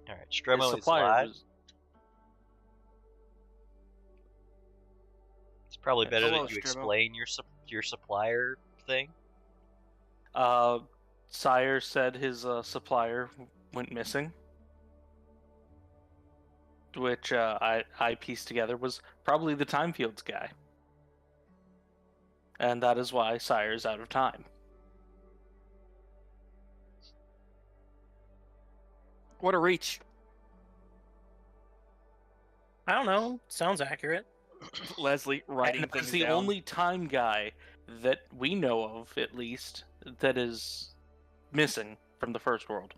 All right, His Stremoli's supplier lied. was... It's probably better Hello, that you Stremo. explain your supplier thing. Sire said his supplier went missing, which I pieced together was probably the time fields guy. And that is why Sire's out of time. What a reach. I don't know. Sounds accurate. Leslie writing And things that's the down. only time guy that we know of, at least, that is missing from the first world.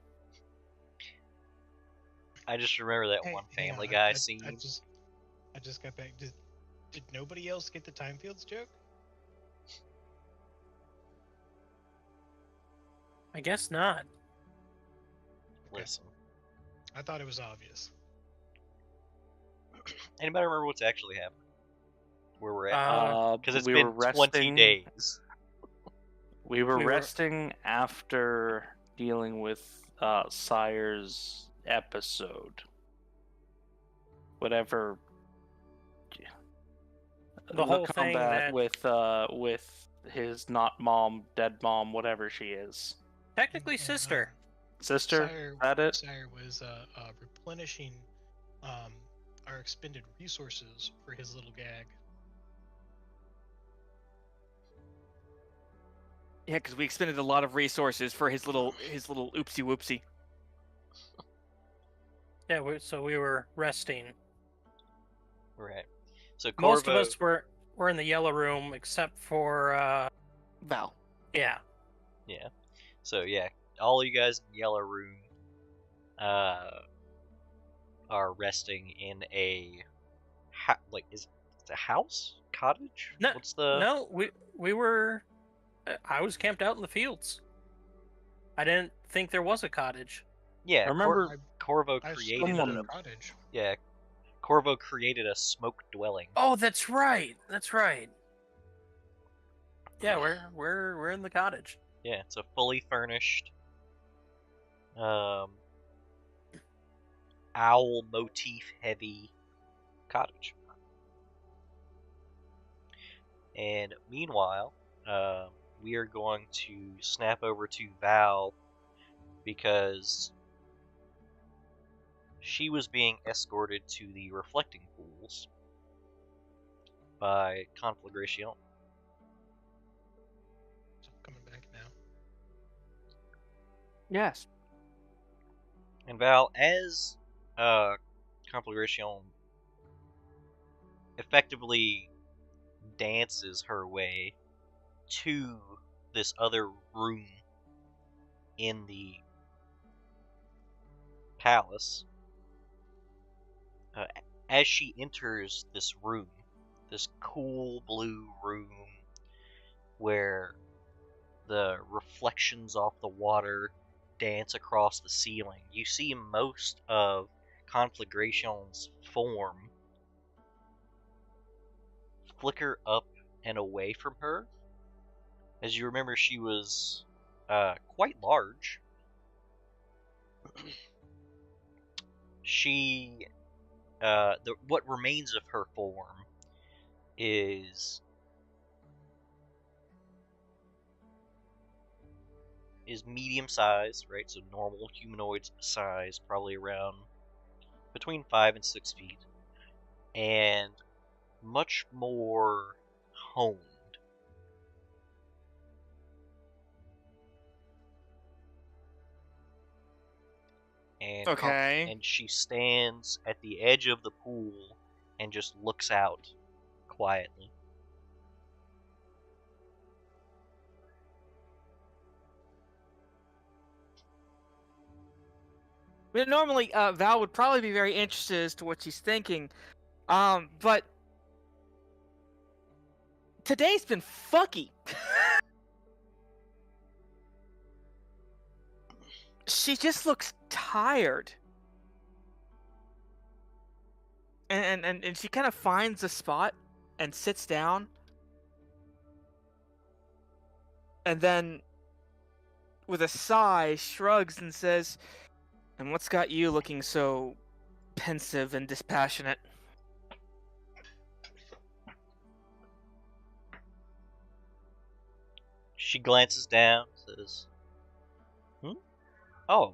I just remember that Hey, one hang Family on, Guy I scene. just got back. Did nobody else get the time fields joke? I guess not. Okay. Listen, I thought it was obvious. anybody remember what's actually happening? Where we're at? Because it's we been were resting, 20 days. We were We were- resting after dealing with Sire's episode. Whatever. The whole thing combat that- with his not mom, dead mom, whatever she is. Technically, And, sister. Sister? Sire, That it? Sire was replenishing our expended resources for his little gag. Yeah, because we expended a lot of resources for his little oopsie whoopsie. Yeah, so we were resting. Right. So Most Corvo, of us were in the yellow room, except for Val. yeah. Yeah. So yeah, all you guys in the yellow room are resting in a is it a house? Cottage? No, What's the No, we were. I was camped out in the fields. I didn't think there was a cottage. Yeah, I remember Corvo I created assumed it a was a cottage. yeah, Corvo created a smoke dwelling. Oh, that's right. That's right. Yeah, we're in the cottage. Yeah, it's a fully furnished owl motif heavy cottage. And meanwhile, we are going to snap over to Val because she was being escorted to the reflecting pools by Conflagration. So I'm coming back now. Yes. And Val, as Conflagration effectively dances her way to this other room in the palace, as she enters this room, this cool blue room where the reflections off the water dance across the ceiling, you see most of Conflagration's form flicker up and away from her. As you remember, she was quite large. She, what remains of her form is medium sized, right? So normal humanoid size, probably around between 5 and 6 feet, and much more honed. And Okay. and she stands at the edge of the pool and just looks out quietly. But normally, Val would probably be very interested as to what she's thinking. But today's been fucky. She just looks tired. And she kind of finds a spot and sits down. And then, with a sigh, shrugs and says, And what's got you looking so pensive and dispassionate? She glances down, says, Oh.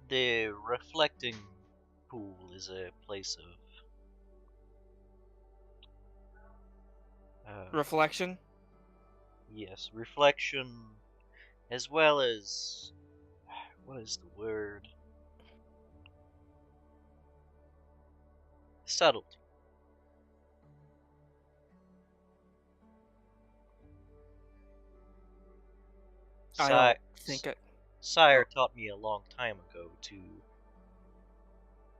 The reflecting pool is a place of Reflection? yes, reflection, as well as what is the word? Subtlety. I don't think it. Sire taught me a long time ago to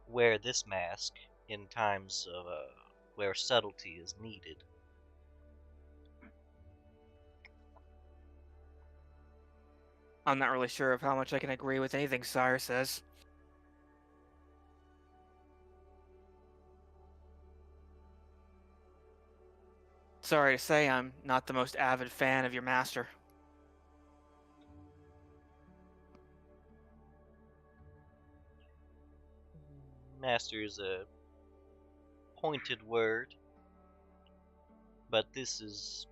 wear this mask in times of where subtlety is needed. I'm not really sure of how much I can agree with anything Sire says. Sorry to say, I'm not the most avid fan of your master. Master is a pointed word, but this is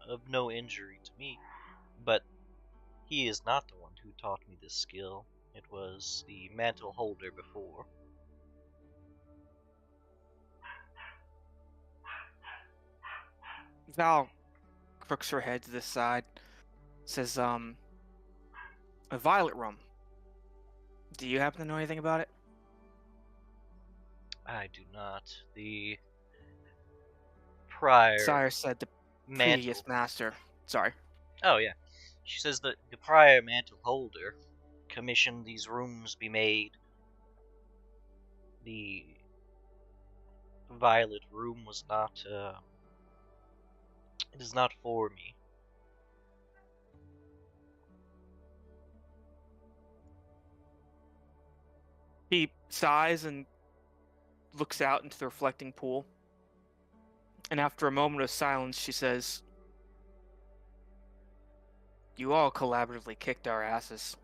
of no injury to me. But he is not the one who taught me this skill. It was the mantle holder before. Val crooks her head to the side, says, a violet room. Do you happen to know anything about it? I do not. The prior Sire said the mantle. previous master. Sorry. Oh yeah, she says that the prior mantle holder commissioned these rooms be made. The violet room was not. It is not for me. He sighs and looks out into the reflecting pool. And after a moment of silence, she says, You all collaboratively kicked our asses.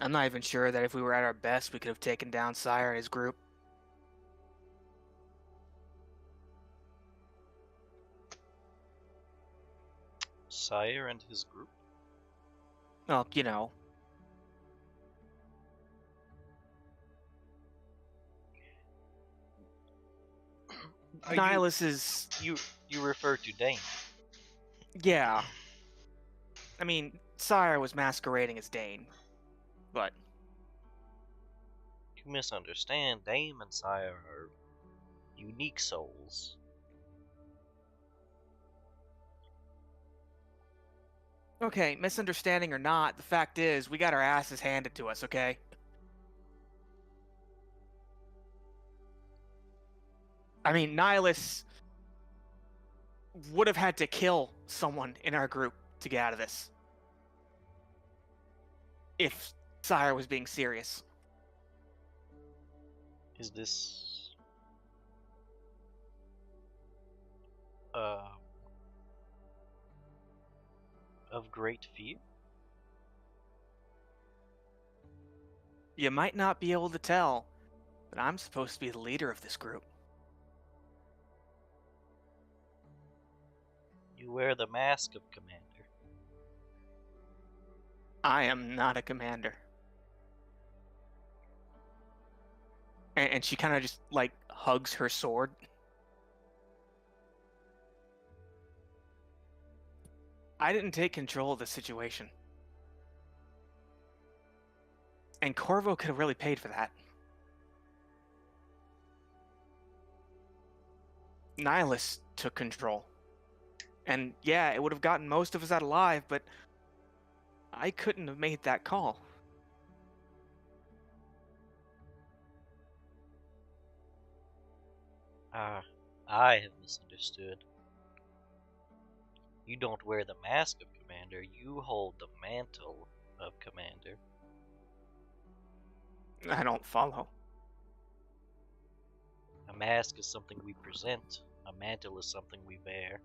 I'm not even sure that if we were at our best, we could have taken down Sire and his group. Sire and his group. Well, you know. Nihilus is... You refer to Dane. Yeah. I mean, Sire was masquerading as Dane. But... You misunderstand. Dame and Sire are unique souls. Okay, misunderstanding or not, the fact is, we got our asses handed to us, okay? I mean, Nihilus would have had to kill someone in our group to get out of this. If Sire was being serious. Is this of great fear? You might not be able to tell, but I'm supposed to be the leader of this group. You wear the mask of commander. I am not a commander. And she kind of just, like, hugs her sword. I didn't take control of the situation. And Corvo could have really paid for that. Nihilus took control. And yeah, it would have gotten most of us out alive, but I couldn't have made that call. I have misunderstood. You don't wear the mask of commander. Commander. You hold the mantle of Commander. I don't follow. A mask is something we present. A mantle is something we bear.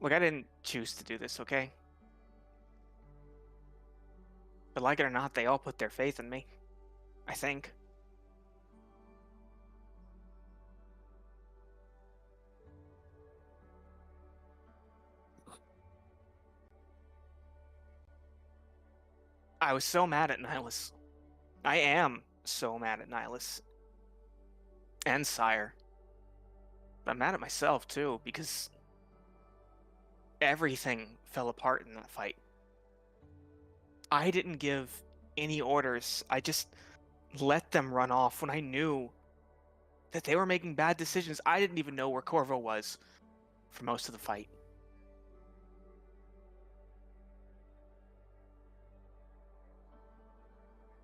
Look, I didn't choose to do this, okay? But like it or not, they all put their faith in me. I think. I was so mad at Nihilus. I am so mad at Nihilus. And Sire. But I'm mad at myself, too, because everything fell apart in that fight. I didn't give any orders. I just let them run off when I knew that they were making bad decisions. I didn't even know where Corvo was for most of the fight.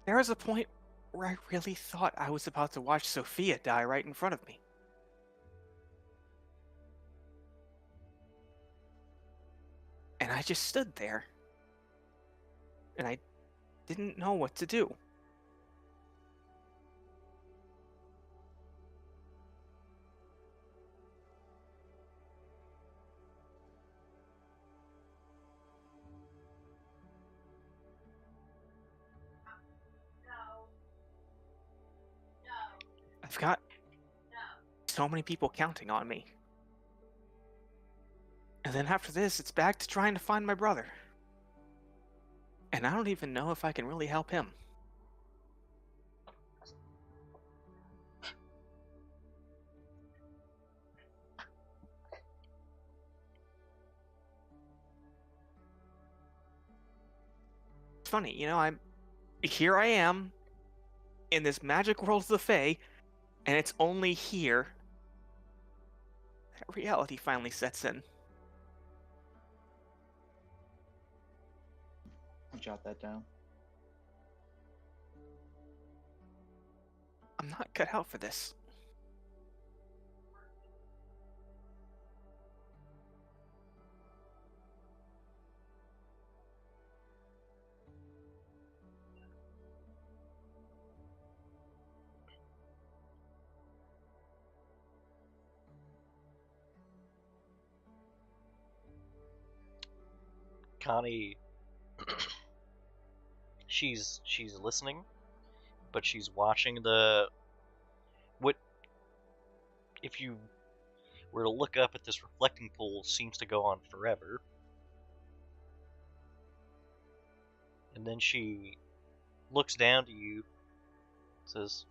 There was a point where I really thought I was about to watch Sophia die right in front of me. And I just stood there. And I didn't know what to do. I've got so many people counting on me. And then after this, it's back to trying to find my brother. And I don't even know if I can really help him. It's funny, you know, here I am in this magic world of the Fae, and it's only here that reality finally sets in. I'll jot that down. I'm not cut out for this. Connie, she's listening, but she's watching what if you were to look up at this reflecting pool, seems to go on forever. And then she looks down to you, says,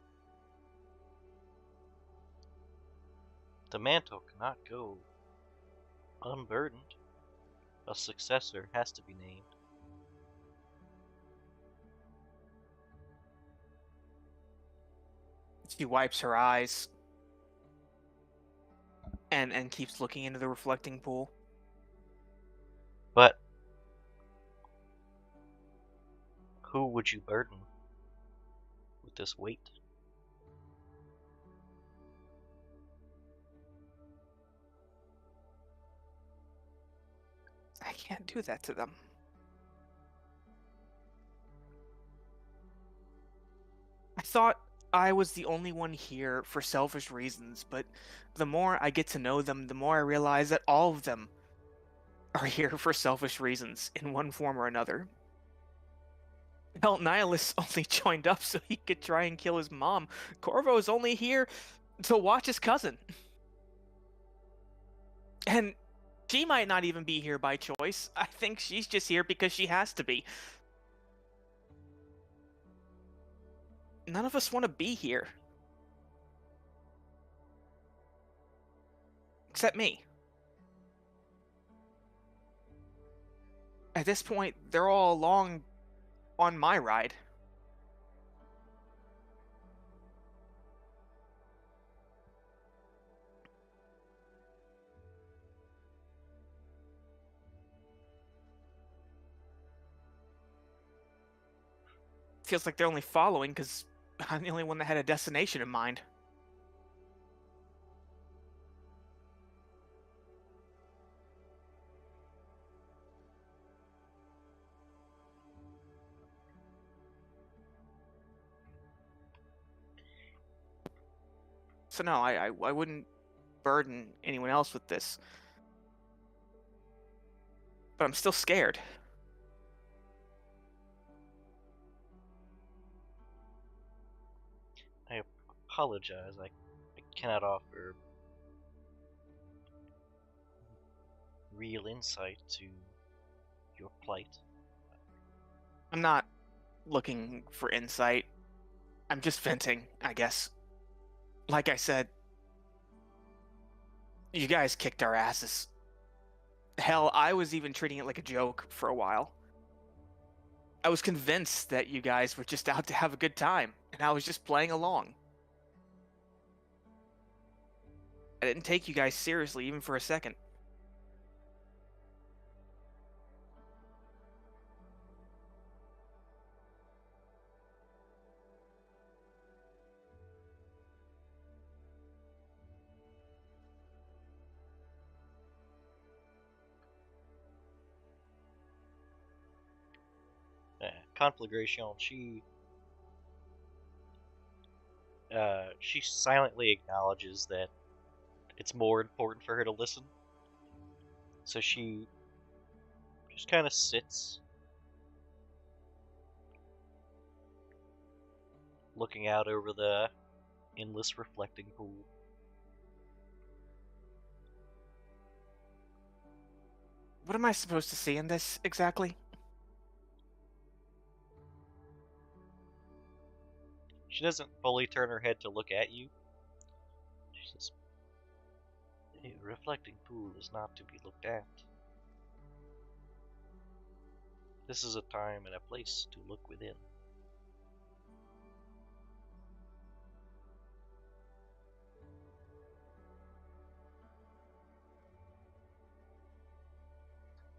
"The mantle cannot go unburdened. A successor has to be named." She wipes her eyes and keeps looking into the reflecting pool. But who would you burden with this weight? I can't do that to them. I thought I was the only one here for selfish reasons, but the more I get to know them, the more I realize that all of them are here for selfish reasons in one form or another. Hell, Nihilus only joined up so he could try and kill his mom. Corvo's only here to watch his cousin. And she might not even be here by choice. I think she's just here because she has to be. None of us want to be here. Except me. At this point, they're all along on my ride. Feels like they're only following because I'm the only one that had a destination in mind. So no, I wouldn't burden anyone else with this. But I'm still scared. I apologize. I cannot offer real insight to your plight. I'm not looking for insight. I'm just venting, I guess. Like I said, you guys kicked our asses. Hell, I was even treating it like a joke for a while. I was convinced that you guys were just out to have a good time, and I was just playing along. I didn't take you guys seriously even for a second. Conflagration, she silently acknowledges that it's more important for her to listen. So she just kind of sits, looking out over the endless reflecting pool. What am I supposed to see in this exactly? She doesn't fully turn her head to look at you. She says, "A reflecting pool is not to be looked at. This is a time and a place to look within."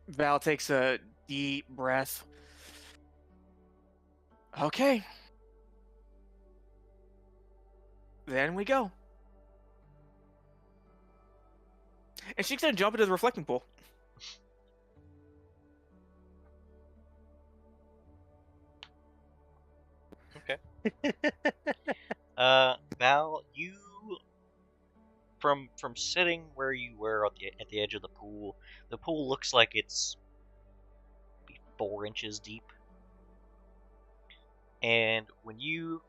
Val takes a deep breath. Okay. Then we go. And she's gonna jump into the reflecting pool. Val, you from sitting where you were at the edge of the pool looks like it's 4 inches deep. And when you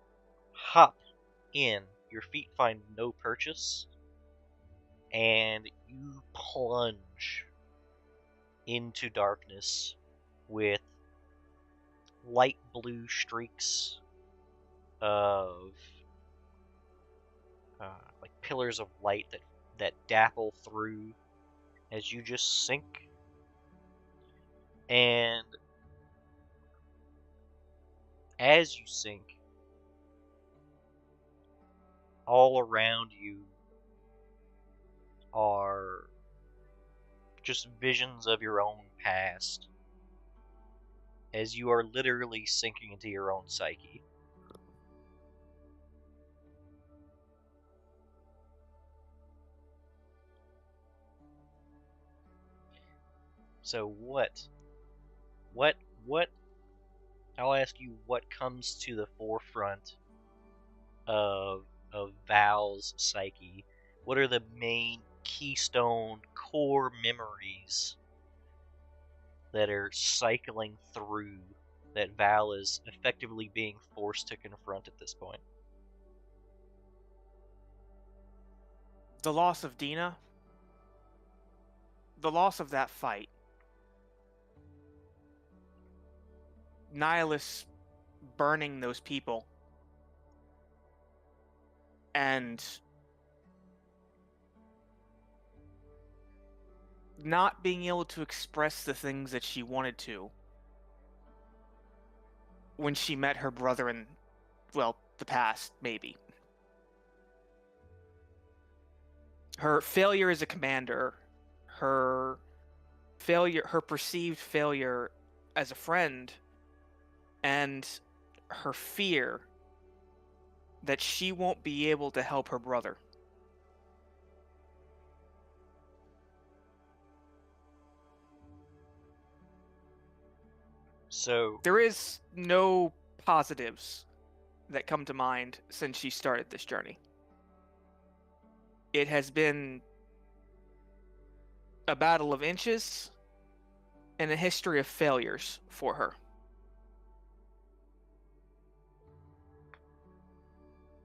hop in, your feet find no purchase, and you plunge into darkness with light blue streaks of like pillars of light that dapple through as you just sink. And as you sink, all around you are just visions of your own past, as you are literally sinking into your own psyche. So what, I'll ask you what comes to the forefront of Val's psyche. What are the main keystone core memories that are cycling through that Val is effectively being forced to confront at this point? The loss of Dina. The loss of that fight. Nihilus burning those people. And not being able to express the things that she wanted to when she met her brother in, well, the past, maybe. Her failure as a commander, her perceived failure as a friend, and her fear that she won't be able to help her brother. So there is no positives that come to mind since she started this journey. It has been a battle of inches and a history of failures for her.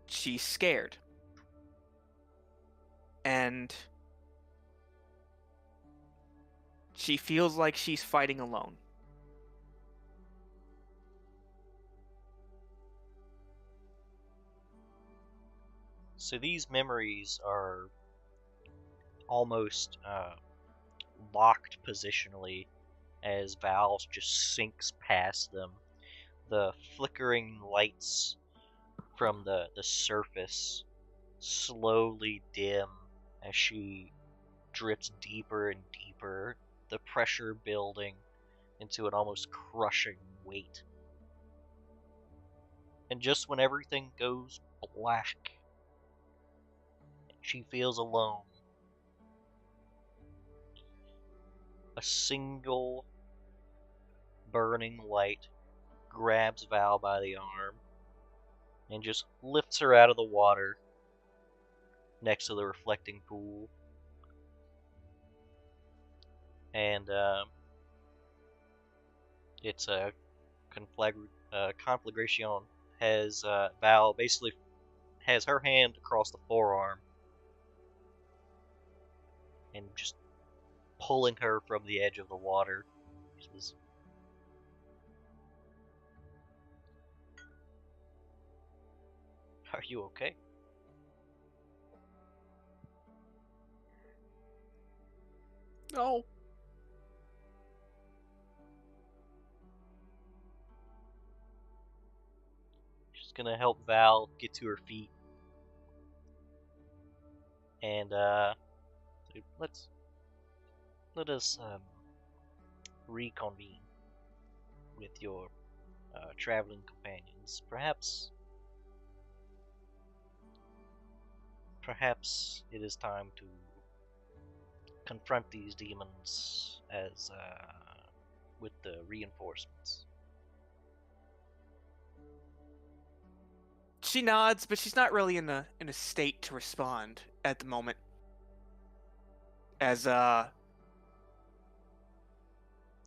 She's scared. And she feels like she's fighting alone. So these memories are almost locked positionally as Val just sinks past them. The flickering lights from the surface slowly dim as she drifts deeper and deeper, the pressure building into an almost crushing weight. And just when everything goes black, she feels alone. A single burning light grabs Val by the arm and just lifts her out of the water next to the reflecting pool. And it's a conflagration. Has Val basically has her hand across the forearm and just pulling her from the edge of the water. She says, "Are you okay?" No. She's gonna help Val get to her feet, and let us reconvene with your traveling companions. Perhaps it is time to confront these demons as with the reinforcements. She nods, but she's not really in a state to respond at the moment. As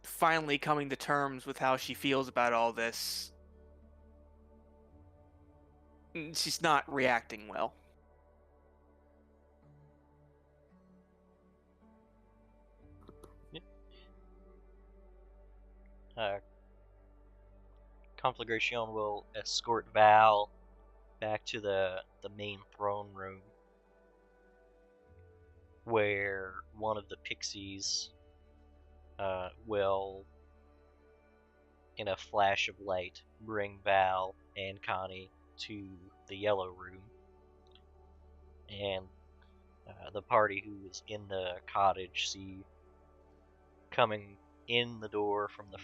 finally coming to terms with how she feels about all this, she's not reacting well. Conflagration will escort Val back to the main throne room, where one of the pixies will, in a flash of light, bring Val and Connie to the yellow room. And the party who is in the cottage see coming in the door from the...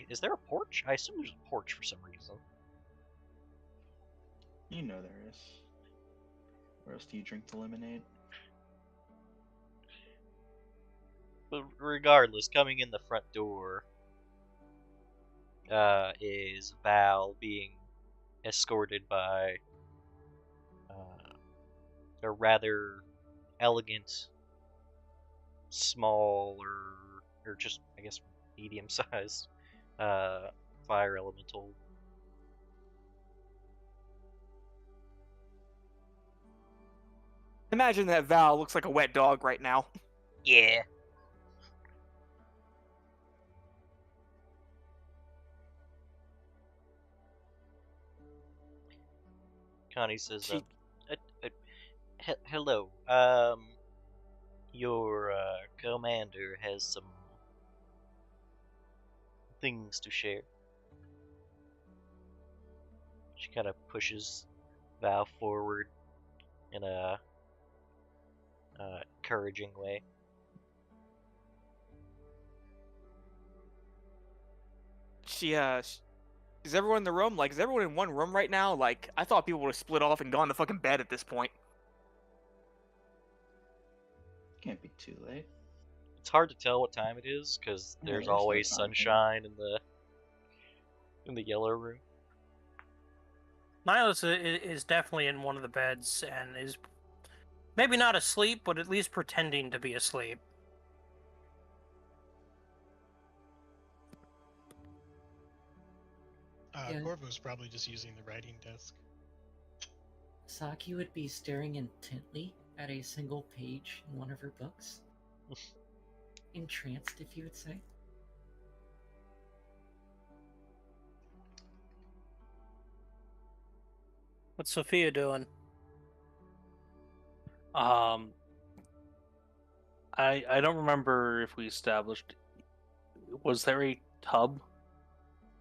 is there a porch? I assume there's a porch for some reason. You know there is. Or else do you drink the lemonade? But regardless, coming in the front door is Val being escorted by a rather elegant, small, or just, I guess, medium-sized fire elemental. Imagine that Val looks like a wet dog right now. Yeah. Connie says, hello. Your commander has some things to share. She kind of pushes Val forward in a encouraging way. She is everyone in the room? Like, is everyone in one room right now? Like, I thought people would have split off and gone to fucking bed at this point. Can't be too late. It's hard to tell what time it is because Yeah, there's there's no always time here. sunshine in the yellow room. Milos is definitely in one of the beds and is Maybe not asleep, but at least pretending to be asleep. Yeah. Corvo's probably just using the writing desk. Saki would be staring intently at a single page in one of her books. Entranced, if you would say. What's Sophia doing? I don't remember if we established. Was there a tub?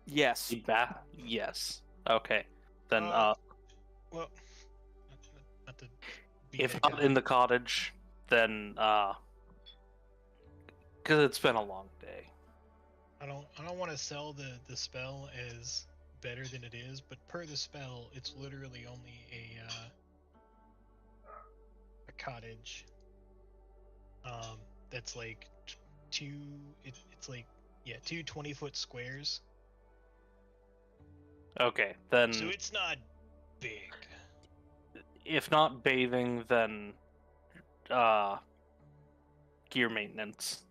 Yes. A bath? Yes. Okay. Then Well, not to be if that not guy. in the cottage, then because it's been a long day. I don't want to sell the spell as better than it is, but per the spell, it's literally only a cottage. That's like it's like two 20-foot squares. Okay, then So it's not big. if not bathing, then gear maintenance.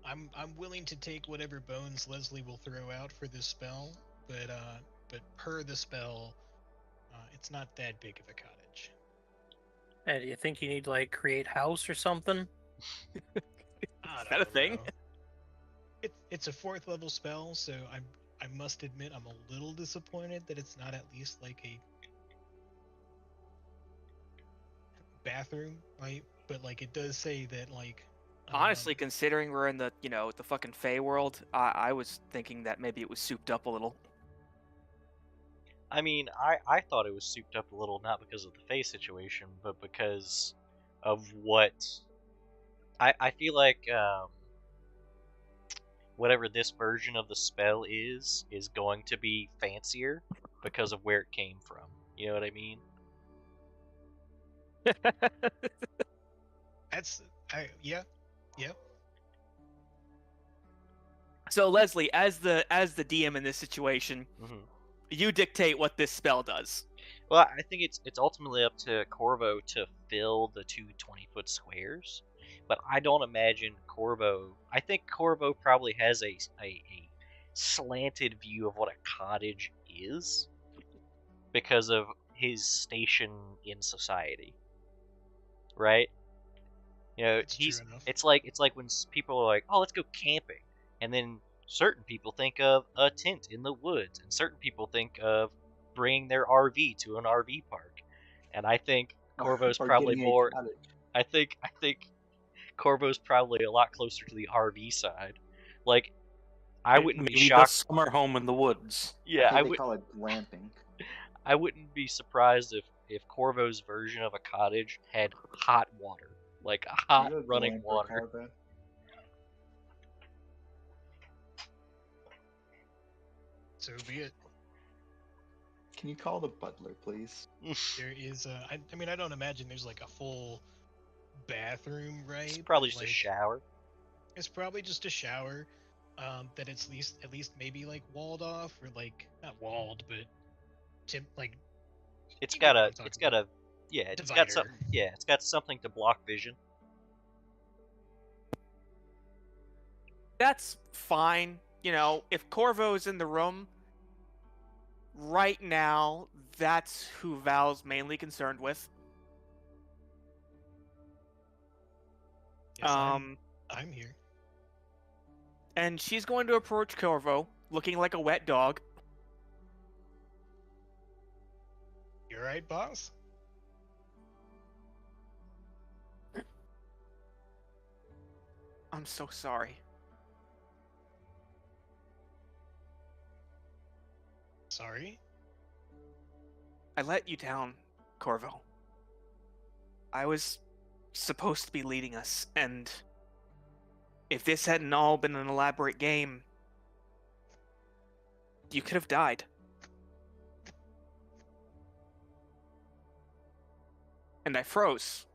I'm willing to take whatever bones Leslie will throw out for this spell, but per the spell, it's not that big of a cottage. Hey, do you think you need to like create house or something? I that a don't thing? know. It's a 4th level spell, so I must admit I'm a little disappointed that it's not at least like a bathroom, right? But like it does say that like Honestly, considering we're in the the fucking Fey world, I was thinking that maybe it was souped up a little. I mean, I thought it was souped up a little, not because of the face situation, but because of what I feel like whatever this version of the spell is going to be fancier because of where it came from. You know what I mean? yeah. So Leslie, as the DM in this situation, Mm-hmm. you dictate what this spell does. Well, I think it's ultimately up to Corvo to fill the two 20-foot squares, but I don't imagine Corvo. I think Corvo probably has a slanted view of what a cottage is because of his station in society, right? You know, It's true enough. it's like when people are like, "Oh, let's go camping," and then certain people think of a tent in the woods, and certain people think of bringing their RV to an RV park. And I think Corvo's Or probably getting a more. cottage. I think Corvo's probably a lot closer to the RV side. Like, I wouldn't be Maybe the shocked. summer home in the woods. Yeah, I think they call it glamping. I wouldn't be surprised if Corvo's version of a cottage had hot water, like a Are hot you a running glamper, water. Carver? So be it. Can you call the butler, please? There is I mean I don't imagine there's like a full bathroom, right? It's probably But, just a like, shower. It's probably just a shower. That it's at least maybe like walled off, or like not walled, but like It's you get got what a I'm talking it's got about. a yeah, it's got Divider. something it's got something to block vision. That's fine. If Corvo's in the room right now, that's who Val's mainly concerned with. Yes, I'm here. And she's going to approach Corvo, looking like a wet dog. You alright, boss? I'm so sorry. Sorry? I let you down, Corvo. I was supposed to be leading us, and if this hadn't all been an elaborate game, you could have died. And I froze.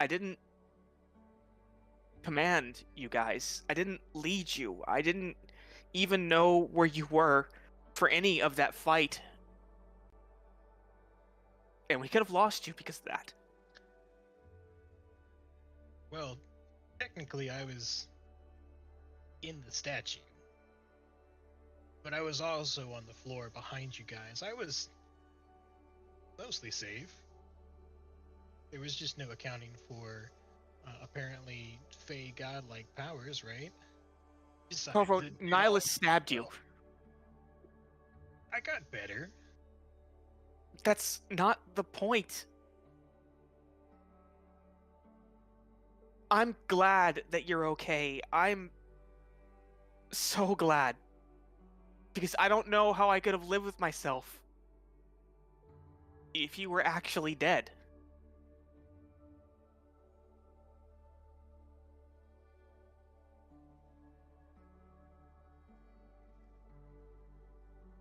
I didn't command you guys. I didn't lead you. I didn't even know where you were for any of that fight. And we could have lost you because of that. Well, technically I was in the statue. But I was also on the floor behind you guys. I was mostly safe. There was just no accounting for apparently Fey godlike powers, right? Besides, Corvo, it all Nihilus stabbed you. well. I got better. That's not the point. I'm glad that you're okay. I'm so glad. Because I don't know how I could have lived with myself if you were actually dead.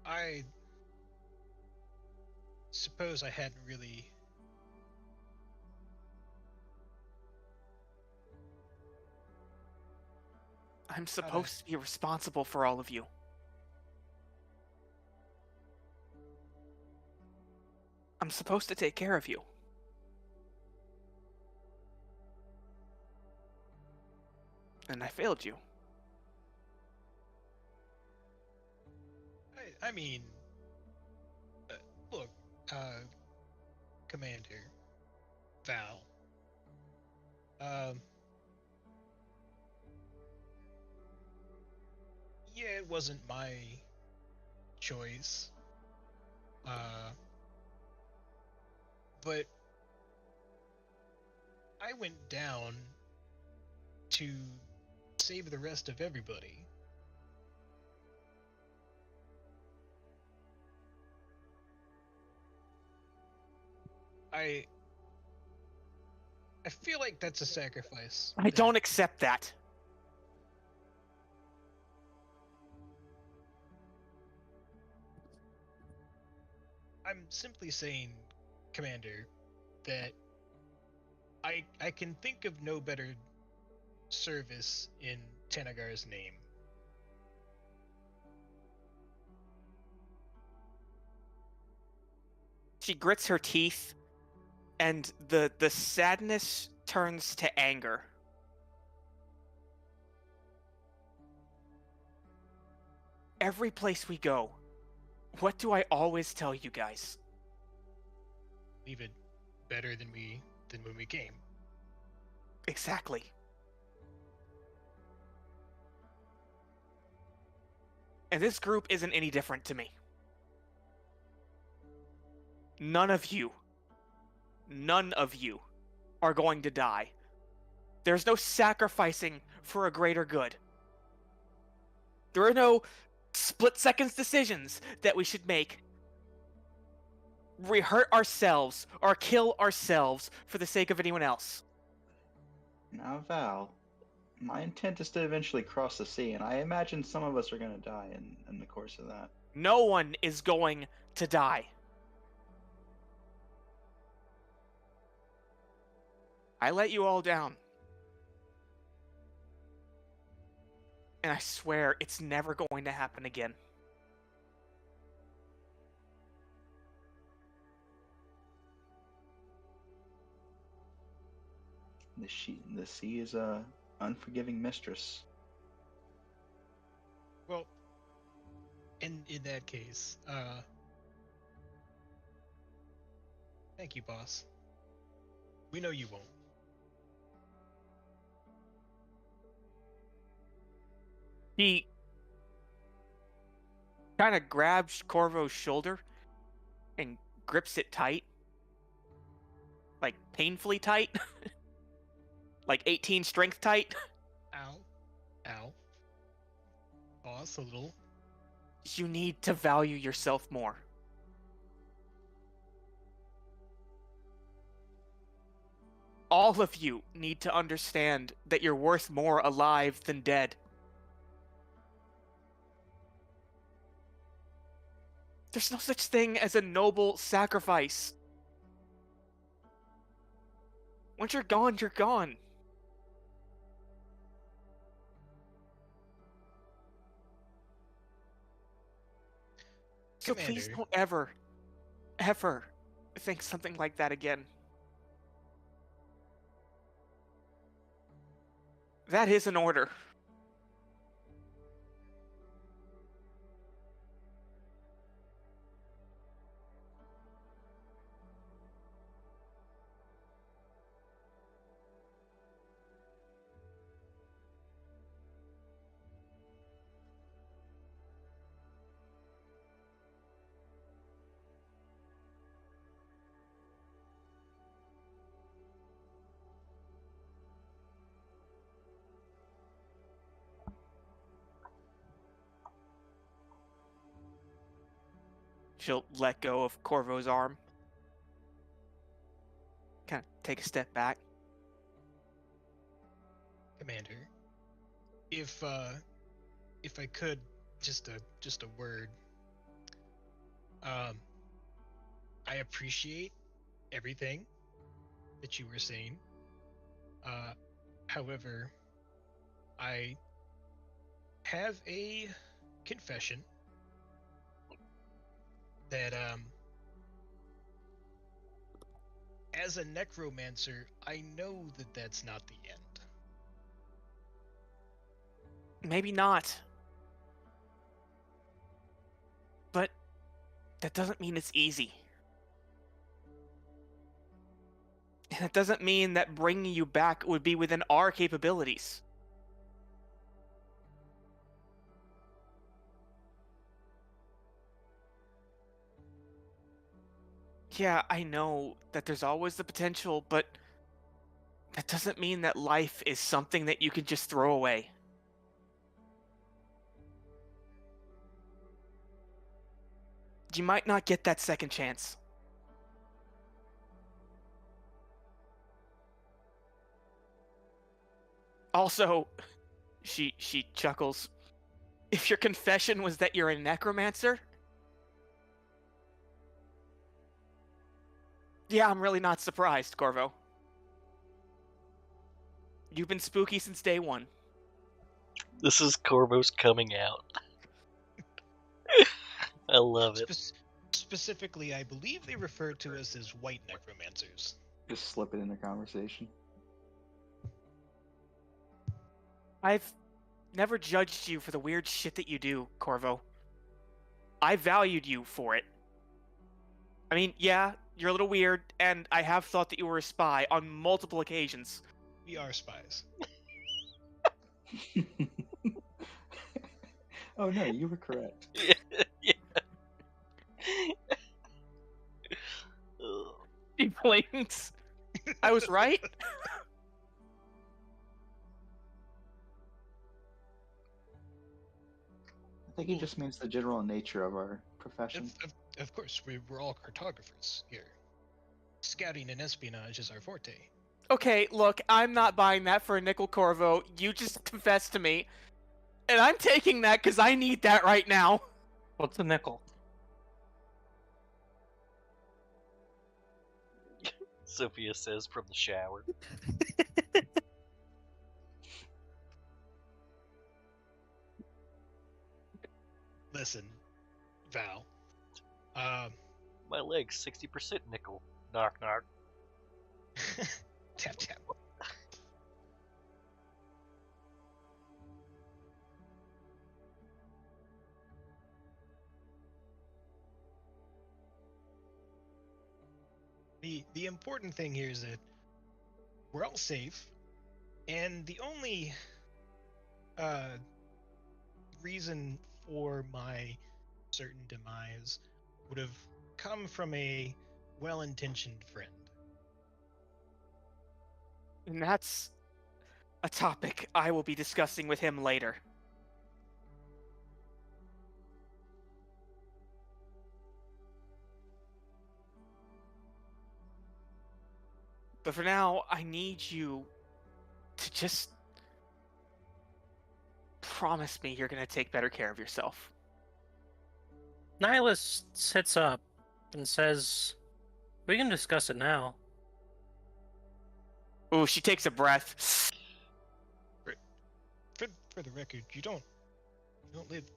I suppose I hadn't really. I'm supposed to be responsible for all of you. I'm supposed to take care of you. And I failed you. I mean, look, Commander Val. Yeah, it wasn't my choice. But I went down to save the rest of everybody. I feel like that's a sacrifice. I don't accept that. I'm simply saying, Commander, that I can think of no better service in Tanagar's name. She grits her teeth, and the sadness turns to anger. Every place we go, what do I always tell you guys? Leave it better than when we came. Exactly. And this group isn't any different to me. None of you are going to die. There's no sacrificing for a greater good. There are no split-seconds decisions that we should make. We hurt ourselves or kill ourselves for the sake of anyone else. Now, Val, my intent is to eventually cross the sea, and I imagine some of us are going to die in the course of that. No one is going to die. I let you all down. And I swear it's never going to happen again. The sea is a unforgiving mistress. Well, in that case, thank you, boss. We know you won't. He kind of grabs Corvo's shoulder and grips it tight. Like, painfully tight. Like 18 strength tight. Ow. Ow. Boss, a little. You need to value yourself more. All of you need to understand that you're worth more alive than dead. There's no such thing as a noble sacrifice. Once you're gone, you're gone. So please Commander. don't ever think something like that again. That is an order. She'll let go of Corvo's arm. Kind of take a step back. Commander, if I could, just a word. I appreciate everything that you were saying. However, I have a confession that as a necromancer, I know that that's not the end. Maybe not. But that doesn't mean it's easy. And it doesn't mean that bringing you back would be within our capabilities. Yeah, I know that there's always the potential, but that doesn't mean that life is something that you can just throw away. You might not get that second chance. Also, she chuckles. If your confession was that you're a necromancer, yeah, I'm really not surprised, Corvo. You've been spooky since day one. This is Corvo's coming out. I love it. Specifically, I believe they refer to us as white necromancers. Just slip it in the conversation. I've never judged you for the weird shit that you do, Corvo. I valued you for it. I mean, yeah, you're a little weird, and I have thought that you were a spy on multiple occasions. We are spies. Oh no, you were correct. Yeah. He blinks. I was right? I think he just means the general nature of our profession. Of course, we're all cartographers here. Scouting and espionage is our forte. Okay, look, I'm not buying that for a nickel, Corvo. You just confessed to me. And I'm taking that because I need that right now. What's a nickel? Sophia says from the shower. Listen, Val. My leg's 60% nickel. Knock knock. Tap tap. The important thing here is that we're all safe, and the only reason for my certain demise would have come from a well-intentioned friend. And that's a topic I will be discussing with him later. But for now, I need you to just promise me you're going to take better care of yourself. Nihilus sits up and says, "We can discuss it now." Ooh, she takes a breath. For the record, you don't live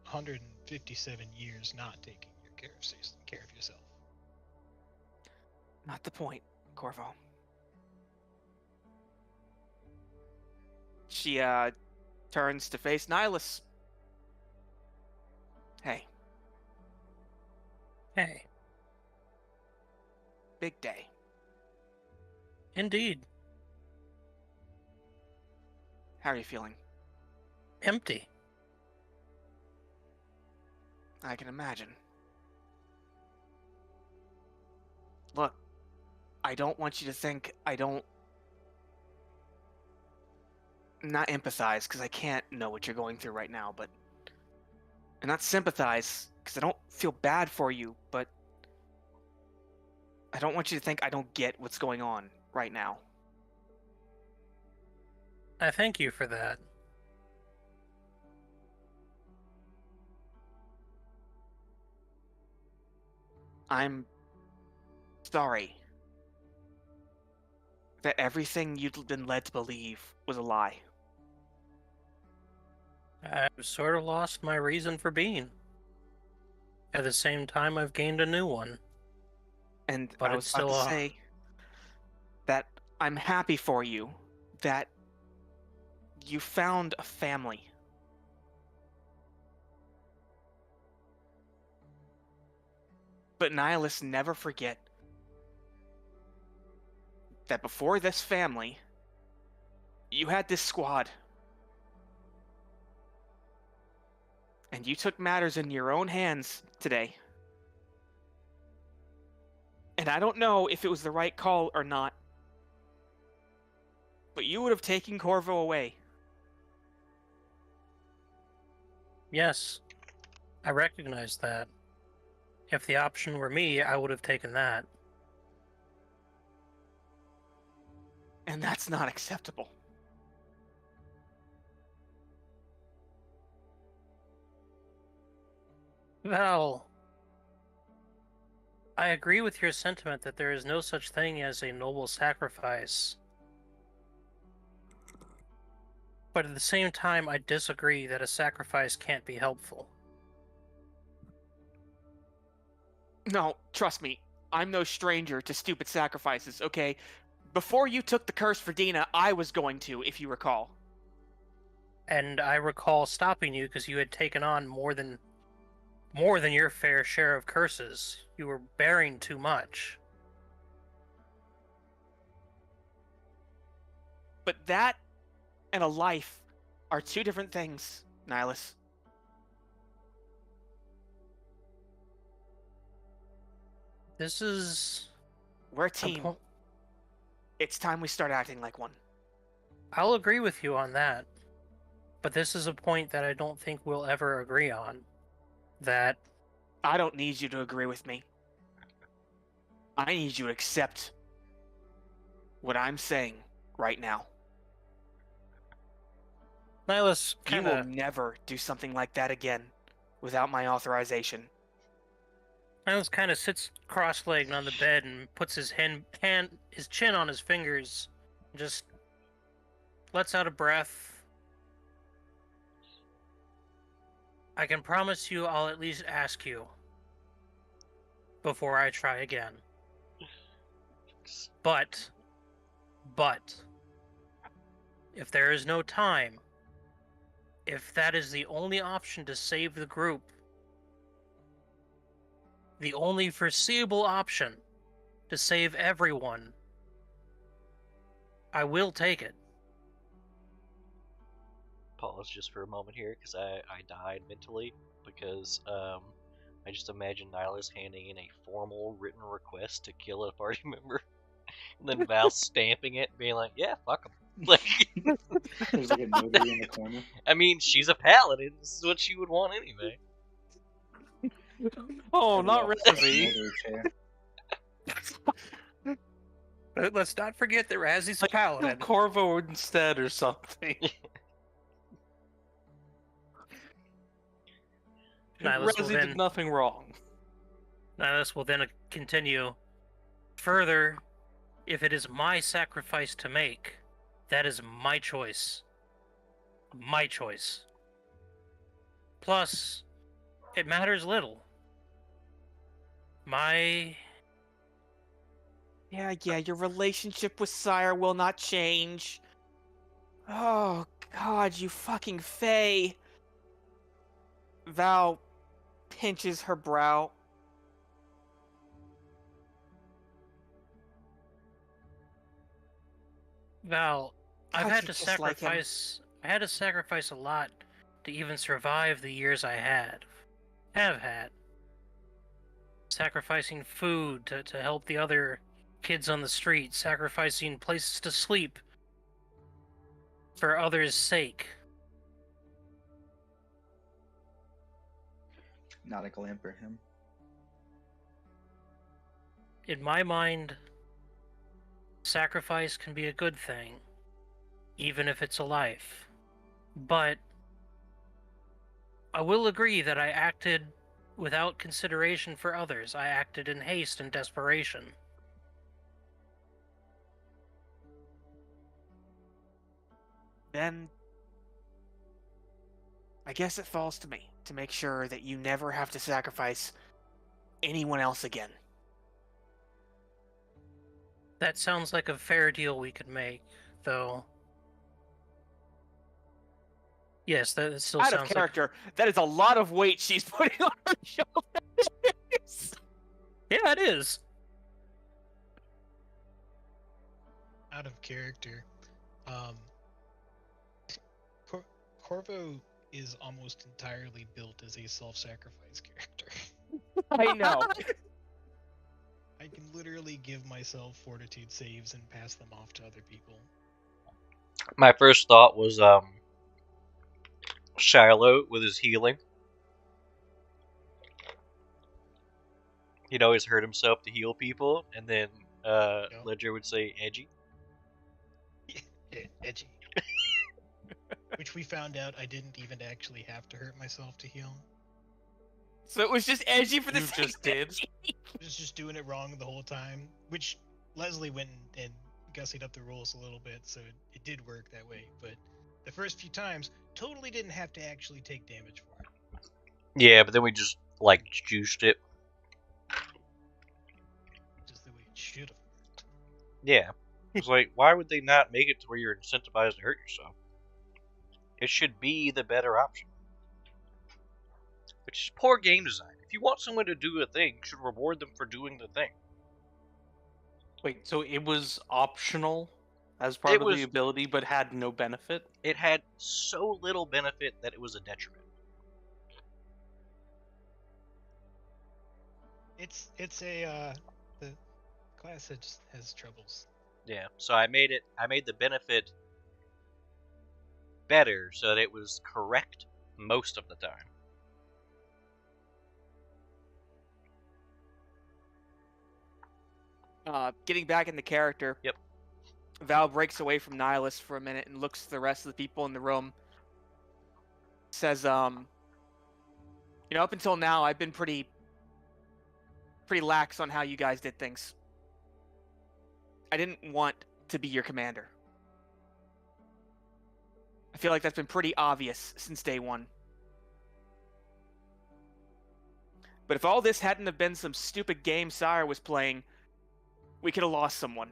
157 years not taking care of yourself. Not the point, Corvo. She turns to face Nihilus. Hey, Hey, big day. indeed. How are you feeling? Empty. I can imagine. Look, I don't want you to think I don't... Not empathize, because I can't know what you're going through right now, but... And not sympathize, because I don't feel bad for you, but... I don't want you to think I don't get what's going on right now. I thank you for that. I'm sorry that everything you'd been led to believe was a lie. I've sort of lost my reason for being. At the same time, I've gained a new one. And But I it's was about still to say that I'm happy for you that you found a family. But Nihilus, never forget that before this family, you had this squad. And you took matters in your own hands today. And I don't know if it was the right call or not. But you would have taken Corvo away. Yes, I recognize that. If the option were me, I would have taken that. And that's not acceptable. Val, I agree with your sentiment that there is no such thing as a noble sacrifice. But at the same time, I disagree that a sacrifice can't be helpful. No, trust me. I'm no stranger to stupid sacrifices, okay? Before you took the curse for Dina, I was going to, if you recall. And I recall stopping you because you had taken on more than your fair share of curses. You were bearing too much. But that and a life are two different things, Nihilus. This is We're a team. po- It's time we start acting like one. I'll agree with you on that. But this is a point that I don't think we'll ever agree on. That I don't need you to agree with me. I need you to accept what I'm saying right now. Nihilus You will kinda never do something like that again without my authorization. Nihilus kinda sits cross-legged on the bed and puts his his chin on his fingers, and just lets out a breath. I can promise you I'll at least ask you before I try again. But, if there is no time, if that is the only option to save the group, the only foreseeable option to save everyone, I will take it. Pause just for a moment here, because I died mentally, because I just imagine Nihilus handing in a formal written request to kill a party member, and then Val stamping it, being like, "Yeah, fuck him." Like, There's like a notary in the corner. I mean, she's a paladin. This is what she would want anyway. Oh, And not walks to the Razzie. notary chair. Let's not forget that Razzie's a Like, paladin. Corvo instead or something. Nihilus will Razzie then did nothing wrong. Nihilus will then continue. Further, if it is my sacrifice to make, that is my choice. My choice. Plus, it matters little. My Yeah, your relationship with Sire will not change. Oh, God, you fucking Fae. Val pinches her brow. Val, I've God, had you're to just like him. sacrifice. I had to sacrifice a lot to even survive the years I have had. Sacrificing food to help the other kids on the street, sacrificing places to sleep for others' sake. Not a glam for him. In my mind, sacrifice can be a good thing, even if it's a life. But I will agree that I acted without consideration for others. I acted in haste and desperation. Then I guess it falls to me to make sure that you never have to sacrifice anyone else again. That sounds like a fair deal we could make, though. Yes, that still Out sounds of character, that is a lot of weight she's putting on her shoulders. Yeah, it is. Out of character. Corvo is almost entirely built as a self-sacrifice character. I know. I can literally give myself fortitude saves and pass them off to other people. My first thought was Shiloh with his healing. He'd always hurt himself to heal people, and then Ledger would say edgy. Yeah, edgy. Which we found out I didn't even actually have to hurt myself to heal. So it was just edgy for the You sake just of did. edgy. I was just doing it wrong the whole time, which Leslie went and gussied up the rules a little bit, so it did work that way. But the first few times, totally didn't have to actually take damage for it. Yeah, but then we just like juiced it. Just the way it should have worked. Yeah, it's like, why would they not make it to where you're incentivized to hurt yourself? It should be the better option. Which is poor game design. If you want someone to do a thing, you should reward them for doing the thing. Wait, so it was optional as part of the ability, but had no benefit? It had so little benefit that it was a detriment. It's the class has troubles. Yeah, so I made the benefit better so that it was correct most of the time. Getting back into character. Yep. Val breaks away from Nihilus for a minute and looks at the rest of the people in the room. Says, up until now, I've been pretty lax on how you guys did things. I didn't want to be your commander. I feel like that's been pretty obvious since day one. But if all this hadn't have been some stupid game Sire was playing, we could have lost someone.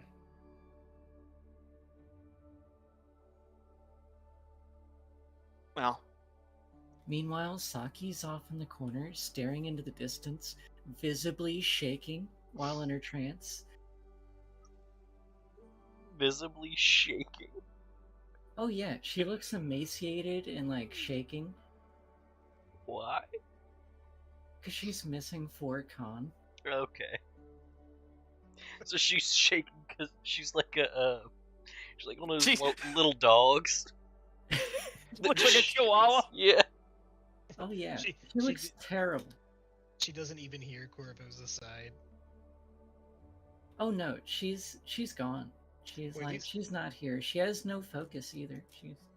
Well. Meanwhile, Saki's off in the corner, staring into the distance, visibly shaking while in her trance. Visibly shaking? Oh yeah, she looks emaciated and shaking. Why? Because she's missing 4 con. Okay. So she's shaking because she's like she's like one of those little dogs. Looks like a chihuahua. Yeah. Oh yeah, she looks terrible. She doesn't even hear Corvo's aside. Oh no, she's gone. She's not here. She has no focus either.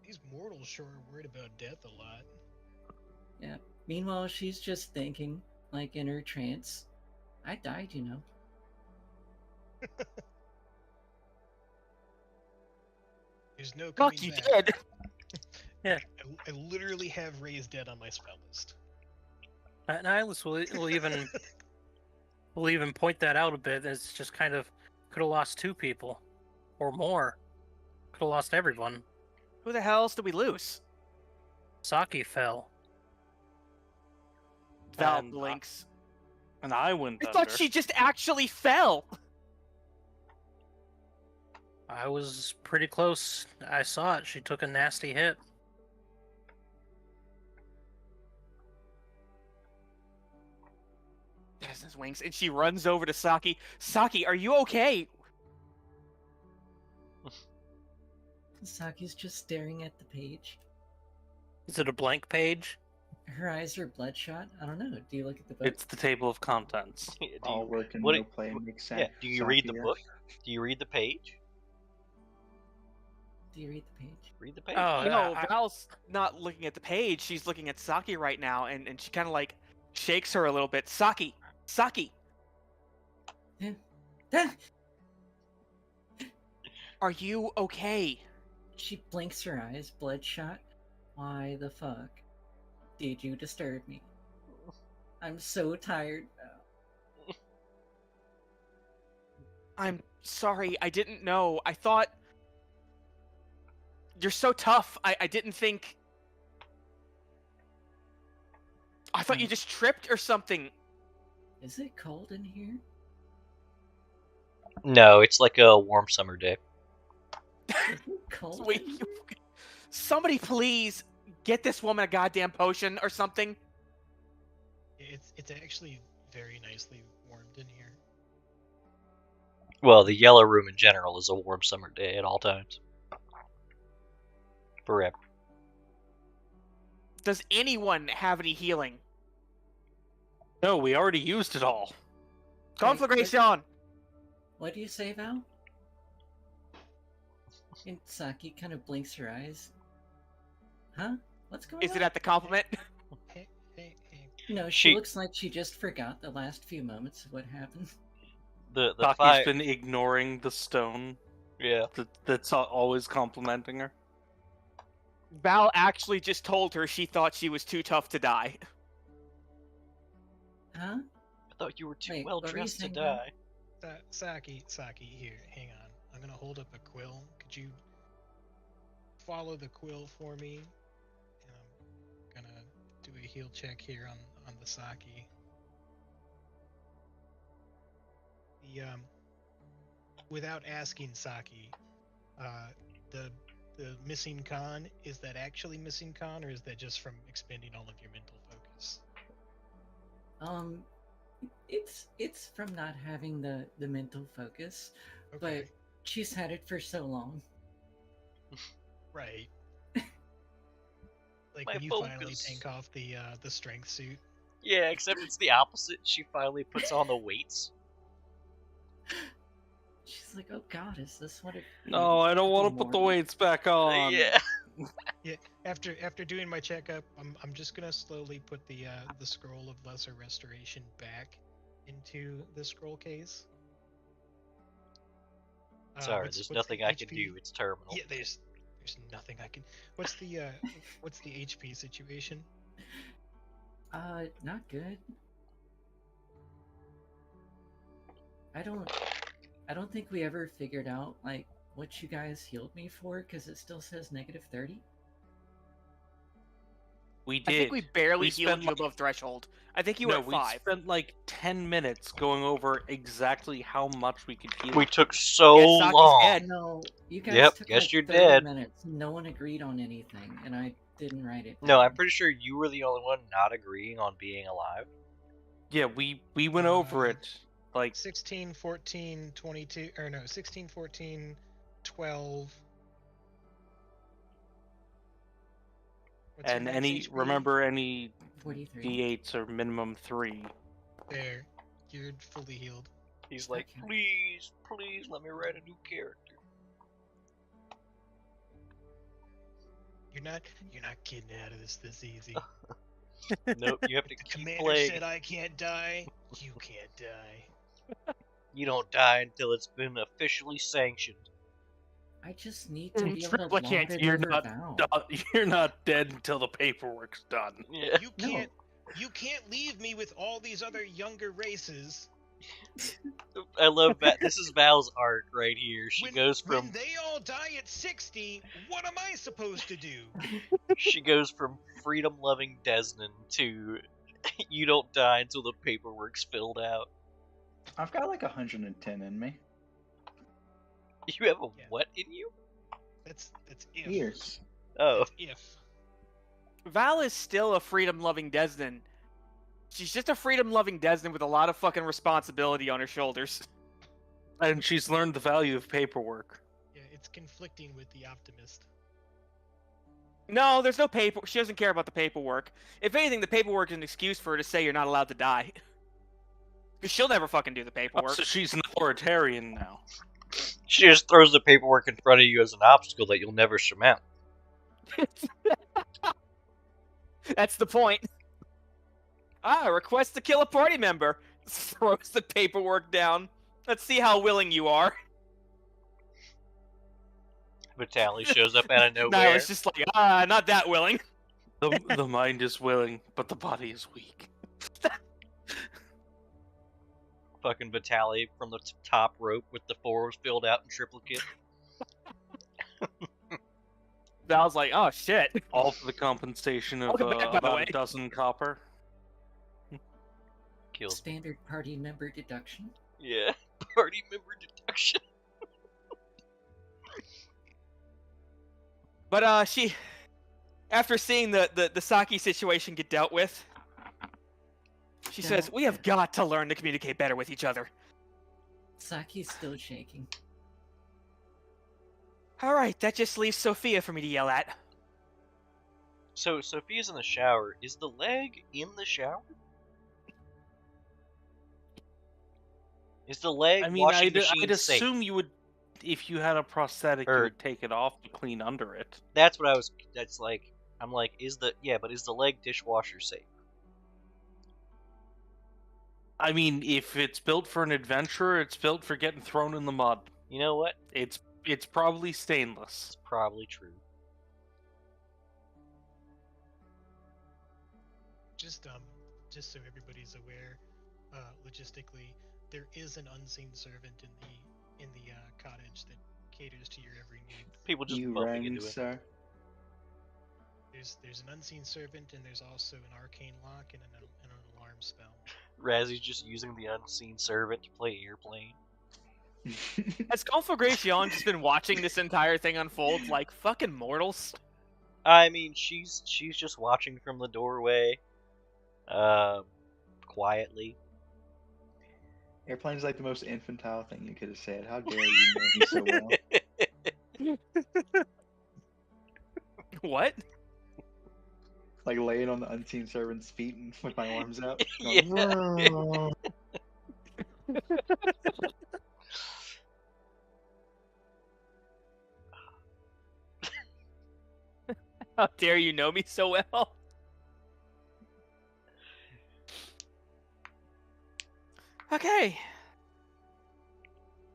These mortals sure are worried about death a lot. Yeah. Meanwhile, she's just thinking, in her trance, I died, There's no coming Fuck, you back. did. Yeah. I literally have Raise Dead on my spell list. Nihilus will even point that out a bit. It's just kind of Could have lost 2 people. Or more. Could have lost everyone. Who the hell else did we lose? Saki fell. Val And, blinks. And I went I under. thought she just actually fell. I was pretty close. I saw it. She took a nasty hit. Business wings, and she runs over to Saki. Saki, are you okay? Saki's just staring at the page. Is it a blank page? Her eyes are bloodshot. I don't know. Do you look at the book? It's the table of contents. Do you- All work and what no do- play makes sense. Yeah. Do you read the book? Do you read the page? Do you read the page? Read the page. Oh, No, I- Val's not looking at the page. She's looking at Saki right now, and she kind of like shakes her a little bit. Saki! Saki! Ah! Are you okay? She blinks her eyes, bloodshot. Why the fuck did you disturb me? I'm so tired now. I'm sorry, I didn't know. I thought... You're so tough. I didn't think... I thought you just tripped or something. Is it cold in here? No, it's like a warm summer day. Is it cold? Wait, in here? somebody please get this woman a goddamn potion or something. It's actually very nicely warmed in here. Well, the yellow room in general is a warm summer day at all times. Forever. Does anyone have any healing? No, we already used it all. Conflagration! What do you say, Val? And Saki kind of blinks her eyes. Huh? What's going on? Is it at the compliment? Hey. No, She- she looks like she just forgot the last few moments of what happened. The Saki's five. been ignoring the stone Yeah. that's always complimenting her. Val actually just told her she thought she was too tough to die. Huh? I thought you were too Wait, well what were you dressed to saying, Val? die. Saki, here, hang on. I'm gonna hold up a quill. Could you follow the quill for me? And I'm gonna do a heal check here on the Saki. Without asking Saki, the missing con, is that actually missing con, or is that just from expending all of your mental focus? It's from not having the mental focus, Okay, but she's had it for so long. right. Like My when you finally focus. take off the strength suit. Yeah, except it's the opposite. She finally puts on the weights. She's like, "Oh God, is this what it?" No, I don't want to put the weights back on. Yeah. Yeah. After doing my checkup, I'm just gonna slowly put the scroll of lesser restoration back into the scroll case. Sorry, What's there's the nothing I can HP? do. It's terminal. Yeah, there's nothing I can. What's the HP situation? Not good. I don't think we ever figured out like what you guys healed me for, because it still says -30. We I did. think we barely We healed spent, you like- above threshold. I think you no, were at we 5. spent like 10 minutes going over exactly how much we could heal. We took so Yeah, Saki's long. dead. No, you guys Yep, took guess like you're 30 dead. minutes. No one agreed on anything, and I didn't write it. No, I'm down. pretty sure you were the only one not agreeing on being alive. Yeah, we went over it. Like, 16, 14, 22, or no, 16, 14, 12. What's your and max any HP? remember any 43. D8s are minimum 3. There, you're fully healed. He's like, Okay. please let me write a new character. You're not getting out of this easy. Nope, you have to The keep commander playing. said I can't die. You can't die. You don't die until it's been officially sanctioned. I just need to be able to Replicant, log it you're over not Val. You're not dead until the paperwork's done. Yeah. You No. can't leave me with all these other younger races I love that. This is Val's arc right here. She goes when from they all die at 60, what am I supposed to do? freedom-loving Desnan to you don't die until the paperwork's filled out. I've got like 110 in me. You have a Yeah. what in you? That's if. Years. Oh, That's if. Val is still a freedom-loving Desnan. She's just a freedom-loving Desnan with a lot of fucking responsibility on her shoulders. And she's learned the value of paperwork. Yeah, it's conflicting with the optimist. No, there's no paper. She doesn't care about the paperwork. If anything, the paperwork is an excuse for her to say you're not allowed to die. Because she'll never fucking do the Oh, paperwork. so she's an authoritarian now. she just throws the paperwork in front of you as an obstacle that you'll never surmount. That's the point. Request to kill a party member. Throws the paperwork down. Let's see how willing you are. Vitaly shows up out of No, nowhere. it's just like, not that willing. The mind is willing, but the body is weak. Fucking Vitaly from the top rope with the fours filled out in triplicate. Val's like, oh shit. All for the compensation of Welcome back, by the way. about a dozen copper. Kills. Standard party member deduction. Yeah, party member deduction. But she, after seeing the Saki situation get dealt with, she says, we have got to learn to communicate better with each other. Saki's still shaking. Alright, that just leaves Sophia for me to yell at. So Sophia's in the shower. Is the leg in the shower? Is the leg I mean, washing I'd machine safe? assume you would, if you had a prosthetic, you Or- would take it off to clean under it. That's what I was. That's like. I'm like, is the leg dishwasher safe? I mean, if it's built for an adventurer, it's built for getting thrown in the mud. You know what? It's probably stainless. It's probably true. Just so everybody's aware, logistically, there is an unseen servant in the cottage that caters to your every need. People just You bumping rang, into it. sir. There's an unseen servant, and there's also an arcane lock and an alarm spell. Razzy's just using the unseen servant to play airplane. Has Conflagration just been watching this entire thing unfold like fucking mortals? I mean, she's just watching from the doorway, quietly. Airplane's like the most infantile thing you could have said. How dare you know me so well? What? Like laying on the unseen servant's feet and with my arms out. Yeah. Going, "Whoa." How dare you know me so well? Okay.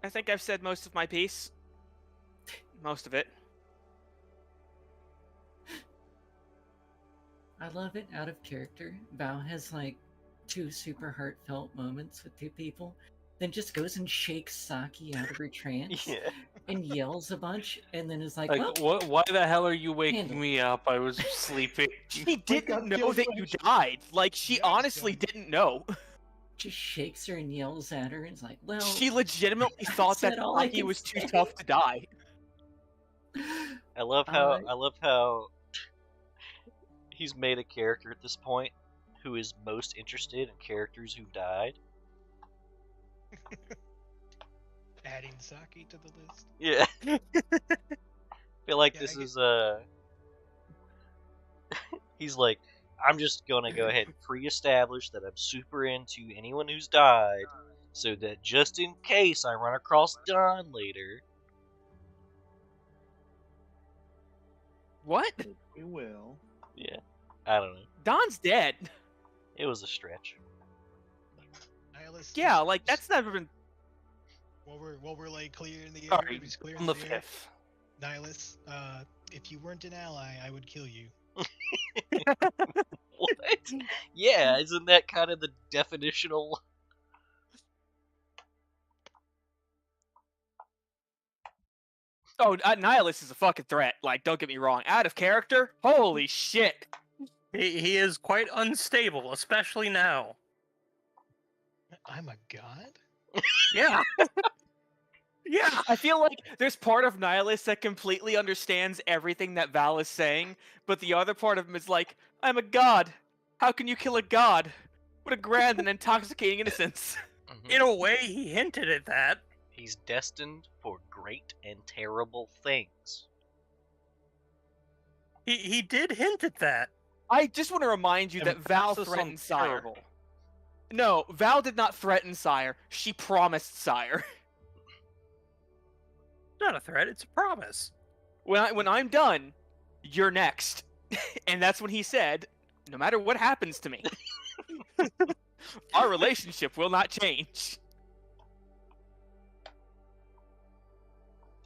I think I've said most of my piece. Most of it. I love it out of character. Val has like 2 super heartfelt moments with 2 people, then just goes and shakes Saki out of her trance Yeah. and yells a bunch, and then is like, Like, well, why the hell are you waking handle. me up? I was sleeping. She got didn't know killed that by you the- died. Like, she Yes, honestly John. didn't know. just shakes her and yells at her and is like, well, She legitimately thought that said all I Saki can was too say. tough to die. I love how he's made a character at this point who is most interested in characters who died. Adding Saki to the list. Yeah. Feel like Yeah, this I is he's like, I'm just gonna go ahead and pre-establish that I'm super into anyone who's died, so that just in case I run across Don later. What? We will. Yeah. I don't know. Don's dead. It was a stretch. Nihilus. Yeah, like, that's never been... While we're like clear in the air. Sorry, everybody's clear on in the the air. 5th. Nihilus, if you weren't an ally, I would kill you. What? Yeah, isn't that kind of the definitional? Oh, Nihilus is a fucking threat. Like, don't get me wrong. Out of character? Holy shit. He is quite unstable, especially now. I'm a god? Yeah. Yeah, I feel like there's part of Nihilus that completely understands everything that Val is saying, but the other part of him is like, I'm a god. How can you kill a god? What a grand and intoxicating innocence. Mhm. In a way, he hinted at that. He's destined for great and terrible things. He did hint at that. I just want to remind you that Val Emphasis on threatened Sire. terrible. No, Val did not threaten Sire. She promised Sire. Not a threat, it's a promise. When I'm done, you're next. And that's when he said, no matter what happens to me, our relationship will not change.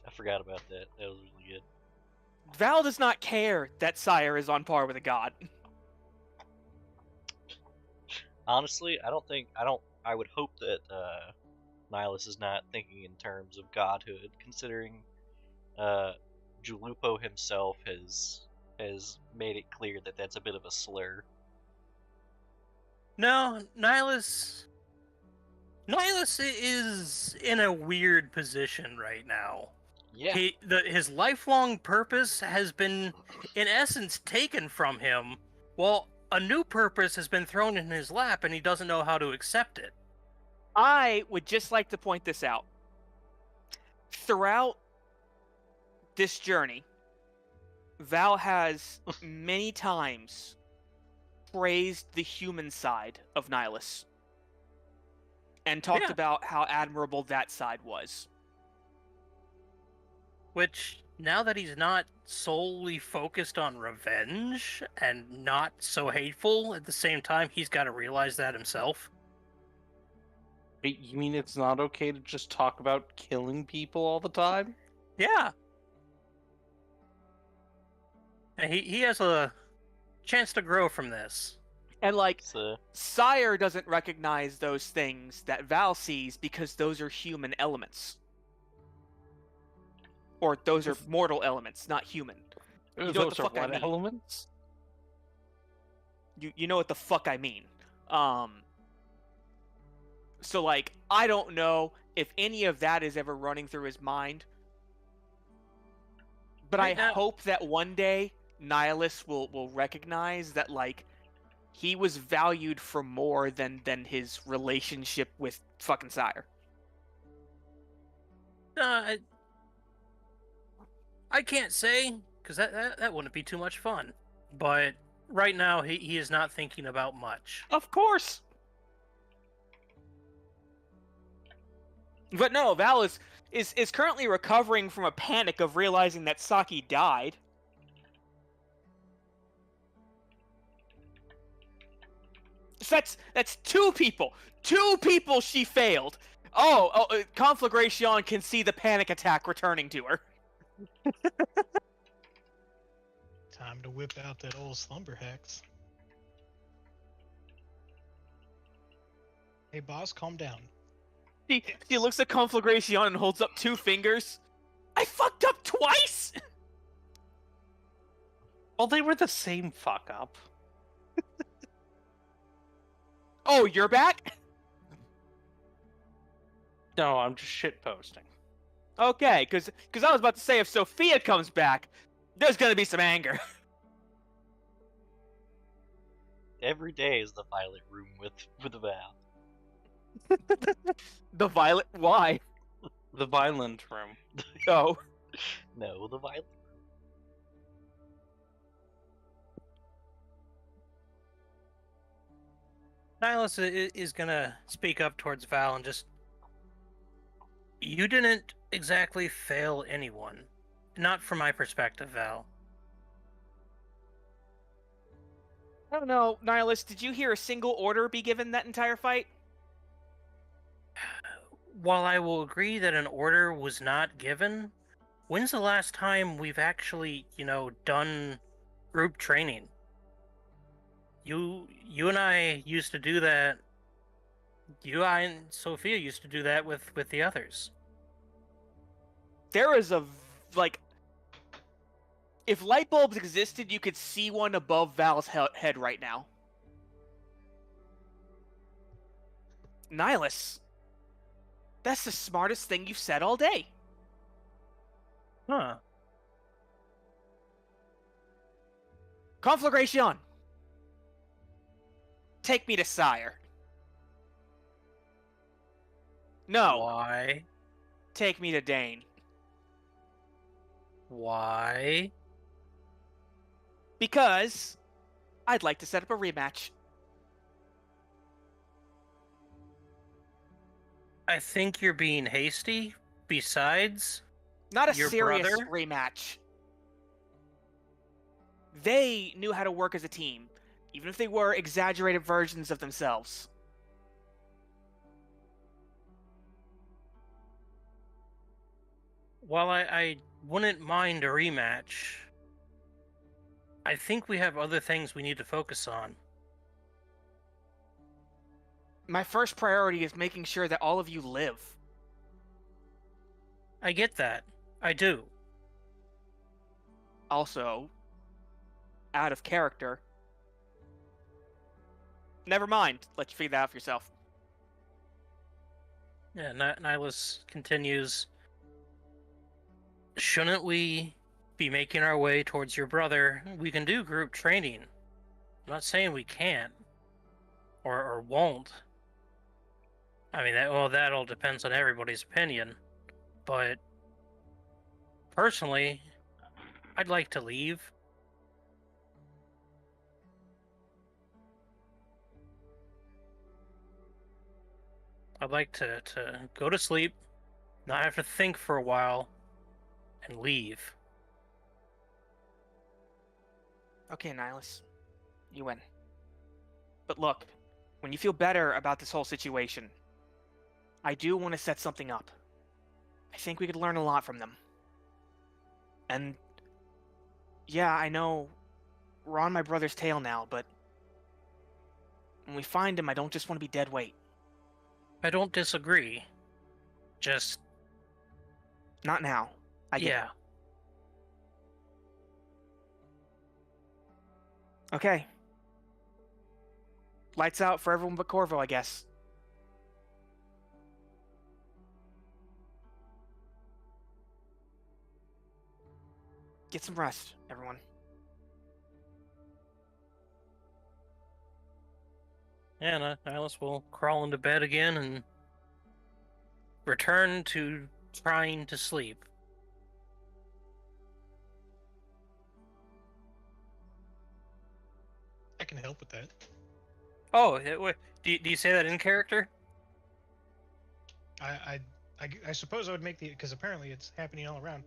I forgot about that. That was really good. Val does not care that Sire is on par with a god. Honestly, I would hope that Nihilus is not thinking in terms of godhood, considering Julupo himself has made it clear that that's a bit of a slur. No, Nihilus is in a weird position right now. Yeah. His lifelong purpose has been, in essence, taken from him, while a new purpose has been thrown in his lap and he doesn't know how to accept it. I would just like to point this out. Throughout this journey, Val has many times praised the human side of Nihilus and talked Yeah. about how admirable that side was. Which, now that he's not solely focused on revenge and not so hateful, at the same time, he's got to realize that himself. Wait, you mean it's not okay to just talk about killing people all the time? Yeah. And he has a chance to grow from this. And like, So, Sire doesn't recognize those things that Val sees because those are human elements. Or those are mortal elements, not human. You know what Those the are fuck I what mean. elements? You know what the fuck I mean. So like, I don't know if any of that is ever running through his mind. But Right I now- hope that one day Nihilus will recognize that like he was valued for more than his relationship with fucking Sire. I can't say, because that wouldn't be too much fun. But right now, he is not thinking about much. Of course. But no, Val is currently recovering from a panic of realizing that Saki died. So that's two people. Two people she failed. Conflagration can see the panic attack returning to her. Time to whip out that old slumber hex. Hey boss, calm down. She looks at Conflagration and holds up two fingers. I fucked up twice! Well, they were the same fuck up. Oh, you're back? No, I'm just shit posting. Okay, because I was about to say if Sophia comes back, there's gonna be some anger. every day is the violet room with Val. The violet? Why? The violent room. Oh. No, the violet. Nihilus is gonna speak up towards Val and just... You didn't exactly fail anyone. Not from my perspective, Val. I don't know, Nihilus, did you hear a single order be given that entire fight? While I will agree that an order was not given, when's the last time we've actually, done group training? You and I used to do that. I, and Sophia used to do that with the others. There is a if light bulbs existed, you could see one above Val's head right now. Nihilus, that's the smartest thing you've said all day. Huh. Conflagration! Take me to Sire. No, Why? take me to Dane. Why? Because I'd like to set up a rematch. I think you're being hasty. Besides, Not a Your serious brother? rematch. They knew how to work as a team, even if they were exaggerated versions of themselves. while I wouldn't mind a rematch, I think we have other things we need to focus on. My first priority is making sure that all of you live. I get that. I do. Also, out of character. Never mind. Let you figure that out for yourself. Yeah, Nihilus continues. Shouldn't we be making our way towards your brother? We can do group training. I'm not saying we can't. Or won't. I mean, that all depends on everybody's opinion. But personally, I'd like to leave. I'd like to go to sleep, not have to think for a while, and leave. Okay, Nihilus. You win. But look, when you feel better about this whole situation, I do want to set something up. I think we could learn a lot from them. And yeah, I know we're on my brother's tail now, but when we find him, I don't just want to be dead weight. I don't disagree. Just, Not now. I get yeah. it. Okay. Lights out for everyone but Corvo, I guess. Get some rest, everyone. Yeah, Nihilus will crawl into bed again and return to trying to sleep. I can help with that. Oh, do you say that in character? I suppose I would make the, because apparently it's happening all around.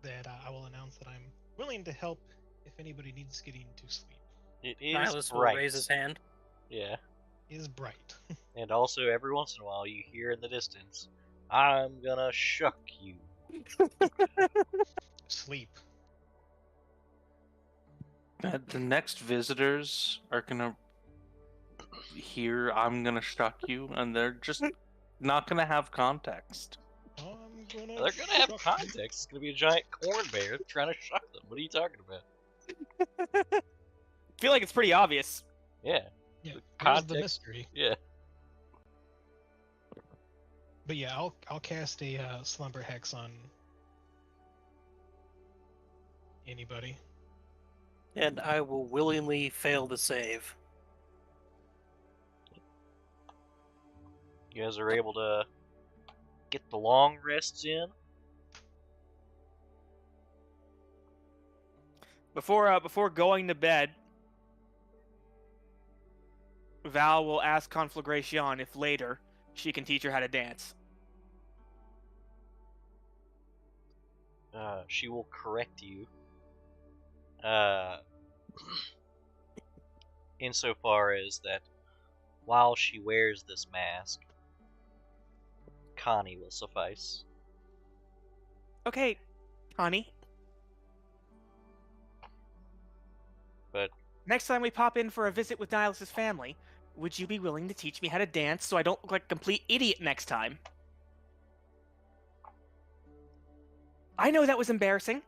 That I will announce that I'm willing to help if anybody needs getting to sleep. It is Nihilus will bright. raise his hand. Yeah. Is bright. And also, every once in a while, you hear in the distance, I'm gonna shuck you. Sleep. The next visitors are gonna hear I'm gonna shuck you, and they're just not gonna have context. I'm gonna. They're gonna have shuck context. It's gonna be a giant corn bear trying to shuck them. What are you talking about? I feel like it's pretty obvious. Yeah. you. Yeah, The where's the context- mystery? Yeah. But yeah, I'll cast a slumber hex on anybody. And I will willingly fail to save. You guys are able to get the long rests in. Before going to bed, Val will ask Conflagration if later she can teach her how to dance. She will correct you. Insofar as that, while she wears this mask, Connie will suffice. Okay, honey. But Next time we pop in for a visit with Nihilus' family, would you be willing to teach me how to dance so I don't look like a complete idiot next time? I know that was embarrassing.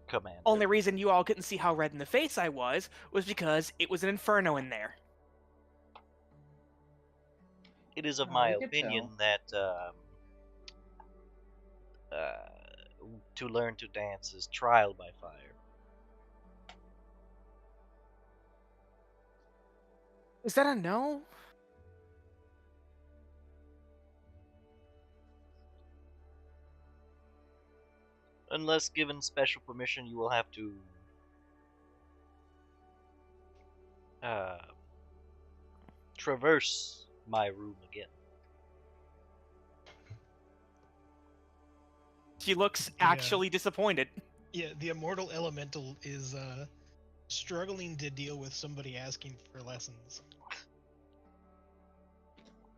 Commander. Only reason you all couldn't see how red in the face I was because it was an inferno in there. It is of Oh, my we could opinion that to learn to dance is trial by fire. Is that a no? Unless given special permission, you will have to traverse my room again. She looks Yeah. actually disappointed. Yeah, the immortal elemental is struggling to deal with somebody asking for lessons.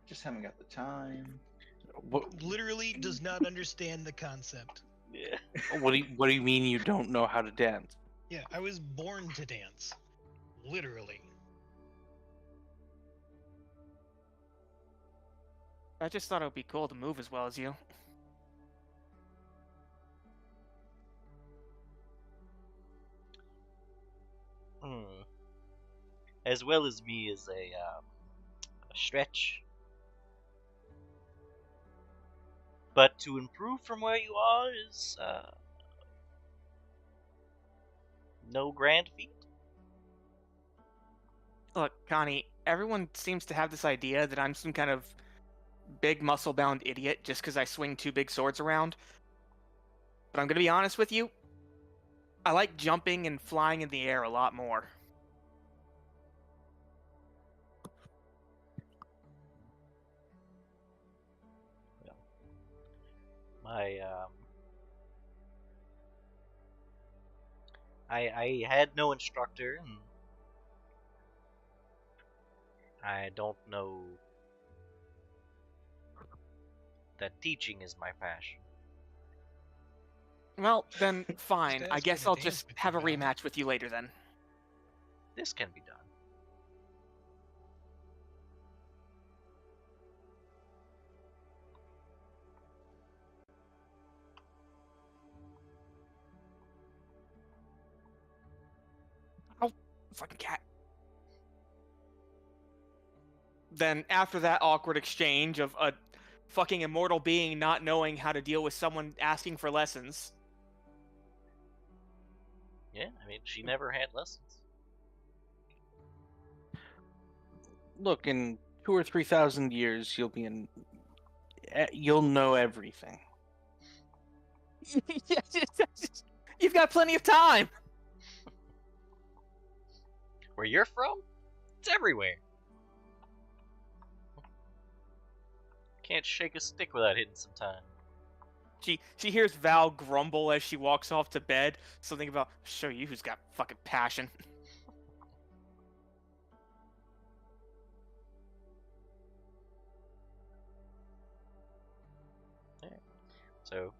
Just haven't got the time. Literally does not understand the concept. Yeah. What do you mean you don't know how to dance? Yeah, I was born to dance. Literally. I just thought it would be cool to move as well as you. As well as me is a stretch. But to improve from where you are is no grand feat. Look, Connie, everyone seems to have this idea that I'm some kind of big muscle-bound idiot just because I swing two big swords around. But I'm going to be honest with you. I like jumping and flying in the air a lot more. My I had no instructor, and I don't know that teaching is my passion. Well, then fine. Just I ask guess her to I'll dance just with you, have a Val. rematch with you later then. This can be done. Oh, fucking cat. Then after that awkward exchange of a fucking immortal being not knowing how to deal with someone asking for lessons. Yeah, I mean, she never had lessons. Look, in 2,000 or 3,000 years, you'll know everything. You've got plenty of time. Where you're from? It's everywhere. Can't shake a stick without hitting some time. She hears Val grumble as she walks off to bed. Something about, show you who's got fucking passion. So,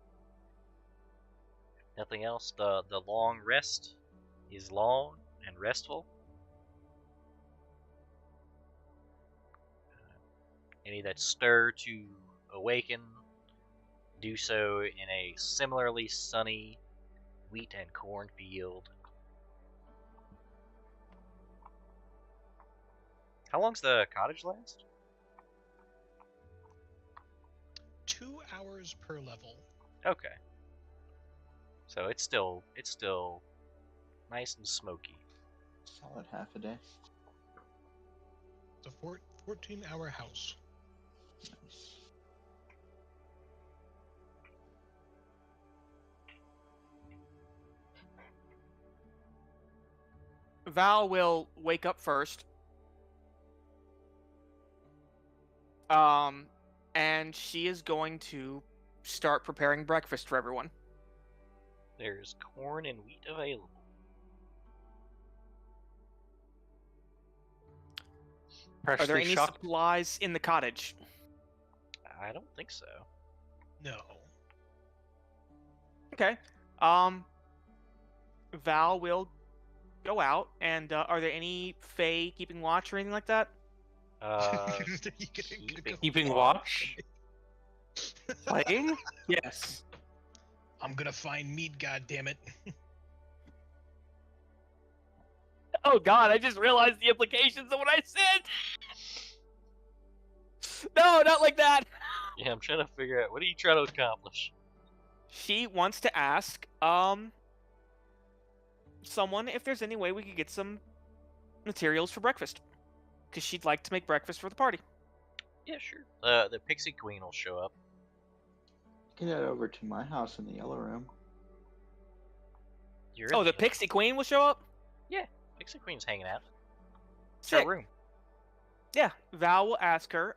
nothing else. The long rest is long and restful. Any that stir to awaken, do so in a similarly sunny wheat and corn field. How long's the cottage last? 2 hours per level. Okay. So it's still nice and smoky. Solid half a day. It's a 14-hour house. Nice. Val will wake up first. And she is going to start preparing breakfast for everyone. There's corn and wheat available. Are there Freshly any shocked. supplies in the cottage? I don't think so. No. Okay. Val will go out, and are there any Fae keeping watch or anything like that? Keeping watch? Playing? Yes. I'm gonna find meat, goddammit. Oh God, I just realized the implications of what I said. No, not like that. Yeah, I'm trying to figure out, what are you trying to accomplish? She wants to ask, someone if there's any way we could get some materials for breakfast. Because she'd like to make breakfast for the party. Yeah, sure. The Pixie Queen will show up. Get that over to my house in the yellow room. You're Oh, the Pixie Queen will show up? Pixie Queen's hanging out. It's Sick. her room. Yeah, Val will ask her,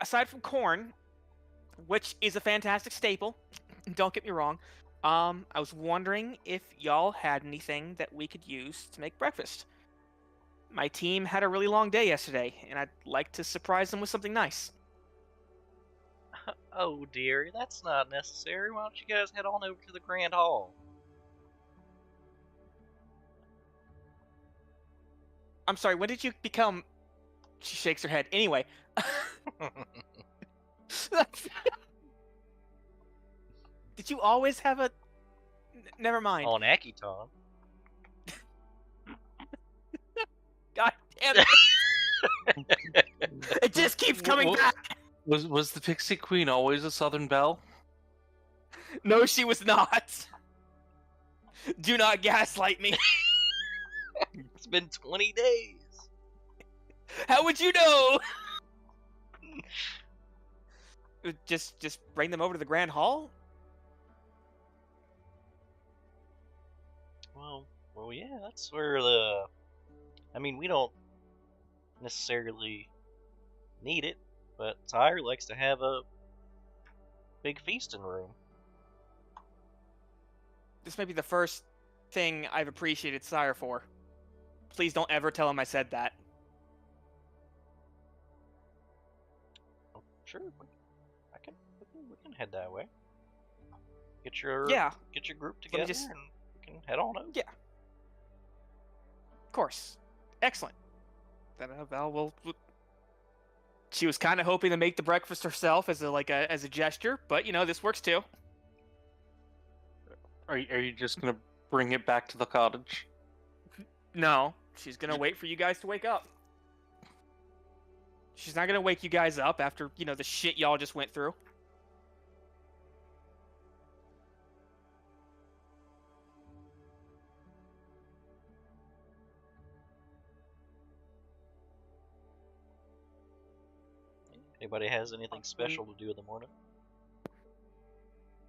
aside from corn, which is a fantastic staple, don't get me wrong, I was wondering if y'all had anything that we could use to make breakfast. My team had a really long day yesterday, and I'd like to surprise them with something nice. Oh dear, that's not necessary. Why don't you guys head on over to the Grand Hall? I'm sorry, when did you become... She shakes her head. Anyway. Did you always have a... Never mind. On Akiton. God damn it. It just keeps coming back. Was the Pixie Queen always a Southern Belle? No, she was not. Do not gaslight me. It's been 20 days. How would you know? Just bring them over to the Grand Hall? Well, yeah, that's where the... I mean, we don't necessarily need it, but Tyre likes to have a big feasting room. This may be the first thing I've appreciated Sire for. Please don't ever tell him I said that. Oh, sure, we can head that way. Get your group together and we can head on over. Yeah. Of course. Excellent. Then Val will. She was kind of hoping to make the breakfast herself as a gesture, but this works too. Are you just gonna bring it back to the cottage? No, she's gonna wait for you guys to wake up. She's not gonna wake you guys up after the shit y'all just went through. Anybody has anything special to do in the morning?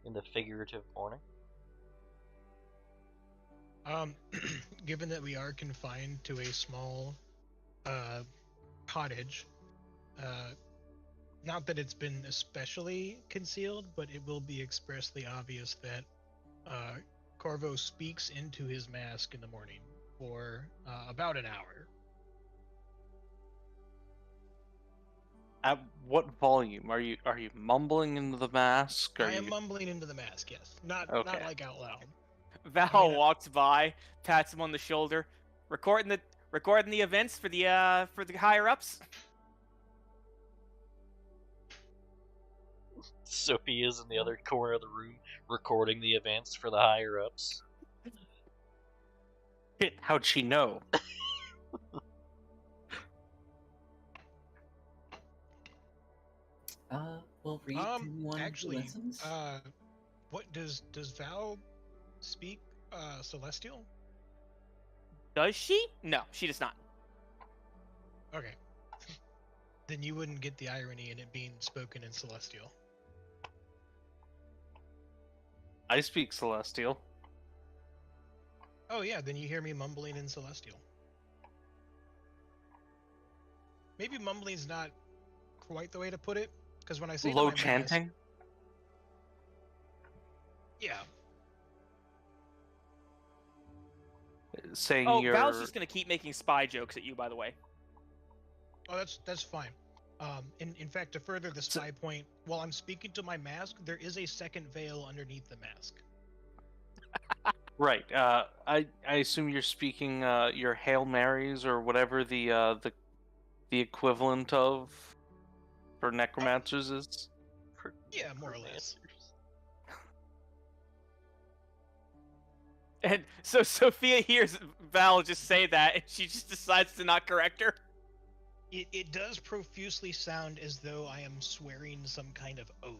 In the figurative morning? Given that we are confined to a small cottage, not that it's been especially concealed, but it will be expressly obvious that Corvo speaks into his mask in the morning for about an hour. At what volume are you mumbling into the mask? I am mumbling into the mask, yes. Not like out loud. Val walks by, pats him on the shoulder, recording the events for the higher ups. Sophia's in the other corner of the room recording the events for the higher ups. Shit, how'd she know? We'll read one actually, lessons. what does Val speak Celestial? Does she? No, she does not. Okay. Then you wouldn't get the irony in it being spoken in Celestial. I speak Celestial. Oh yeah, then you hear me mumbling in Celestial. Maybe mumbling's not quite the way to put it, because when I say low chanting. Yeah. Saying Oh, Val's just gonna keep making spy jokes at you, by the way. Oh, that's fine. In fact, to further the spy point, while I'm speaking to my mask, there is a second veil underneath the mask. Right. I assume you're speaking your Hail Marys or whatever the equivalent of for necromancers is. Yeah, more or less. And so Sophia hears Val just say that, and she just decides to not correct her. It does profusely sound as though I am swearing some kind of oath.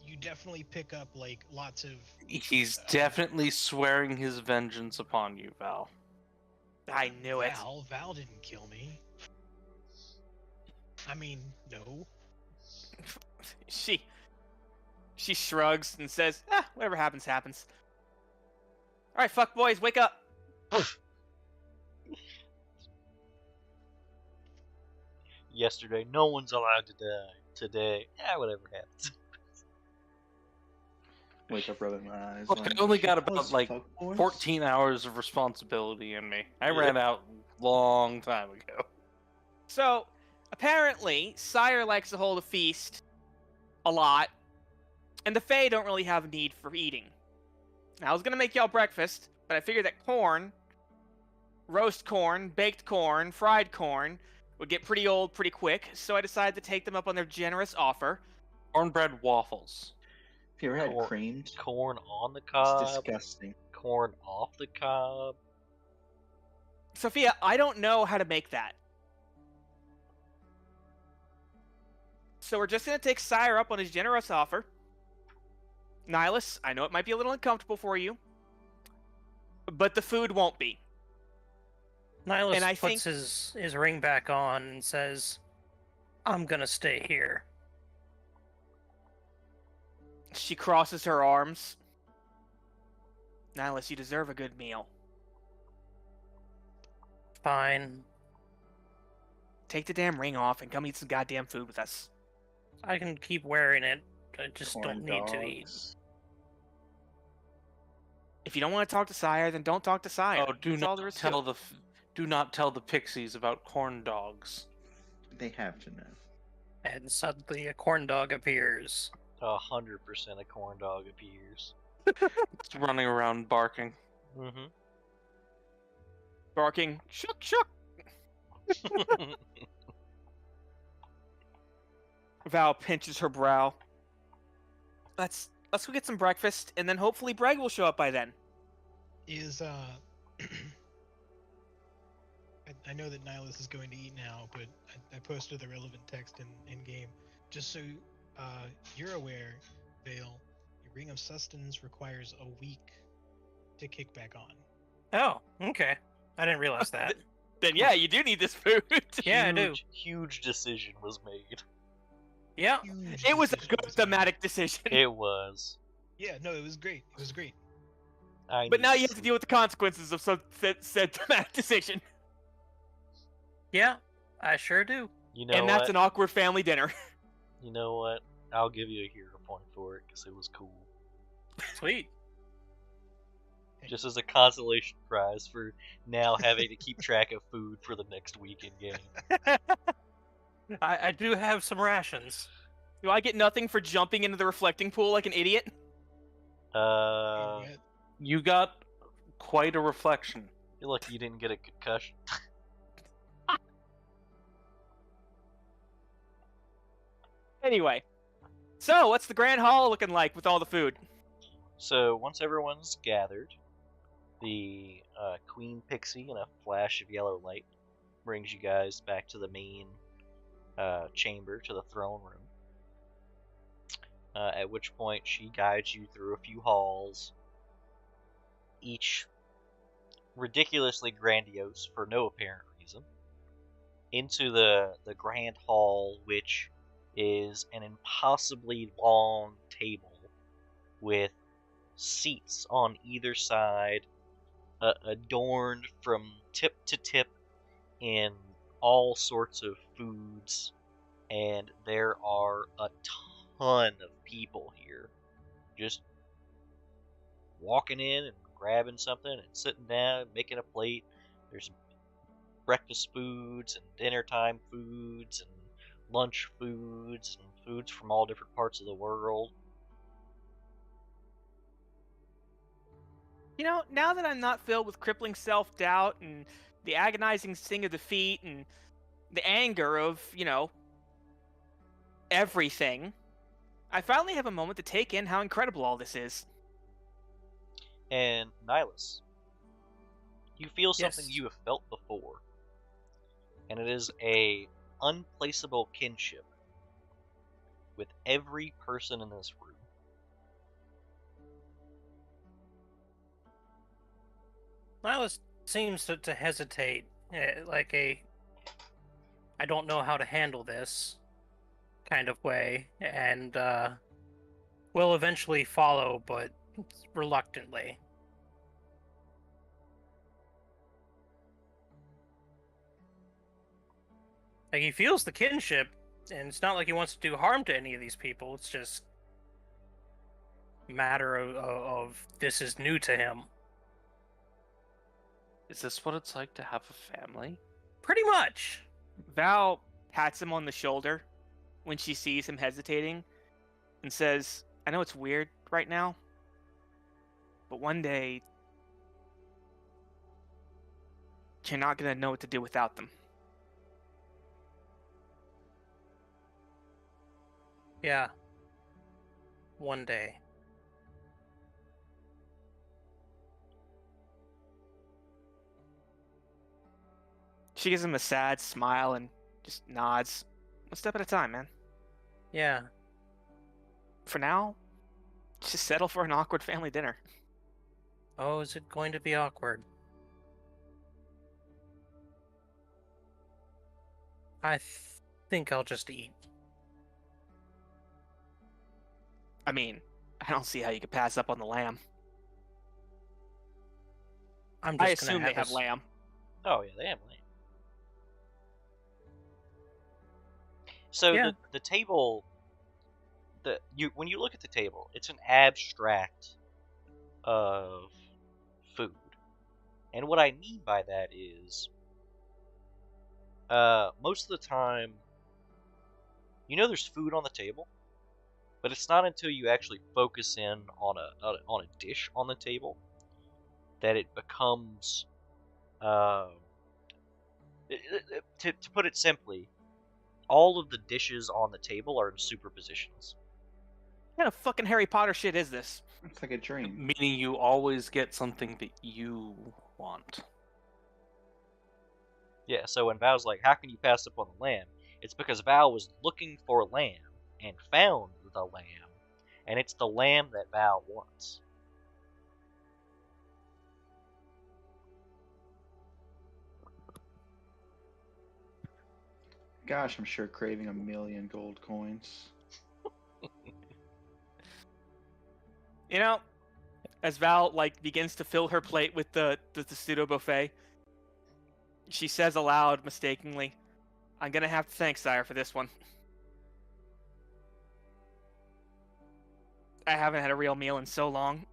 You definitely pick up like lots of. He's definitely swearing his vengeance upon you, Val. I knew it. Val didn't kill me. I mean, no. She shrugs and says, whatever happens, happens. Alright, fuck boys, wake up. Yesterday, no one's allowed to die. Today, whatever happens. Wake up, rubbing my eyes. Look, like, I only got "Shit, about those like fuckboys?" 14 hours of responsibility in me. I Yeah. ran out long time ago. So, apparently, Sire likes to hold a feast a lot, and the Fae don't really have a need for eating. Now, I was gonna make y'all breakfast, but I figured that corn, roast corn, baked corn, fried corn, would get pretty old pretty quick, so I decided to take them up on their generous offer. Cornbread waffles. Have you ever had Corn- creamed? Corn on the It's cob, disgusting. corn off the cob. Sophia, I don't know how to make that. So we're just gonna take Sire up on his generous offer. Nihilus, I know it might be a little uncomfortable for you, but the food won't be. Nihilus And I puts think- his ring back on and says, I'm gonna stay here. She crosses her arms. Nihilus, you deserve a good meal. Fine. Take the damn ring off and come eat some goddamn food with us. I can keep wearing it. I just Corn don't need to eat. dogs. If you don't want to talk to Sire, then don't talk to Sire. Oh, do That's all there not is to tell it. do not tell the pixies about corn dogs. They have to know. And suddenly a corn dog appears. 100% a corn dog appears. It's running around barking. Mm-hmm. Barking, shook, shook. Val pinches her brow. Let's go get some breakfast, and then hopefully Breg will show up by then. Is I know that Nihilus is going to eat now, but I posted the relevant text in game. Just so you're aware, Vale, your Ring of Sustenance requires a week to kick back on. Oh, okay. I didn't realize that. Then yeah, you do need this food. Yeah, I do. Huge decision was made. Yeah. Huge It was a decision good was made. thematic decision. It was. Yeah, no, it was great. It was great. But now you have to deal with the consequences of said thematic decision. Yeah, I sure do. You know And what? that's an awkward family dinner. You know what? I'll give you a hero point for it because it was cool. Sweet. Just as a consolation prize for now having to keep track of food for the next week in game. I do have some rations. Do I get nothing for jumping into the reflecting pool like an idiot? Uh, Yeah, You got quite a reflection. you're lucky you didn't get a concussion. Anyway, so what's the grand hall looking like with all the food? So once everyone's gathered, the Queen Pixie in a flash of yellow light brings you guys back to the main chamber, to the throne room. At which point she guides you through a few halls, each ridiculously grandiose for no apparent reason, into the grand hall, which is an impossibly long table with seats on either side, adorned from tip to tip in all sorts of foods, and there are a ton of people here just walking in and grabbing something and sitting down and making a plate. There's breakfast foods and dinner time foods and lunch foods and foods from all different parts of the world. You know, now that I'm not filled with crippling self-doubt and the agonizing sting of defeat and the anger of, everything, I finally have a moment to take in how incredible all this is. And Nihilus, you feel something Yes. you have felt before, and it is a unplaceable kinship with every person in this room. Nihilus seems to hesitate, like a I don't know how to handle this kind of way, and will eventually follow, but reluctantly. Like, he feels the kinship, and it's not like he wants to do harm to any of these people. It's just a matter of this is new to him. Is this what it's like to have a family? Pretty much. Val pats him on the shoulder when she sees him hesitating and says, I know it's weird right now, but one day you're not going to know what to do without them. Yeah. One day. She gives him a sad smile and just nods. One step at a time, man. Yeah. For now, just settle for an awkward family dinner. Oh, is it going to be awkward? I think I'll just eat. I mean, I don't see how you could pass up on the lamb. I'm I just gonna assume they have a lamb. Oh yeah, they have lamb. So Yeah. the table, when you look at the table, it's an abstract of food, and what I mean by that is, most of the time, there's food on the table, but it's not until you actually focus in on a dish on the table that it becomes, to put it simply, all of the dishes on the table are in superpositions. What kind of fucking Harry Potter shit is this? It's like a dream. Meaning you always get something that you want. Yeah, so when Val's like, how can you pass up on the lamb? It's because Val was looking for lamb and found the lamb, and it's the lamb that Val wants. Gosh, I'm sure craving 1,000,000 gold coins. You know, as Val begins to fill her plate with the pseudo buffet, she says aloud, mistakenly, "I'm gonna have to thank Sire for this one. I haven't had a real meal in so long."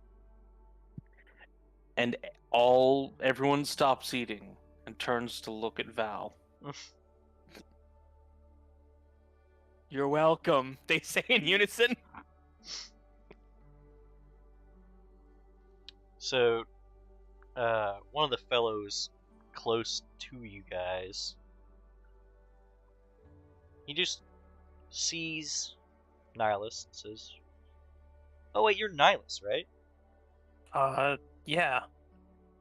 And everyone stops eating and turns to look at Val. You're welcome, they say in unison. So, one of the fellows close to you guys, he just sees Nihilus and says, "Oh wait, you're Nihilus, right?" Yeah.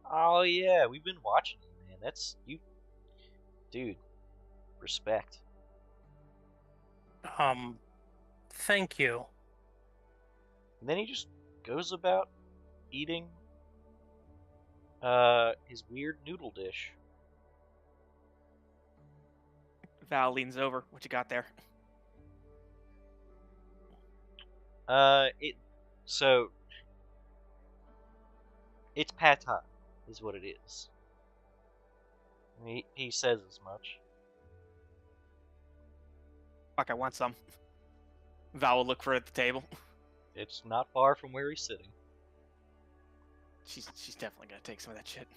"Oh yeah, we've been watching you, man. That's you, dude. Respect." Thank you. And then he just goes about eating his weird noodle dish. Val leans over. What you got there? It's pad thai, is what it is. He says as much. Fuck, I want some. Val will look for it at the table. It's not far from where he's sitting. She's definitely gonna take some of that shit.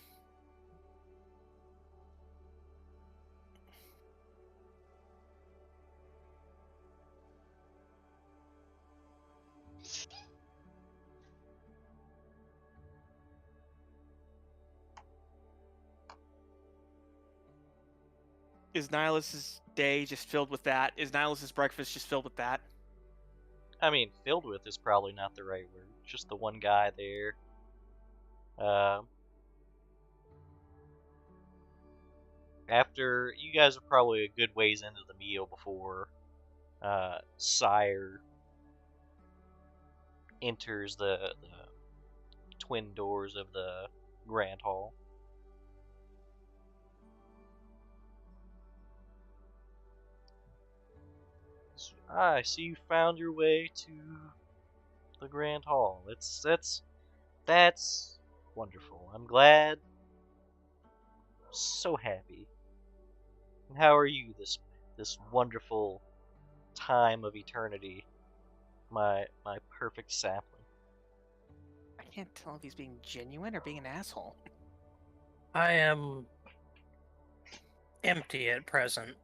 Is Nihilus's day just filled with that? Is Nihilus's breakfast just filled with that? I mean, filled with is probably not the right word. Just the one guy there. After you guys are probably a good ways into the meal before Sire enters the twin doors of the Grand Hall. I see you found your way to the Grand Hall. That's wonderful. I'm glad. So happy. And how are you this wonderful time of eternity? My perfect sapling. I can't tell if he's being genuine or being an asshole. I am empty at present.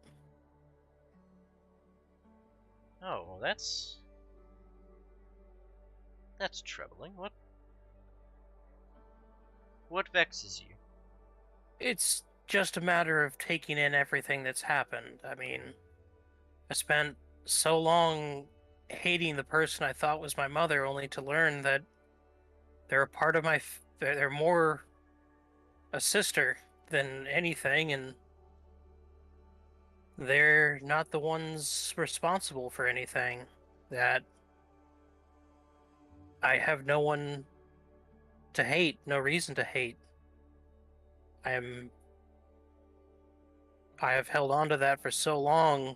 Oh, that's troubling. What vexes you? It's just a matter of taking in everything that's happened. I mean, I spent so long hating the person I thought was my mother, only to learn that they're a part of they're more a sister than anything, and they're not the ones responsible for anything. That I have no one to hate, no reason to hate. I have held on to that for so long.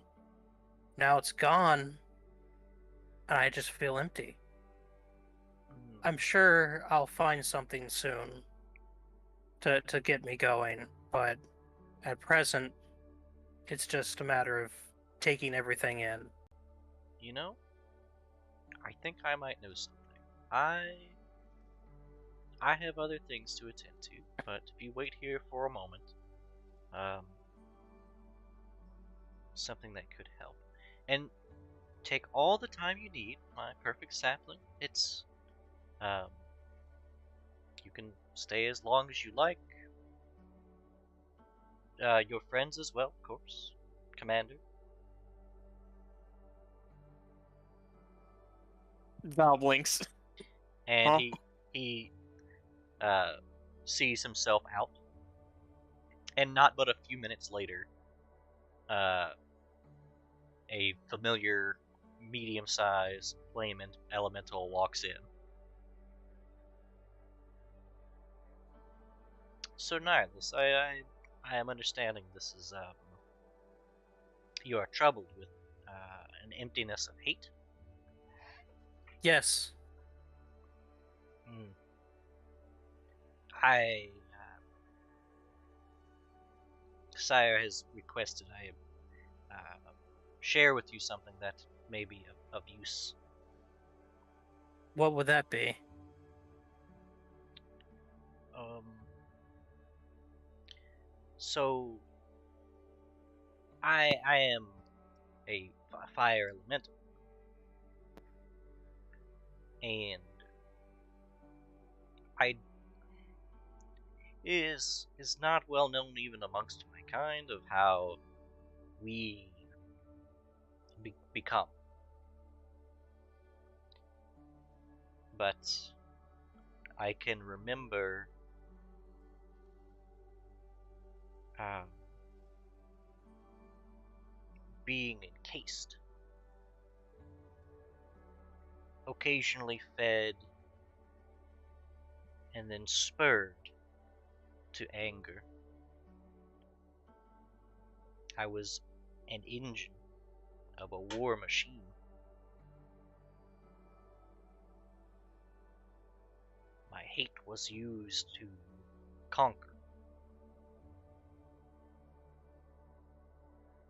Now it's gone, and I just feel empty. I'm sure I'll find something soon to get me going, but at present, it's just a matter of taking everything in. You know, I think I might know something. I have other things to attend to, but if you wait here for a moment, something that could help. And take all the time you need, my perfect sapling. It's, you can stay as long as you like. Your friends as well, of course, Commander. Val blinks. And Huh? he sees himself out, and not but a few minutes later, a familiar medium-sized flame elemental walks in. So Nihilus, I am understanding this is you are troubled with an emptiness of hate. Yes, I Sire has requested I share with you something that may be of use. what would that be? So I am a fire elemental, and I is not well known even amongst my kind of how we become. But I can remember being encased, occasionally fed, and then spurred to anger. I was an engine of a war machine. My hate was used to conquer.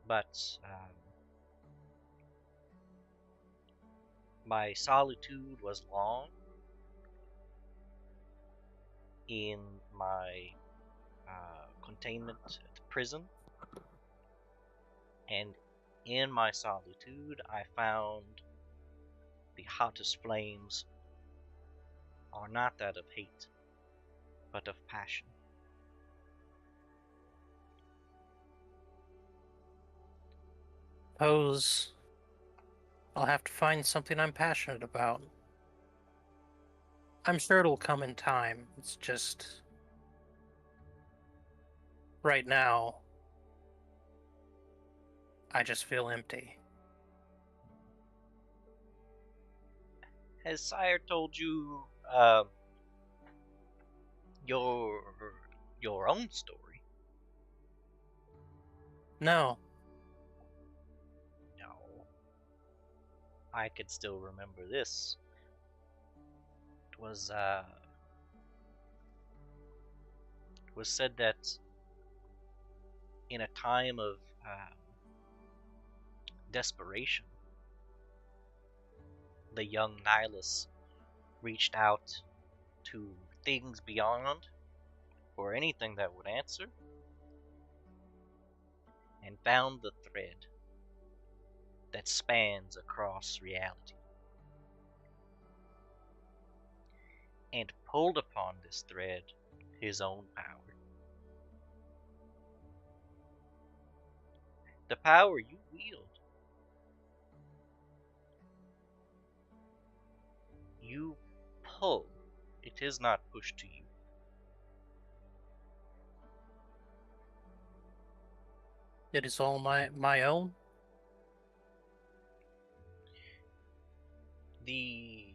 But my solitude was long in my containment at prison, and in my solitude I found the hottest flames are not that of hate, but of passion. suppose I'll have to find something I'm passionate about. I'm sure it'll come in time. It's just... right now, I just feel empty. Has Sire told you your own story? No. No. I could still remember this. It was said that in a time of desperation, the young Nihilus reached out to things beyond, or anything that would answer, and found the thread that spans across reality, and pulled upon this thread his own power. The power you wield. You pull. It is not pushed to you. It is all my own? The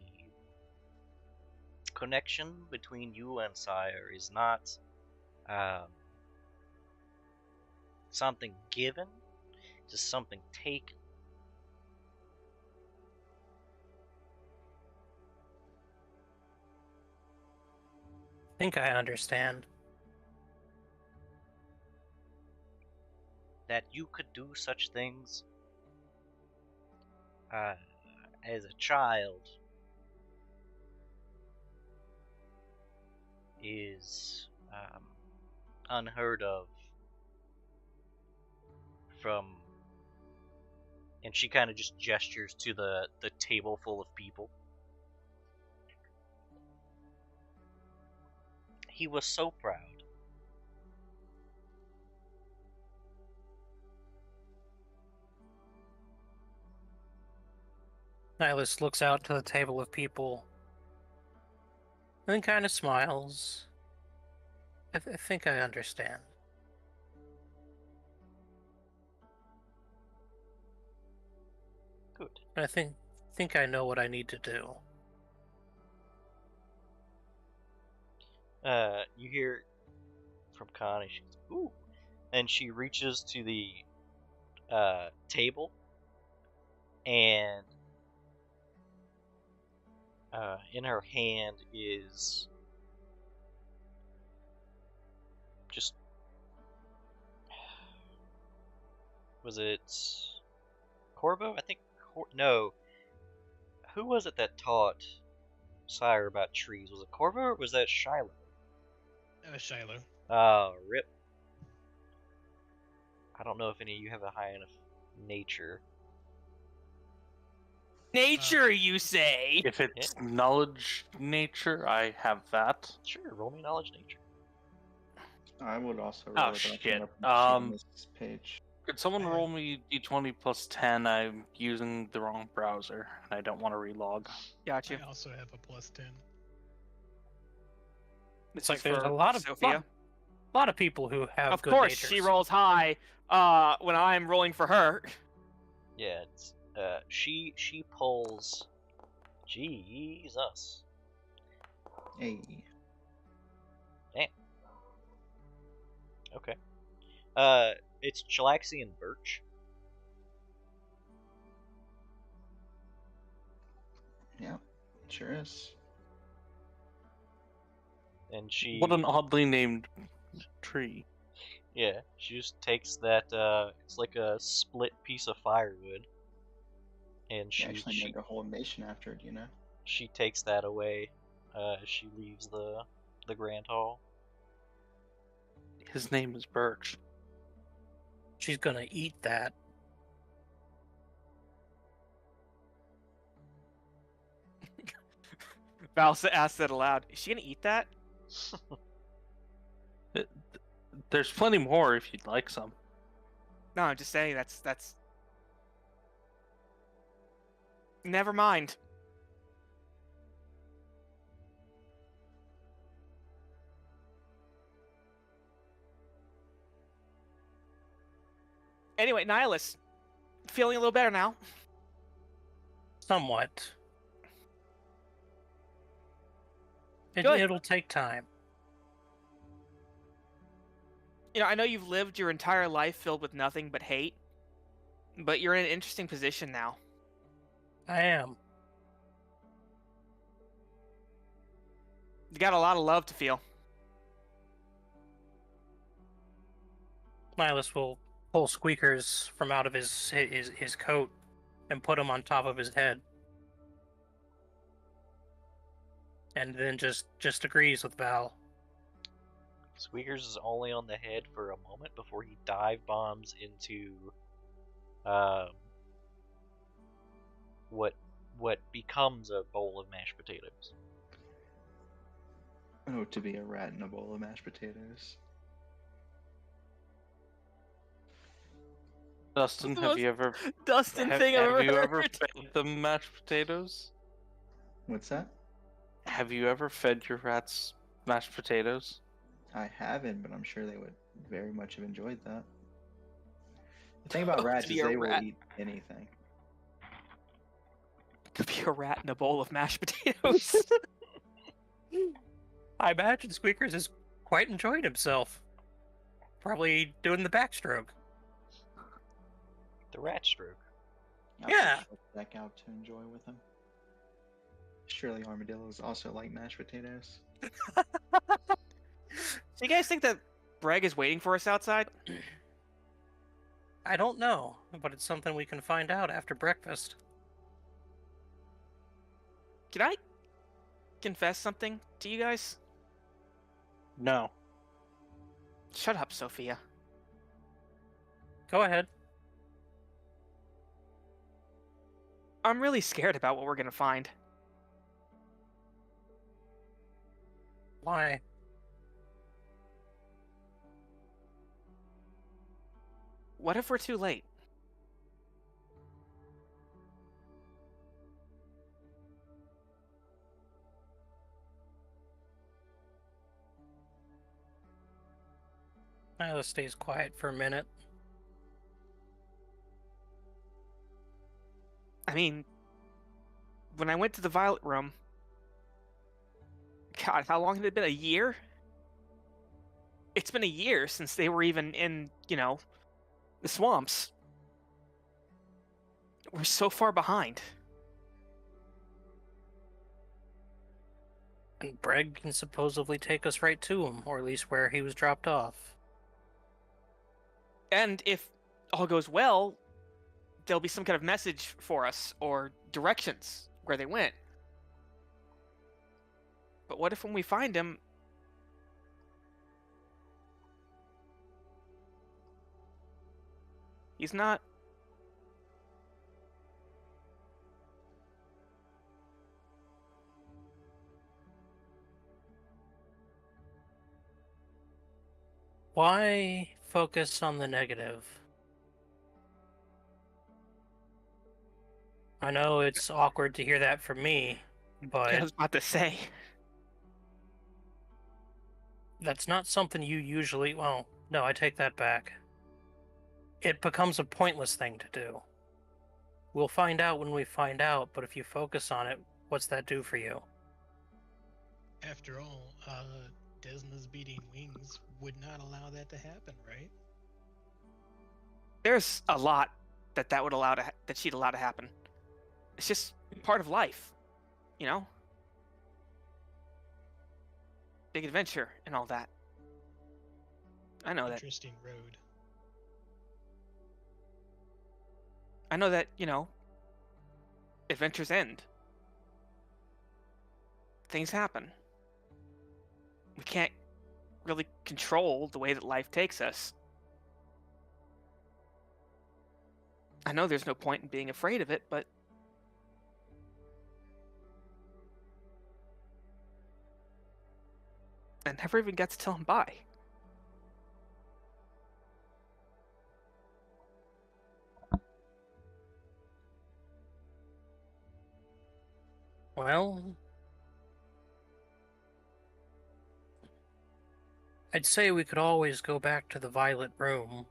connection between you and Sire is not something given, just something taken. I think I understand. That you could do such things as a child is unheard of from, and she kind of just gestures to the table full of people. He was so proud. Nihilus looks out to the table of people and then kind of smiles. I think I understand. Good. I think I know what I need to do. You hear from Connie, she goes, ooh, and she reaches to the table, and in her hand is just, was it Corvo? I think, no. Who was it that taught Sire about trees? Was it Corvo or was that Shiloh? That was Shiloh. Rip. I don't know if any of you have a high enough nature. Nature, you say? If it's knowledge nature, I have that. Sure, roll me knowledge nature. I would also Oh, roll it, but I shit. can't open the sheet on this page. Could someone roll me d20 plus 10? I'm using the wrong browser, and I don't want to relog. Gotcha. I also have a plus 10. It's like there's a lot of people who have Of good course, natures. she rolls high when I'm rolling for her. Yeah, it's she pulls. Jesus. Hey. Damn. Okay. It's Chilaxian birch. Yeah, sure is. And she. What an oddly named tree. Yeah, she just takes that. It's like a split piece of firewood, and She she actually named a whole nation after it, you know? she takes that away. As she leaves the grand hall. His name is Birch. She's gonna eat that. Val asked that aloud. Is she gonna eat that? There's plenty more if you'd like some. No, I'm just saying that's Never mind. Anyway, Nihilus, feeling a little better now. Somewhat. Good. It'll take time. You know, I know you've lived your entire life filled with nothing but hate, but you're in an interesting position now. I am. You got a lot of love to feel. Nihilus will pull Squeakers from out of his coat and put him on top of his head. And then just agrees with Val. Squeakers is only on the head for a moment before he dive bombs into what becomes a bowl of mashed potatoes. Oh, to be a rat in a bowl of mashed potatoes. Dustin, have you ever Dustin have, thing I've have ever you heard. ever fed them mashed potatoes? What's that? Have you ever fed your rats mashed potatoes? I haven't, but I'm sure they would very much have enjoyed that. The thing about To rats be is a they rat. will eat anything. To be a rat in a bowl of mashed potatoes. I imagine Squeakers has quite enjoyed himself. Probably doing the backstroke. The rat stroke. I'll Yeah. check that out to enjoy with them. Surely armadillos also like mashed potatoes. So you guys think that Breg is waiting for us outside? I don't know, but it's something we can find out after breakfast. Can I confess something to you guys? No. Shut up, Sophia. Go ahead. I'm really scared about what we're gonna find. Why? What if we're too late? Nihilus stays quiet for a minute. I mean, when I went to the Violet Room, God, how long had it been? A year? It's been a year since they were even in, the swamps. We're so far behind. And Breg can supposedly take us right to him, or at least where he was dropped off. And if all goes well, there'll be some kind of message for us or directions where they went. But what if when we find him, he's not? Why focus on the negative? I know it's awkward to hear that from me, I but was about to say. that's not something you usually... Well, no, I take that back. It becomes a pointless thing to do. We'll find out when we find out, but if you focus on it, what's that do for you? After all, Desna's beating wings would not allow that to happen, right? There's a lot that would allow that she'd allow to happen. It's just part of life, you know? Big adventure and all that. I know that. Interesting road. I know that, adventures end. Things happen. We can't really control the way that life takes us. I know there's no point in being afraid of it, but I never even got to tell him bye. Well, I'd say we could always go back to the Violet Room.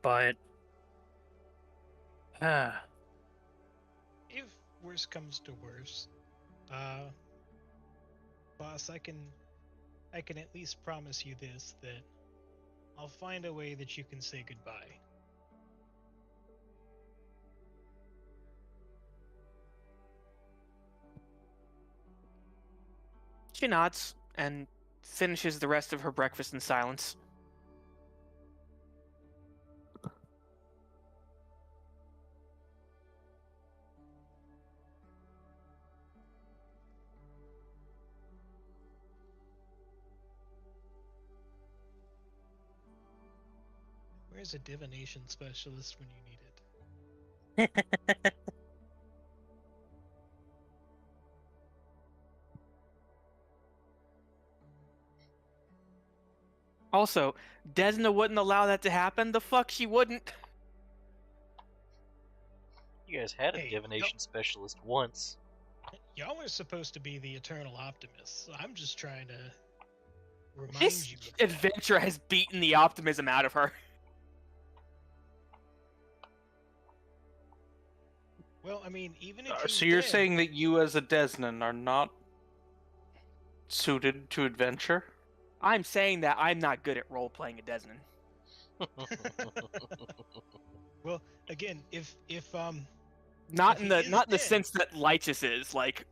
But, If worse comes to worse, boss, I can at least promise you this, that I'll find a way that you can say goodbye. She nods and finishes the rest of her breakfast in silence. Where's a divination specialist when you need it? Also, Desna wouldn't allow that to happen. The fuck she wouldn't. You guys had a Hey, divination specialist once. Y'all are supposed to be the eternal optimists. So I'm just trying to remind This you of that. adventure has beaten the optimism out of her. Well, I mean, even if he's So you're dead, saying that you as a Desnan are not suited to adventure? I'm saying that I'm not good at role-playing a Desnan. well, again, if Not If in he the is not in the dead- sense that Lychus is. Like,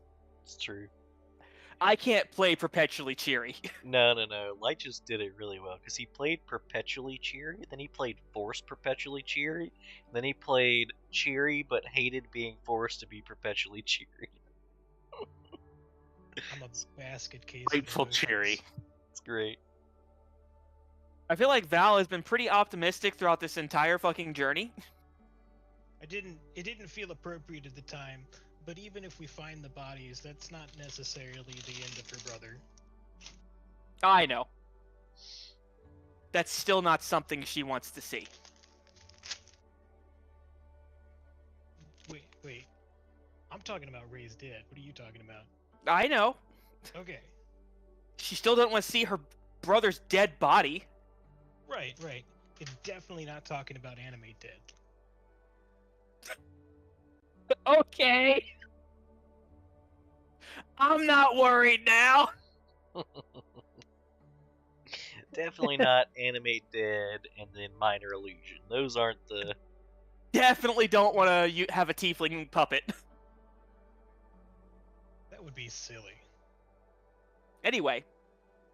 It's true. I can't play perpetually cheery. No. Light just did it really well because he played perpetually cheery, then he played forced perpetually cheery, then he played cheery but hated being forced to be perpetually cheery. I'm a basket case. of Grateful emotions. cheery. It's great. I feel like Val has been pretty optimistic throughout this entire fucking journey. It didn't feel appropriate at the time, but even if we find the bodies, that's not necessarily the end of her brother. I know. That's still not something she wants to see. Wait. I'm talking about Ray's dead. What are you talking about? I know. Okay. She still doesn't want to see her brother's dead body. Right. It's definitely not talking about Animate Dead. Okay. I'm not worried now. Definitely not Animate Dead and then Minor Illusion. Those aren't the... Definitely don't want to have a tiefling puppet. That would be silly. Anyway,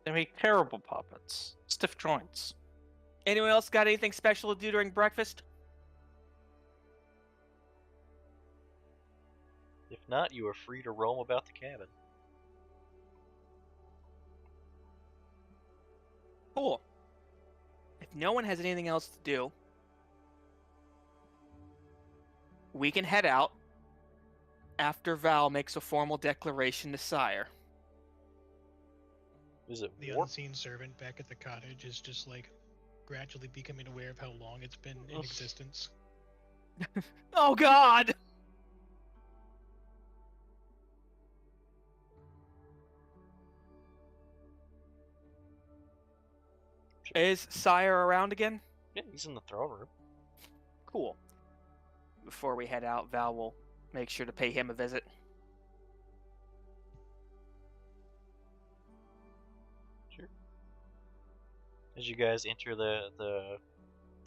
They make terrible puppets. Stiff joints. anyone else got anything special to do during breakfast? If not, you are free to roam about the cabin. Cool. If no one has anything else to do, we can head out after Val makes a formal declaration to Sire. Is it The warp? unseen servant back at the cottage is just like gradually becoming aware of how long it's been in Ugh. existence. Oh God! Is Sire around again? Yeah, he's in the throne room. Cool. Before we head out, Val will make sure to pay him a visit. Sure. As you guys enter the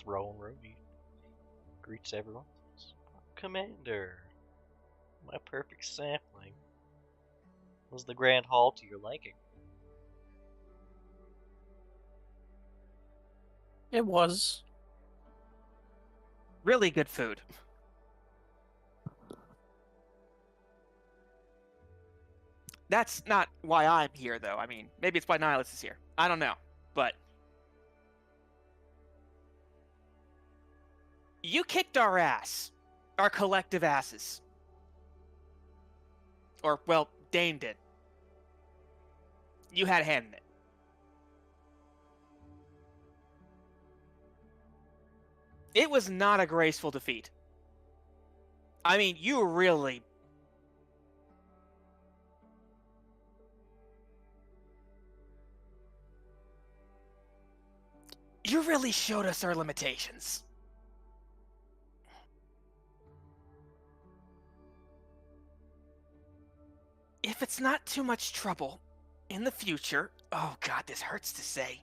throne room, he greets everyone. Commander, my perfect sampling. Was the Grand Hall to your liking? it was. Really good food. That's not why I'm here, though. I mean, maybe it's why Nihilus is here. I don't know. But you kicked our ass. Our collective asses. Or, well, Dane did. You had a hand in it. It was not a graceful defeat. I mean, you really... You really showed us our limitations. If it's not too much trouble, in the future... Oh god, this hurts to say.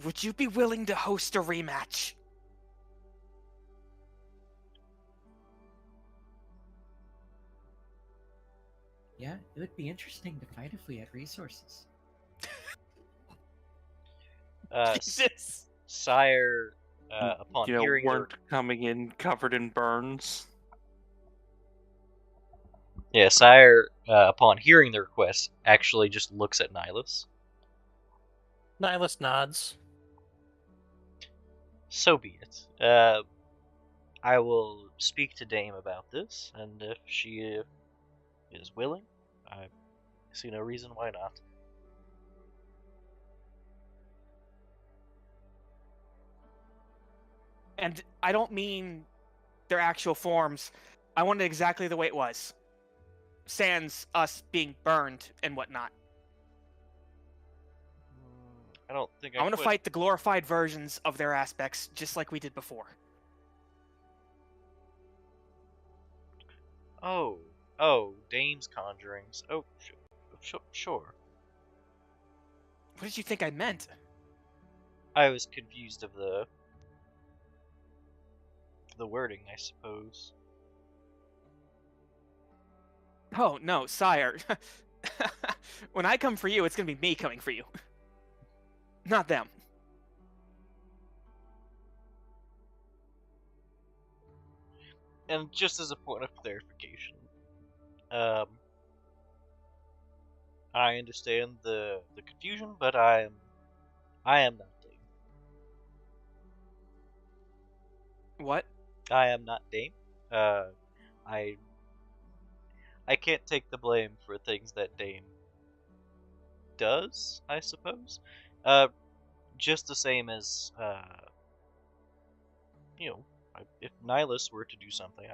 Would you be willing to host a rematch? Yeah, it would be interesting to fight if we had resources. Jesus! Sire, upon You know, hearing weren't coming in covered in burns. Sire, upon hearing the request, actually just looks at Nihilus. Nihilus nods. So be it. I will speak to Dame about this, and if she is willing, I see no reason why not. And I don't mean their actual forms. I want it exactly the way it was. Sans us being burned and whatnot. I don't think I want to could. fight the glorified versions of their aspects, just like we did before. Oh, Dame's conjurings. Oh, sure. What did you think I meant? I was confused of the wording, I suppose. Oh, no, sire. When I come for you, it's going to be me coming for you. Not them. And just as a point of clarification, I understand the confusion, but I am not Dame. What? I am not Dame. I can't take the blame for things that Dame does, I suppose. Just the same as if Nihilus were to do something,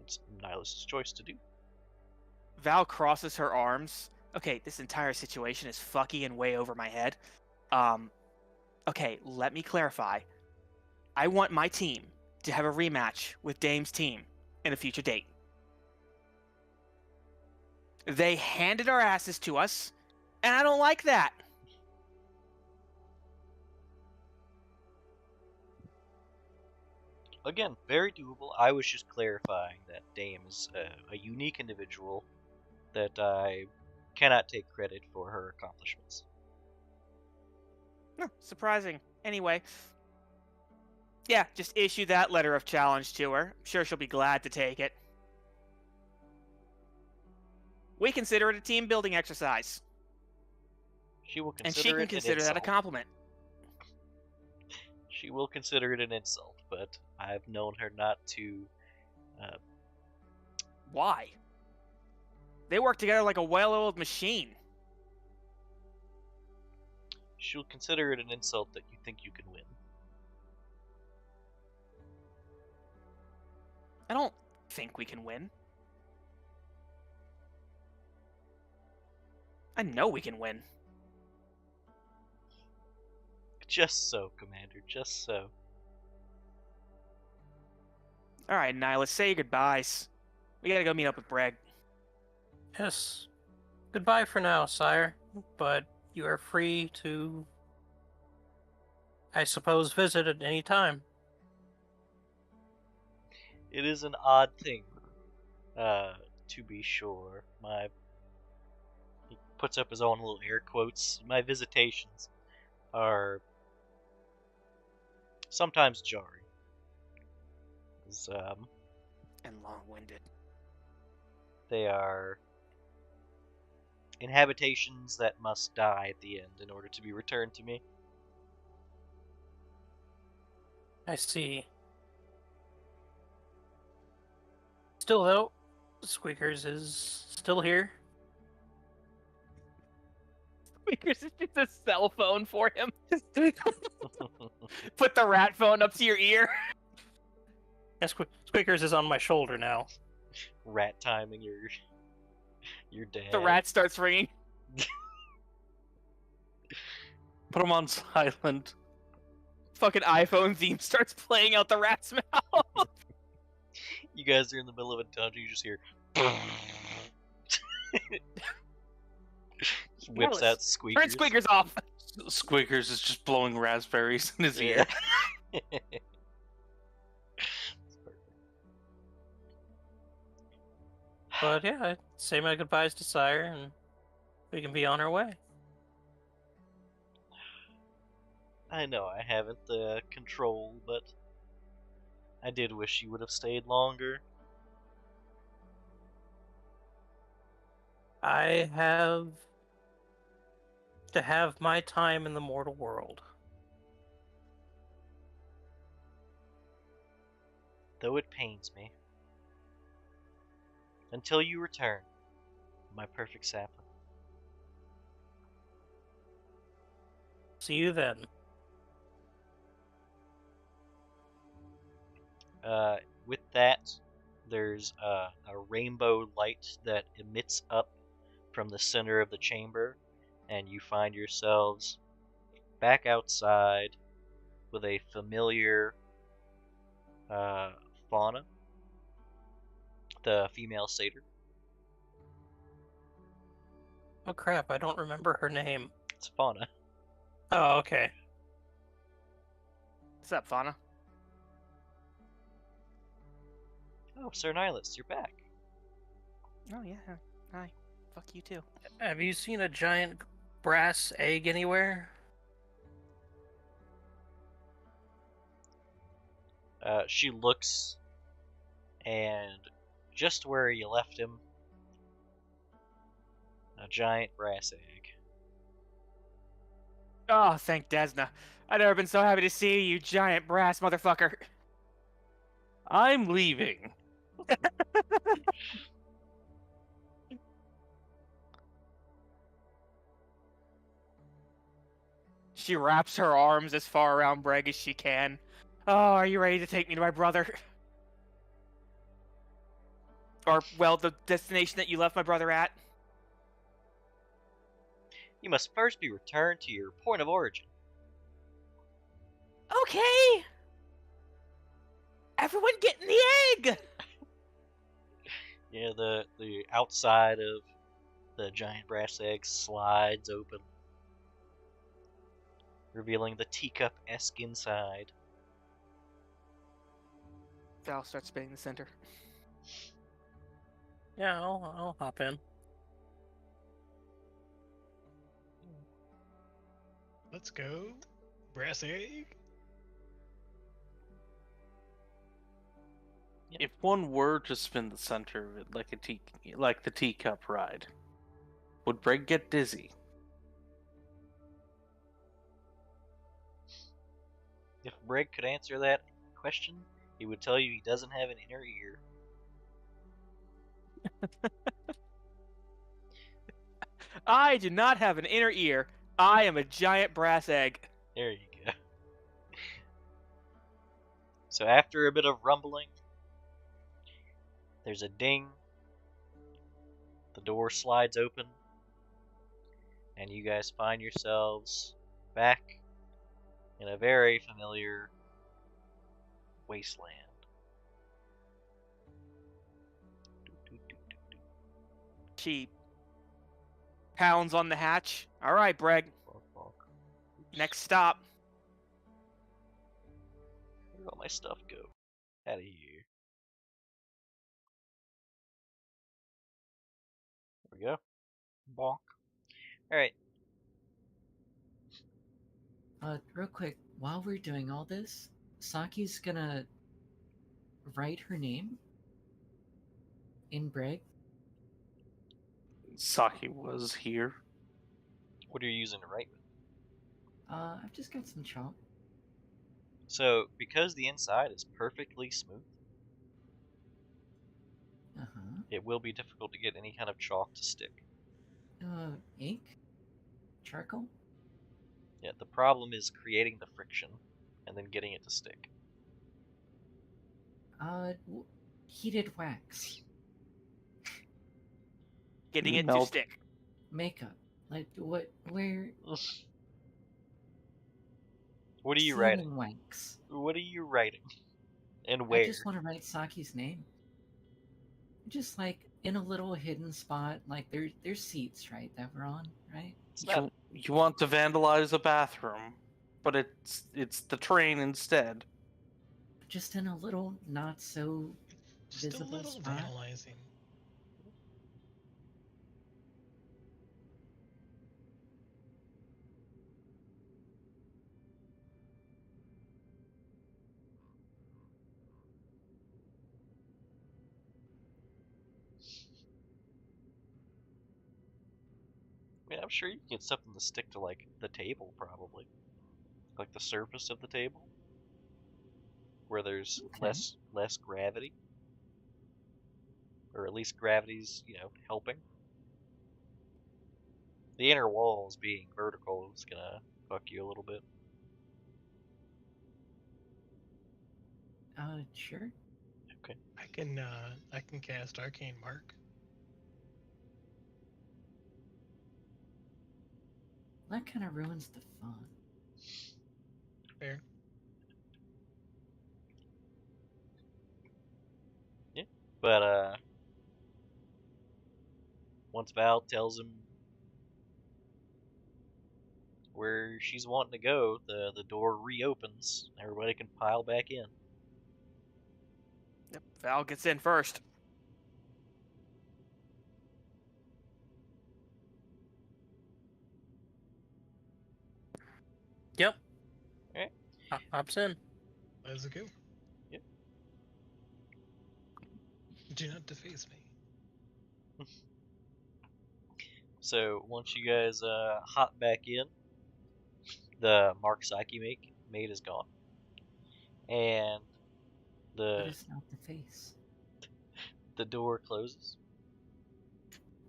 it's Nihilus' choice to do. Val crosses her arms. Okay, this entire situation is fucky and way over my head. Okay, let me clarify. I want my team to have a rematch with Dame's team in a future date. They handed our asses to us, and I don't like that. Again, very doable. I was just clarifying that Dame is a unique individual that I cannot take credit for her accomplishments. No, surprising. Anyway, yeah, just issue that letter of challenge to her. I'm sure she'll be glad to take it. We consider it a team building exercise. She will consider and she can it consider an that a insult. compliment. She will consider it an insult, but I've known her not to. Why? They work together like a well-oiled machine. She'll consider it an insult that you think you can win. I don't think we can win. I know we can win. Just so, Commander, just so. Alright, Nihilus, say your goodbyes. We gotta go meet up with Breg. Yes. Goodbye for now, sire. But you are free to, I suppose, visit at any time. It is an odd thing, to be sure. He puts up his own little air quotes. My visitations are sometimes jarring. And long-winded. They are inhabitations that must die at the end in order to be returned to me. I see. Still, though, Squeakers is still here. Squeakers is just a cell phone for him. Put the rat phone up to your ear. Yeah, Squeakers is on my shoulder now. Rat timing your dad. The rat starts ringing. Put him on silent. Fucking iPhone theme starts playing out the rat's mouth. You guys are in the middle of a dungeon. You just hear. Just whips Well, out Squeakers. Turn Squeakers off. Squeakers is just blowing raspberries in his ear. Yeah. But yeah, I say my goodbyes to Sire, and we can be on our way. I know I haven't the control, but I did wish you would have stayed longer. I have to have my time in the mortal world. Though it pains me. Until you return, my perfect sapling. See you then. With that, there's a rainbow light that emits up from the center of the chamber, and you find yourselves back outside with a familiar fauna, the female satyr. Oh crap, I don't remember her name. It's Fauna. Oh, okay. What's up, Fauna? Oh, Sir Nihilus, you're back. Oh, yeah. Hi. Fuck you, too. Have you seen a giant brass egg anywhere? She looks, and just where you left him, a giant brass egg. Oh, thank Desna. I've never been so happy to see you, giant brass motherfucker. I'm leaving. She wraps her arms as far around Breg as she can. Oh, are you ready to take me to my brother? Or, well, the destination that you left my brother at? You must first be returned to your point of origin. Okay! Everyone get in the egg! Yeah, the outside of the giant brass egg slides open, revealing the teacup-esque inside. Val starts spinning the center. Yeah, I'll hop in. Let's go. Brass egg. If one were to spin the center of it like the teacup ride, would Breg get dizzy? If Brig could answer that question, he would tell you he doesn't have an inner ear. I do not have an inner ear. I am a giant brass egg. There you go. So after a bit of rumbling, there's a ding, the door slides open, and you guys find yourselves back in a very familiar wasteland. She pounds on the hatch. All right, Breg. Next stop. Where'd all my stuff go? Out of here. There we go. Bonk. Alright. Real quick, while we're doing all this, Saki's gonna write her name in Breg. Saki was here. What are you using to write with? I've just got some chalk. So, because the inside is perfectly smooth, it will be difficult to get any kind of chalk to stick. Ink? charcoal? Yeah, the problem is creating the friction and then getting it to stick. Heated wax. Getting it to Melt. stick. Makeup. Like, what, where? What are you Sealing writing? wax. What are you writing? And I where? just want to write Saki's name. Just like in a little hidden spot, like there's seats, right, that we're on, right? It's not. You want to vandalize a bathroom, but it's the train instead. Just in a little not so Just a visible little spot. vandalizing. I mean, I'm sure you can get something to stick to like the table, probably, like the surface of the table, where there's Okay. less gravity, or at least gravity's helping. The inner walls being vertical is gonna fuck you a little bit. Sure. Okay. I can cast Arcane Mark. That kind of ruins the fun. Fair. Yeah, but once Val tells him where she's wanting to go, the door reopens. Everybody can pile back in. Yep, Val gets in first. Yep. Alright. Hops in. Let's go. Yep. Do not deface me. So once you guys hop back in, the Mark Psyche mate is gone, and But the it's not the face. door closes.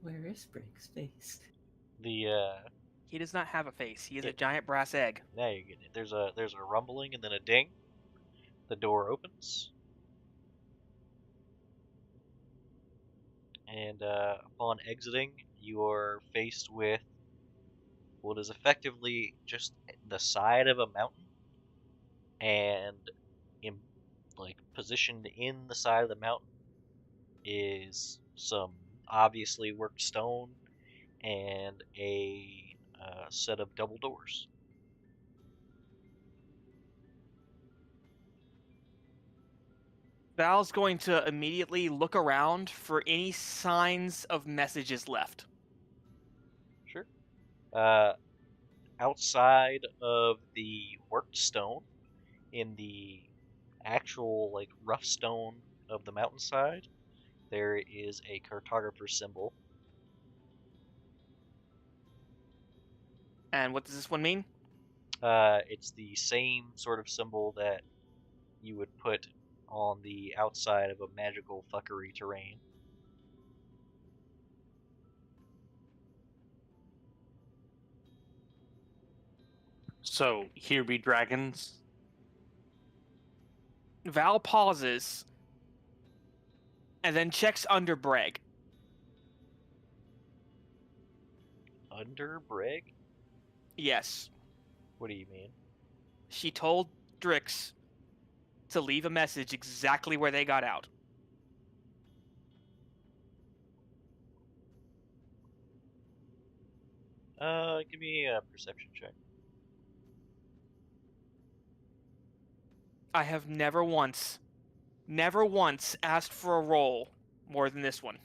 Where is Briggs' face? He does not have a face. He is Yeah. a giant brass egg. Now you're getting it. There's a rumbling and then a ding. The door opens, and upon exiting, you are faced with what is effectively just the side of a mountain, and positioned in the side of the mountain is some obviously worked stone and a set of double doors. Val's going to immediately look around for any signs of messages left. Sure. Outside of the worked stone, in the actual rough stone of the mountainside, there is a cartographer's symbol. And what does this one mean? It's the same sort of symbol that you would put on the outside of a magical fuckery terrain. So here be dragons. Val pauses and then checks under Breg. Under Breg? Yes. What do you mean? She told Drix to leave a message exactly where they got out. Give me a perception check. I have never once asked for a roll more than this one.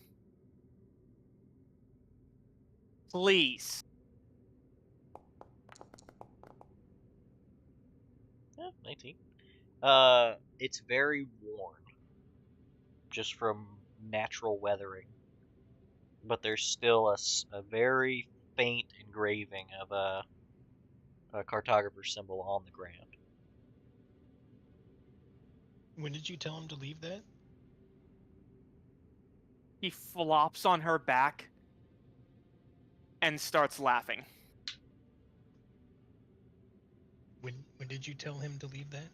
Please. 19. It's very worn, just from natural weathering. But there's still a very faint engraving of a cartographer symbol on the ground. When did you tell him to leave that? He flops on her back and starts laughing. did you tell him to leave that?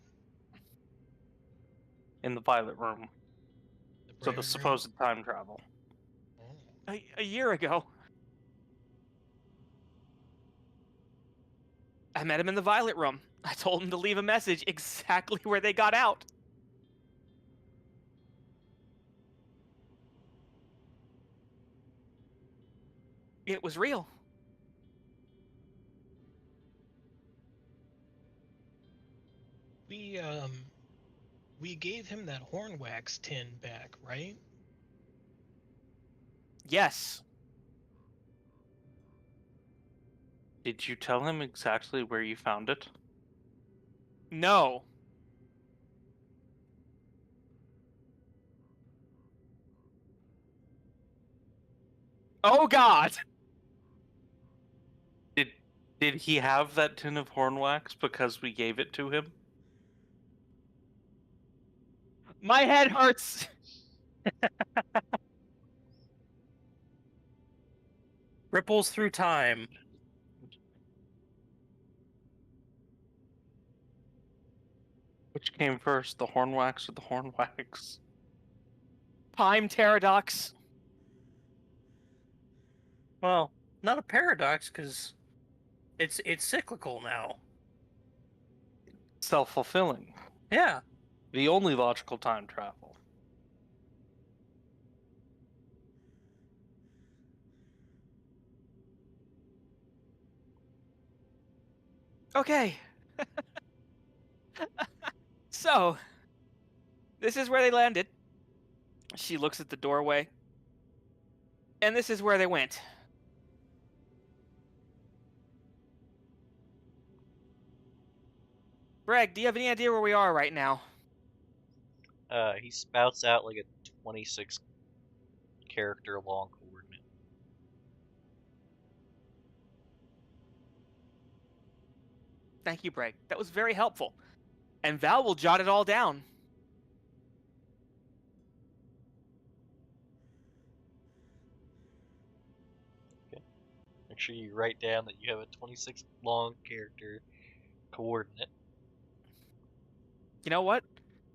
In the Violet Room. The So the private room? supposed time travel. Oh. A year ago. I met him in the Violet Room. I told him to leave a message exactly where they got out. It was real. We gave him that horn wax tin back, right? Yes. Did you tell him exactly where you found it? No. Oh God! Did he have that tin of horn wax because we gave it to him? My head hurts! Ripples through time. Which came first, the horn wax or the horn wax? Time paradox. Well, not a paradox, because it's cyclical now. Self-fulfilling. Yeah. The only logical time travel. Okay. So, this is where they landed. She looks at the doorway. And this is where they went. Greg, do you have any idea where we are right now? He spouts out like a 26 character long coordinate. Thank you, Greg. That was very helpful. And Val will jot it all down. Make sure you write down that you have a 26 long character coordinate. You know what?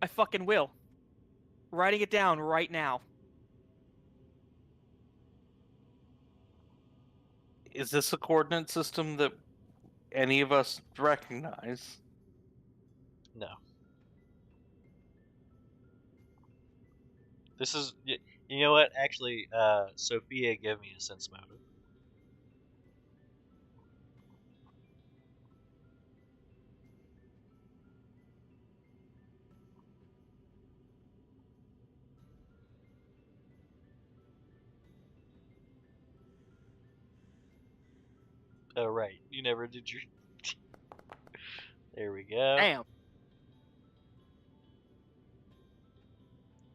I fucking will. Writing it down right now. Is this a coordinate system that any of us recognize? No. This is, you know what? Actually, Sophia, give me a sense motive. Oh, right. You never did your... There we go. Damn.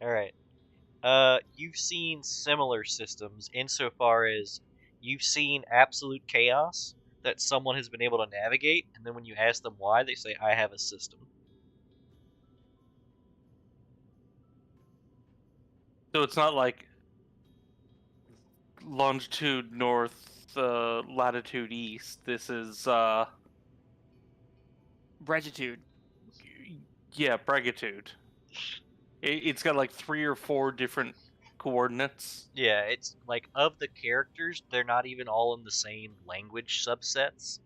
Alright. You've seen similar systems insofar as you've seen absolute chaos that someone has been able to navigate, and then when you ask them why, they say, I have a system. So it's not like longitude north, latitude east. This is, Regitude. yeah, bregitude. It's got like 3 or 4 different coordinates. Yeah, it's like, of the characters, they're not even all in the same language subsets.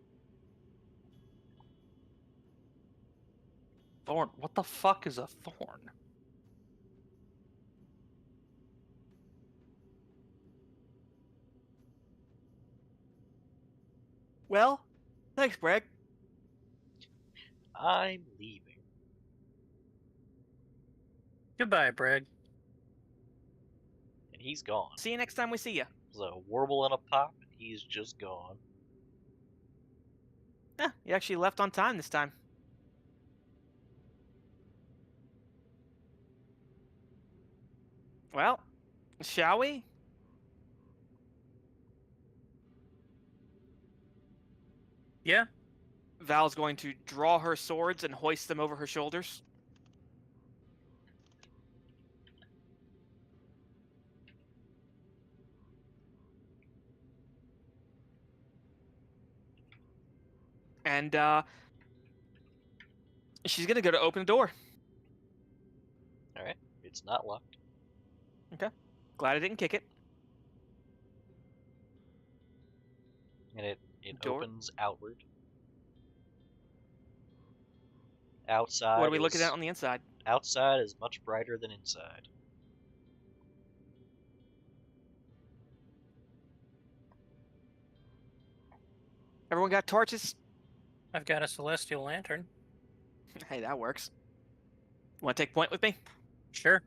Thorn. What the fuck is a thorn? Well, thanks, Greg. I'm leaving. Goodbye, Bragg. And he's gone. See you next time we see you. There's a warble and a pop, and he's just gone. You actually left on time this time. Well, shall we? Yeah. Val's going to draw her swords and hoist them over her shoulders. And, She's gonna go to open the door. Alright, it's not locked. Glad I didn't kick it. And it Door? opens outward. Outside What are we looking at on the inside? Outside is much brighter than inside. Everyone got torches? I've got a celestial lantern. Hey, that works. Want to take point with me? Sure.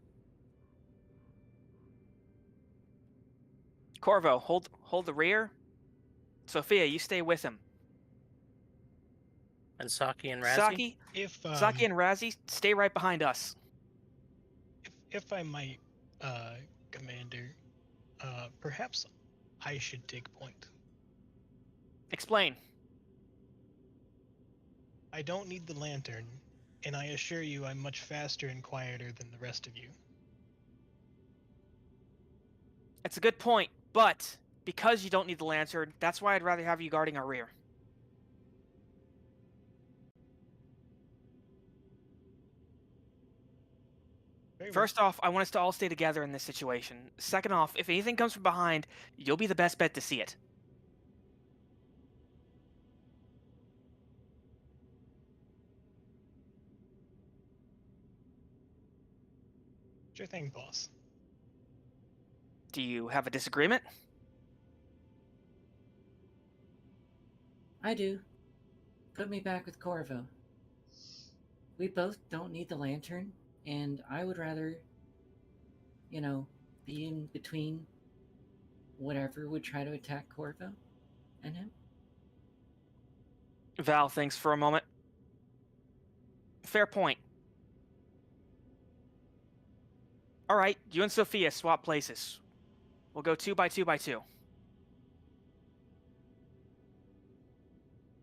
Corvo, hold the rear. Sophia, you stay with him. And Saki and Razzie? Saki, If Saki and Razzie, stay right behind us. if I might, Commander, perhaps I should take point. Explain. I don't need the lantern, and I assure you I'm much faster and quieter than the rest of you. It's a good point, but because you don't need the lantern, that's why I'd rather have you guarding our rear. Very well. First off, I want us to all stay together in this situation. Second off, if anything comes from behind, you'll be the best bet to see it. Sure thing, boss. Do you have a disagreement? I do. Put me back with Corvo. We both don't need the lantern, and I would rather, be in between whatever would try to attack Corvo and him. Val thinks for a moment. Fair point. All right, you and Sophia swap places. We'll go 2 by 2 by 2.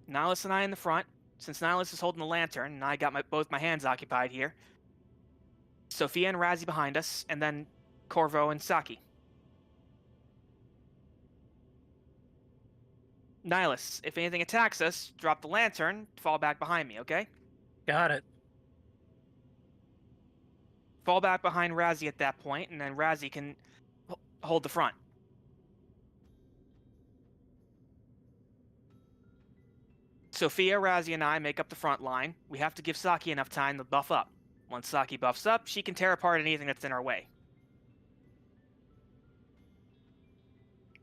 Nihilus and I in the front. Since Nihilus is holding the lantern, and I got both my hands occupied here. Sophia and Razzie behind us, and then Corvo and Saki. Nihilus, if anything attacks us, drop the lantern, fall back behind me, okay? Got it. Fall back behind Razzie at that point, and then Razzie can hold the front. Sophia, Razzie, and I make up the front line. We have to give Saki enough time to buff up. Once Saki buffs up, she can tear apart anything that's in our way.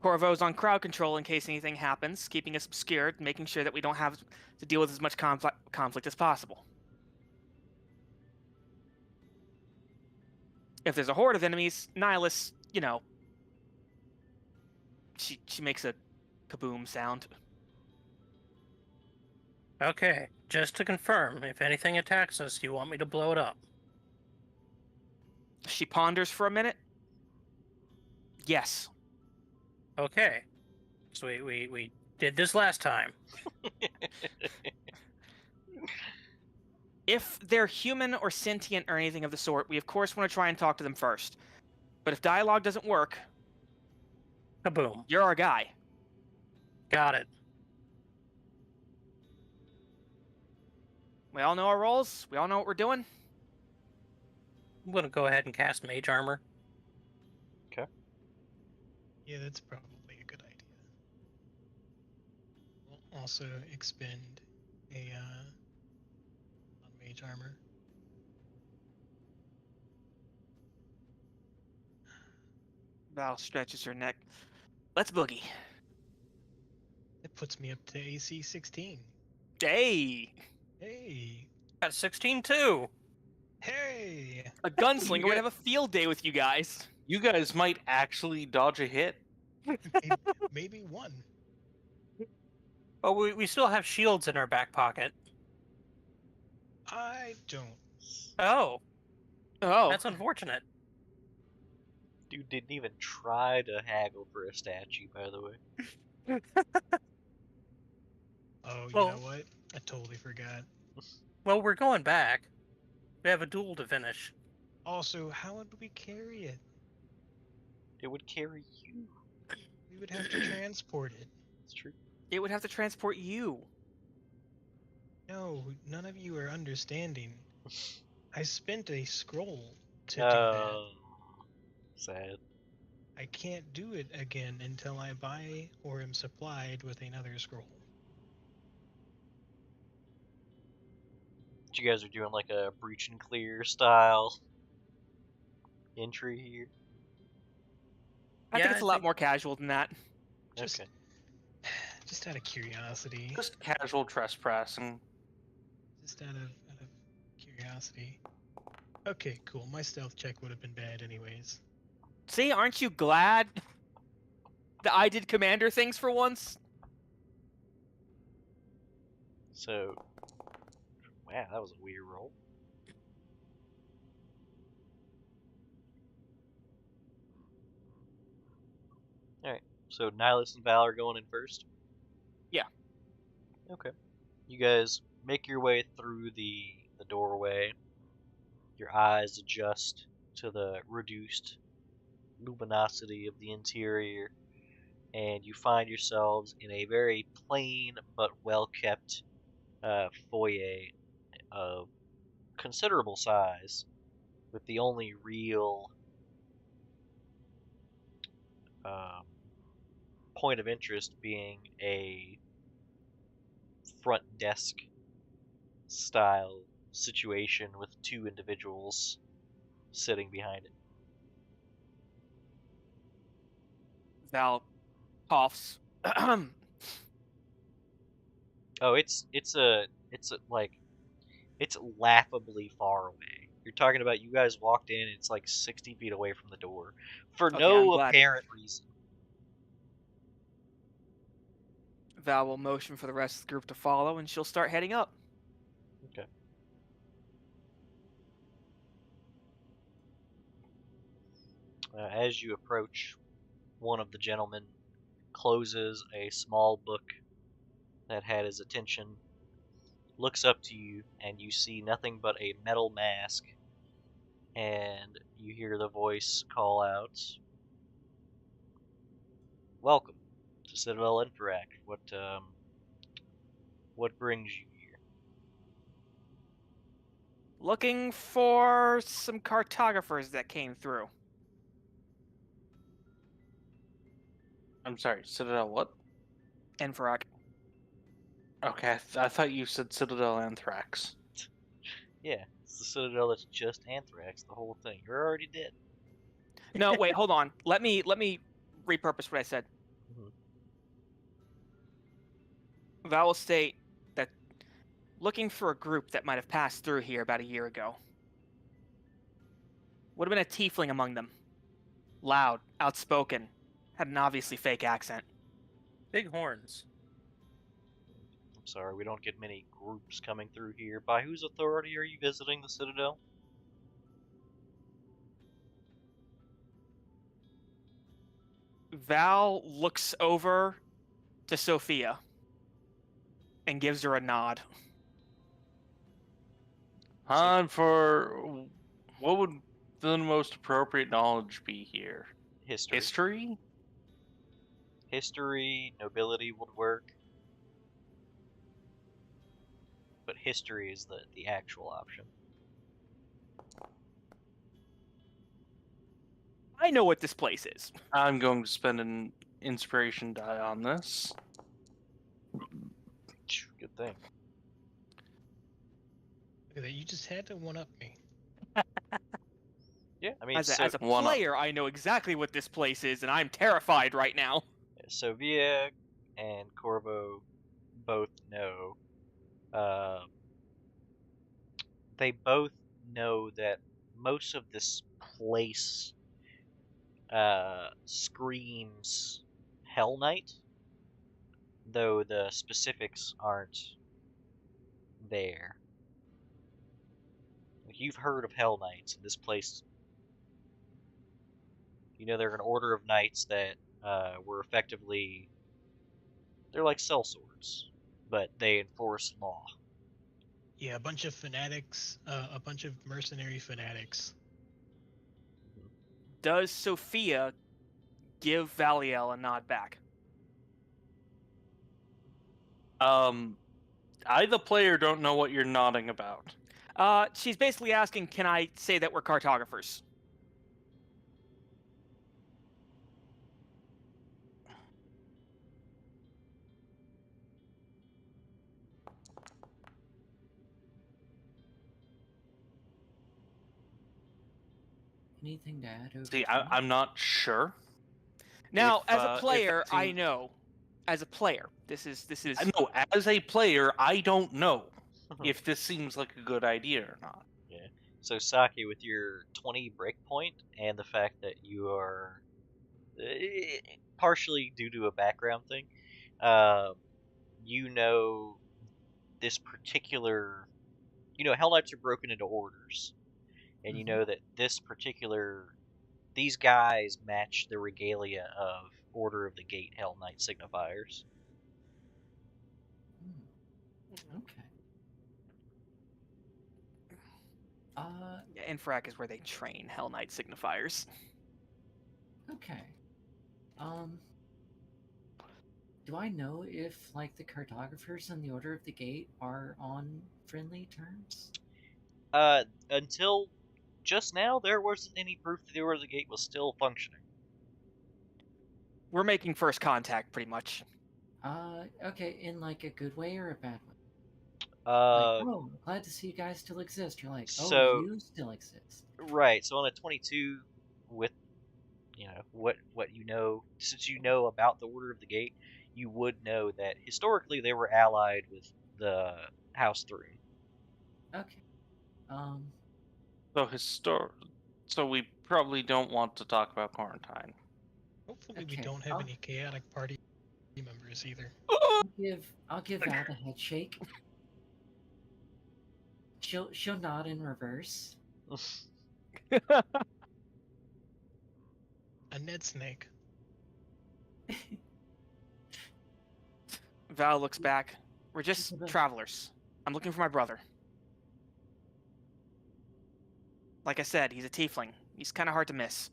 Corvo's on crowd control in case anything happens, keeping us obscured, making sure that we don't have to deal with as much conflict as possible. If there's a horde of enemies, Nihilus, she makes a kaboom sound. Okay, just to confirm, if anything attacks us, you want me to blow it up? She ponders for a minute. Yes. Okay. So we did this last time. If they're human or sentient or anything of the sort, we of course want to try and talk to them first. But if dialogue doesn't work, Kaboom. you're our guy. Got it. We all know our roles. We all know what we're doing. I'm gonna go ahead and cast Mage Armor. Yeah, that's probably a good idea. We'll also expend a on mage armor. Val stretches her neck. Let's boogie. It puts me up to AC 16. Hey! Hey! Got 16 too. Hey! A gunslinger would have a field day with you guys. You guys might actually dodge a hit. Maybe one. Oh, we still have shields in our back pocket. I don't. Oh, Oh. that's unfortunate. Dude didn't even try to haggle for a statue, by the way. Oh, you Well- know what? I totally forgot. Well, we're going back. We have a duel to finish. Also, how would we carry it? It would carry you. We would have to transport it. It's true. It would have to transport you. No, none of you are understanding. I spent a scroll to do that. Sad. I can't do it again until I buy or am supplied with another scroll. You guys are doing like a breach and clear style entry here. I Yeah, think it's I a lot think- more casual than that. Just, Okay. just out of curiosity. Just casual trespassing. Just out of curiosity. Okay, cool. My stealth check would have been bad anyways. See, aren't you glad that I did commander things for once? So, wow, that was a weird roll. Alright, so Nihilus and Val are going in first? Yeah. Okay. You guys make your way through the doorway. Your eyes adjust to the reduced luminosity of the interior, and you find yourselves in a very plain but well-kept foyer of considerable size, with the only real point of interest being a front desk style situation with two individuals sitting behind it. Val coughs. Oh, it's laughably far away. You're talking about you guys walked in, it's like 60 feet away from the door for Okay, no I'm glad. apparent reason. Val will motion for the rest of the group to follow, and she'll start heading up. Okay. As you approach, one of the gentlemen closes a small book that had his attention, looks up to you, and you see nothing but a metal mask, and you hear the voice call out, "Welcome to Citadel Infract. What brings you here?" Looking for some cartographers that came through. I'm sorry, Citadel what? Enferak. Okay, I thought you said Citadel Anthrax. Yeah, it's the Citadel that's just Anthrax, the whole thing. You're already dead. No, wait, hold on. Let me repurpose what I said. Mhm. Val will state that looking for a group that might have passed through here about a year ago. Would have been a tiefling among them. Loud, outspoken, had an obviously fake accent. Big horns. I'm sorry, we don't get many groups coming through here. By whose authority are you visiting the Citadel? Val looks over to Sophia and gives her a nod. For what would the most appropriate knowledge be here? History. History? History, nobility would work. But history is the actual option. I know what this place is. I'm going to spend an inspiration die on this. Good thing. Look at that. You just had to one-up me. Yeah, I mean, As so, a one up. player, I know exactly what this place is, and I'm terrified right now. Sovia and Corvo both know. They both know that most of this place screams Hell Knight, though the specifics aren't there. Like, you've heard of Hell Knights in this place. You know, they're an order of knights that were effectively, they're like sellswords, but they enforce law. Yeah, a bunch of fanatics, a bunch of mercenary fanatics. Does Sophia give Valiel a nod back? I I, the player, don't know what you're nodding about. She's basically asking, can I say that we're cartographers? Anything to add over See, here? I'm not sure. Now, If, as a if player, that I seems- know. As a player, this is. No, as a player, I don't know if this seems like a good idea or not. Yeah. So Saki, with your 20 breakpoint and the fact that you are partially due to a background thing, you know this particular. You know, Hell Knights are broken into orders, and you know that these guys match the regalia of Order of the Gate Hell Knight signifiers. Okay. Infrac is where they train Hell Knight signifiers. Okay. Do I know if, like, the cartographers and the Order of the Gate are on friendly terms? Until just now, there wasn't any proof that the Order of the Gate was still functioning. We're making first contact, pretty much. Okay, in, like, a good way or a bad way? Uh, Like, oh, glad to see you guys still exist. You're like, oh, so- you still exist. right. So on a 22, with what you know, since you know about the Order of the Gate, you would know that historically they were allied with the House Throne. Okay. So we probably don't want to talk about quarantine. Hopefully we Okay, don't have I'll- any chaotic party members either. I'll give Val a head shake. She'll nod in reverse. A Ned Snake. Val looks back. We're just Okay. travelers. I'm looking for my brother. Like I said, he's a tiefling. He's kind of hard to miss.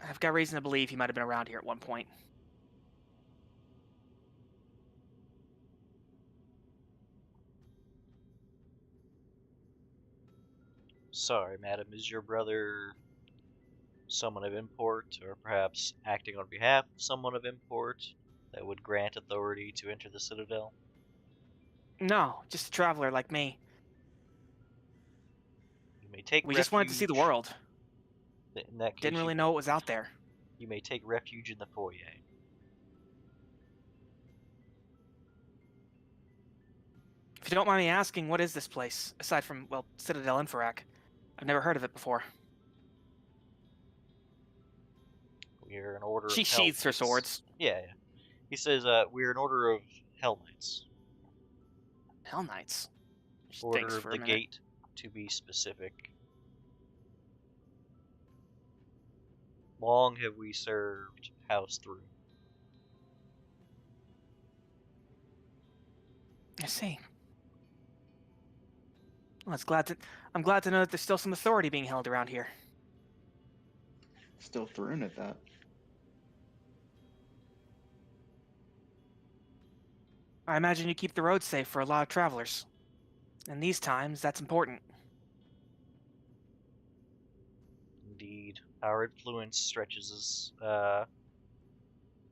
I've got reason to believe he might have been around here at one point. Sorry, madam, is your brother someone of import, or perhaps acting on behalf of someone of import that would grant authority to enter the Citadel? No, just a traveler like me. You may take We just wanted to see the refuge- world. In that case, Didn't really know what was out there. you may take refuge in the foyer. If you don't mind me asking, what is this place? Aside from, well, Citadel Infrac. I've never heard of it before. We're an order She of Hell sheathes her Knights. swords. Yeah. He says, we're an order of Hell Knights. Hell Knights. She Order thinks of for a the minute. Gate, to be specific. Long have we served House Through. I see. Well, I'm glad to know that there's still some authority being held around here. Still thrown at that. I imagine you keep the roads safe for a lot of travelers. In these times, that's important. Indeed, our influence stretches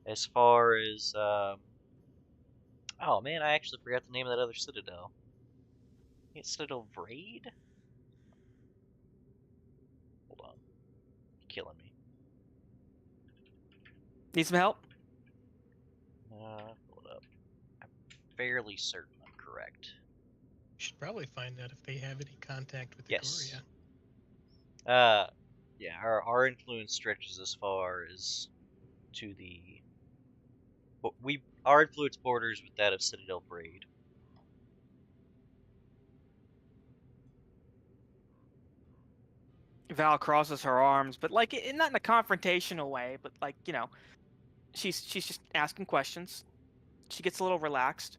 as far as. Oh man, I actually forgot the name of that other citadel. It's Citadel Vraid? Hold on. You're killing me. Need some help? Hold up. I'm fairly certain I'm correct. We should probably find out if they have any contact with Yes. Ikoria. Yeah, our influence stretches as far as to the. Our influence borders with that of Citadel Braid. Val crosses her arms, but like not in a confrontational way, but like, she's just asking questions. She gets a little relaxed.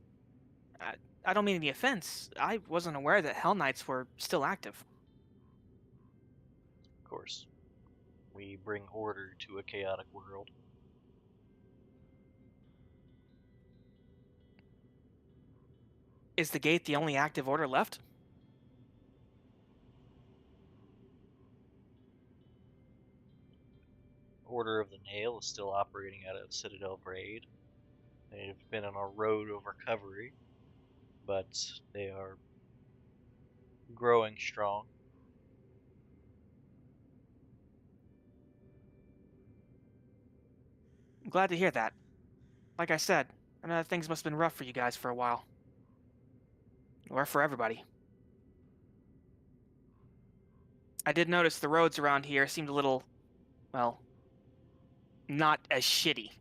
I don't mean any offense. I wasn't aware that Hell Knights were still active. Of course, we bring order to a chaotic world. Is the gate the only active order left? Order of the Nail is still operating out of Citadel Braid. They've been on a road of recovery, but they are growing strong. I'm glad to hear that. Like I said, I know that things must have been rough for you guys for a while. Or for everybody. I did notice the roads around here seemed a little, well, not as shitty.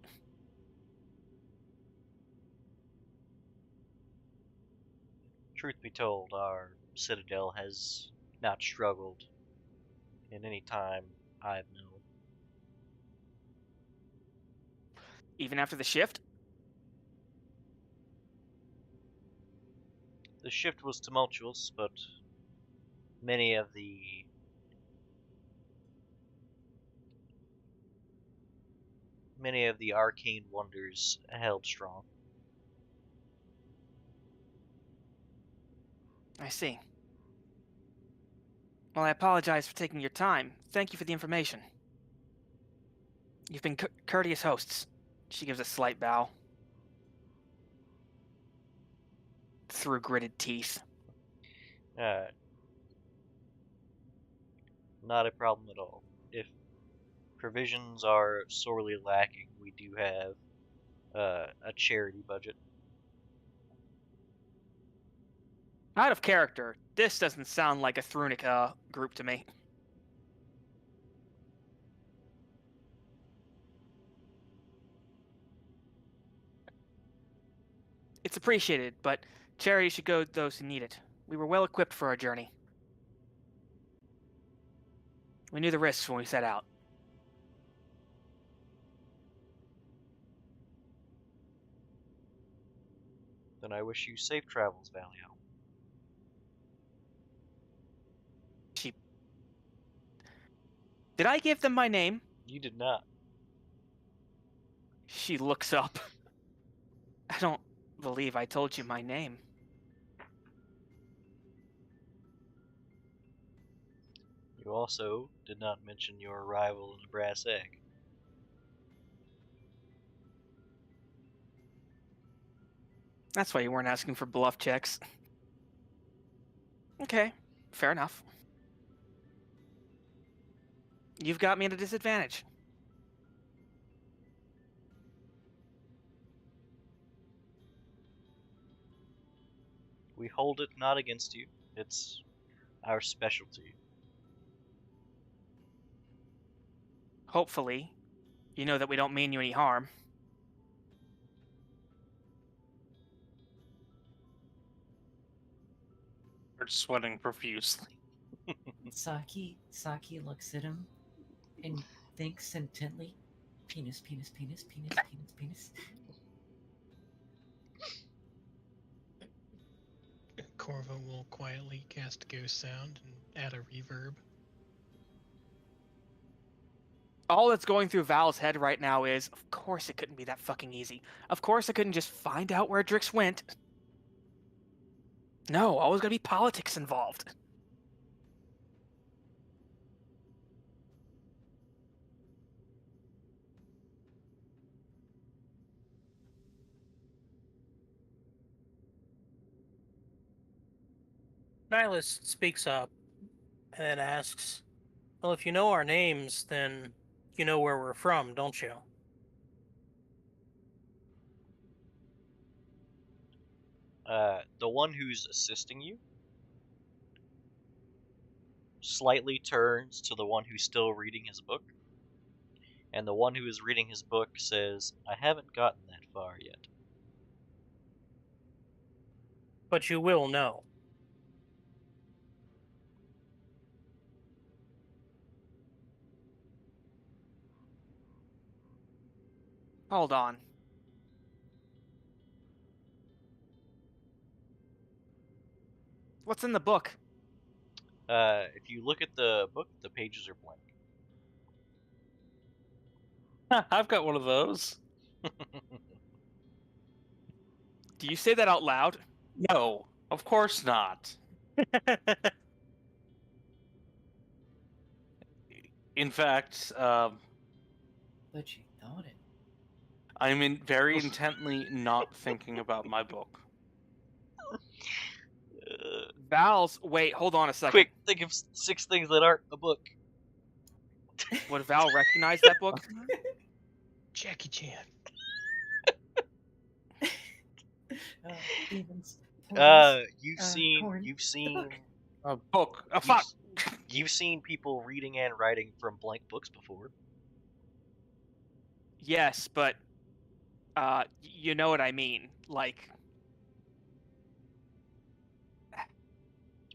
Truth be told, our Citadel has not struggled in any time I've known. Even after the shift? The shift was tumultuous, but many of the arcane wonders held strong. I see. Well, I apologize for taking your time. Thank you for the information. You've been courteous hosts. She gives a slight bow. Through gritted teeth. Not a problem at all. If provisions are sorely lacking, we do have a charity budget. Out of character, this doesn't sound like a Thrunica group to me. It's appreciated, but charity should go to those who need it. We were well equipped for our journey. We knew the risks when we set out. Then I wish you safe travels, Valio. Did I give them my name? You did not. She looks up. I don't believe I told you my name. You also did not mention your arrival in a brass egg. That's why you weren't asking for bluff checks. Okay, fair enough. You've got me at a disadvantage. We hold it not against you. It's our specialty. Hopefully, you know that we don't mean you any harm. We're sweating profusely. Saki looks at him and thinks intently. Penis, penis, penis, penis, penis, penis. Corvo will quietly cast Ghost Sound and add a reverb. All that's going through Val's head right now is, of course it couldn't be that fucking easy. Of course I couldn't just find out where Drix went. No, always gotta be politics involved. Nihilus speaks up and asks, well, if you know our names, then you know where we're from, don't you? The one who's assisting you slightly turns to the one who's still reading his book, and the one who is reading his book says, I haven't gotten that far yet. But you will know. Hold on. What's in the book? If you look at the book, the pages are blank. I've got one of those. Do you say that out loud? No, of course not. In fact, But you thought it. I'm very intently not thinking about my book. Val's. Wait, hold on a second. Quick, think of 6 things that aren't a book. Would Val recognize that book? Jackie Chan. Demons. You've corn, seen A book. A you've, fuck. you've seen people reading and writing from blank books before. Yes, but you know what I mean. Like,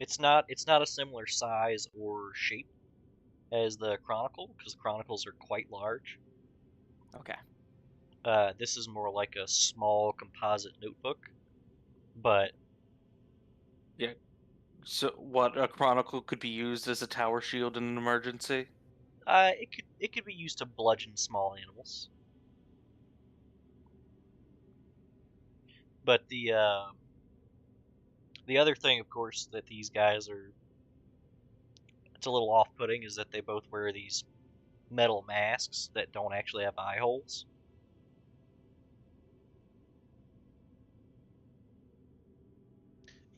It's not a similar size or shape as the Chronicle, because Chronicles are quite large. okay. This is more like a small composite notebook, but So, what, a chronicle could be used as a tower shield in an emergency? it could be used to bludgeon small animals. But the other thing, of course, that these guys are, it's a little off-putting, is that they both wear these metal masks that don't actually have eye holes.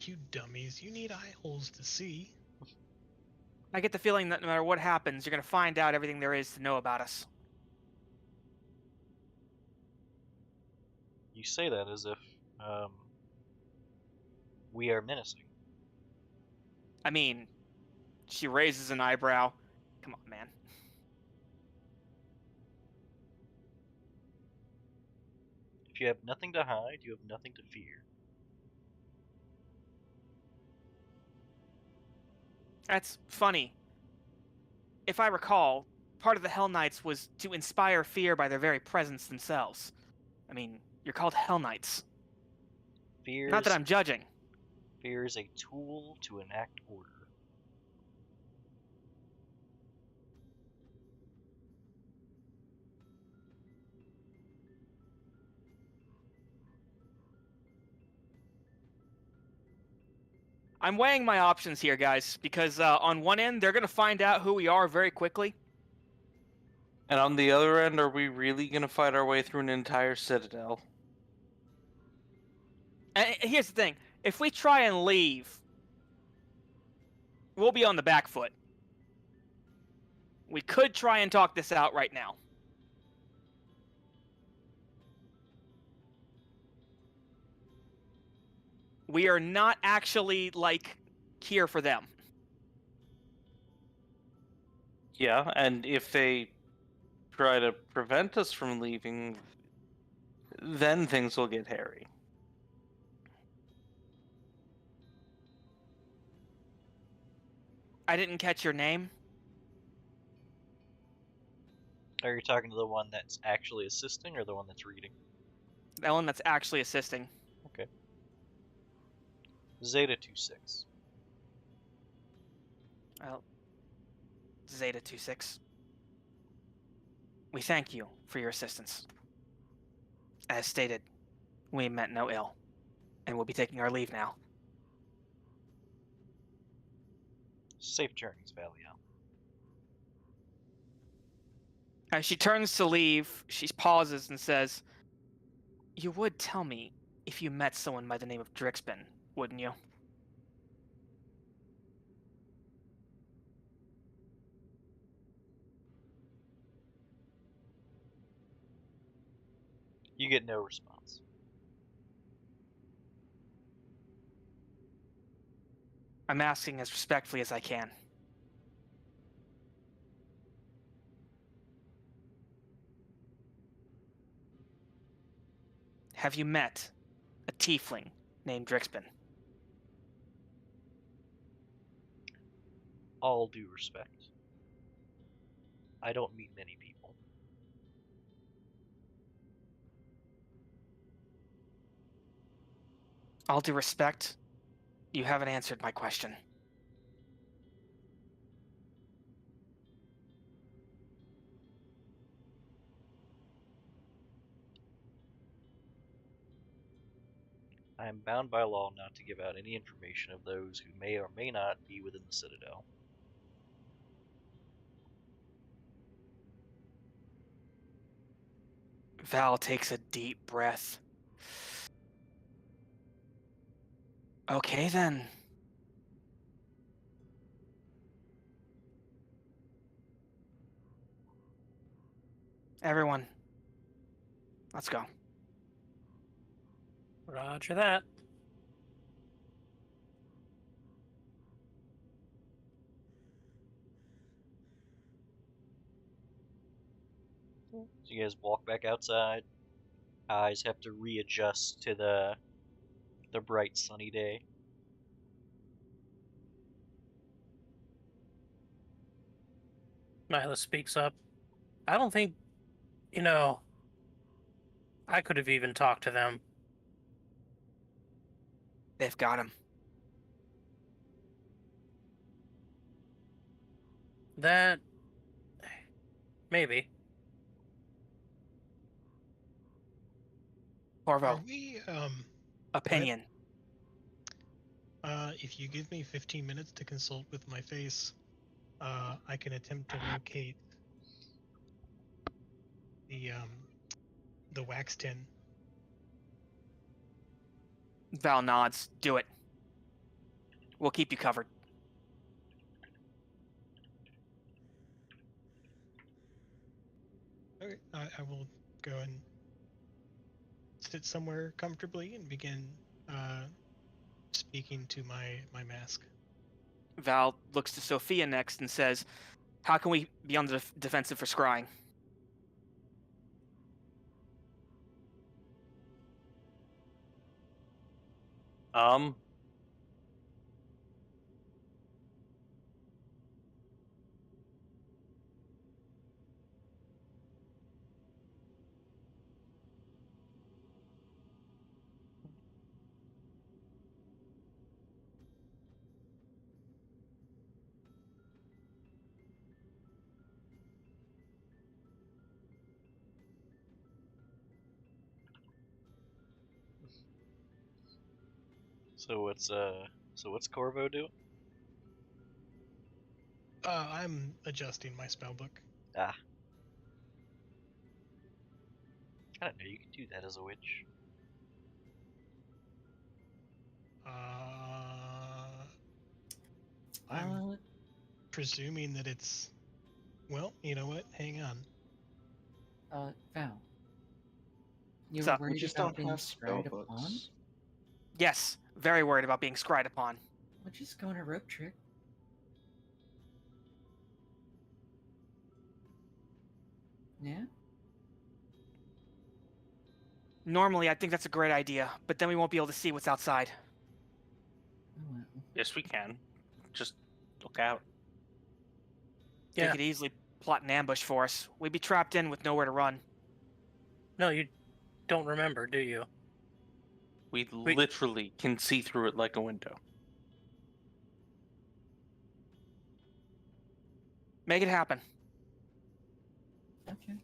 You dummies, you need eye holes to see. I get the feeling that no matter what happens, you're gonna find out everything there is to know about us. You say that as if we are menacing. I mean, she raises an eyebrow. Come on, man. If you have nothing to hide, you have nothing to fear. That's funny. If I recall, part of the Hell Knights was to inspire fear by their very presence themselves. I mean, you're called Hell Knights. Not that I'm judging. Fear is a tool to enact order. I'm weighing my options here, guys, because on one end, they're going to find out who we are very quickly. And on the other end, are we really going to fight our way through an entire citadel? And here's the thing. If we try and leave, we'll be on the back foot. We could try and talk this out right now. We are not actually, like, here for them. Yeah, and if they try to prevent us from leaving, then things will get hairy. I didn't catch your name. Are you talking to the one that's actually assisting or the one that's reading? That one that's actually assisting. Okay. Zeta 26. Well, Zeta 26. We thank you for your assistance. As stated, we meant no ill, and we'll be taking our leave now. Safe journeys, Valia. As she turns to leave, she pauses and says, "You would tell me if you met someone by the name of Drixbin, wouldn't you?" You get no response. I'm asking as respectfully as I can. Have you met a tiefling named Drixbin? All due respect. I don't meet many people. All due respect, you haven't answered my question. I am bound by law not to give out any information of those who may or may not be within the Citadel. Val takes a deep breath. Okay, then. Everyone, let's go. Roger that. So you guys walk back outside. Eyes have to readjust to the bright sunny day. Nyla speaks up. I don't think, I could have even talked to them. They've got him. That. Maybe. Are Corvo, we, opinion. if you give me 15 minutes to consult with my face, I can attempt to locate the wax tin. Val nods. Do it. We'll keep you covered. Okay, I will go and sit somewhere comfortably and begin speaking to my mask. Val looks to Sophia next and says, how can we be on the defensive for scrying? So what's Corvo doing? I'm adjusting my spellbook. Ah. I don't know, you could do that as a witch. I'm presuming that it's... Well, you know what? Hang on. Val. You So, were We worried just about don't being have scryed upon? spellbooks. Yes, very worried about being scryed upon. We'll just go on a rope trick. Yeah? Normally, I think that's a great idea, but then we won't be able to see what's outside. Oh well. Yes, we can. Just look out. They Yeah. could easily plot an ambush for us. We'd be trapped in with nowhere to run. No, you don't remember, do you? We literally can see through it like a window. Make it happen. Okay.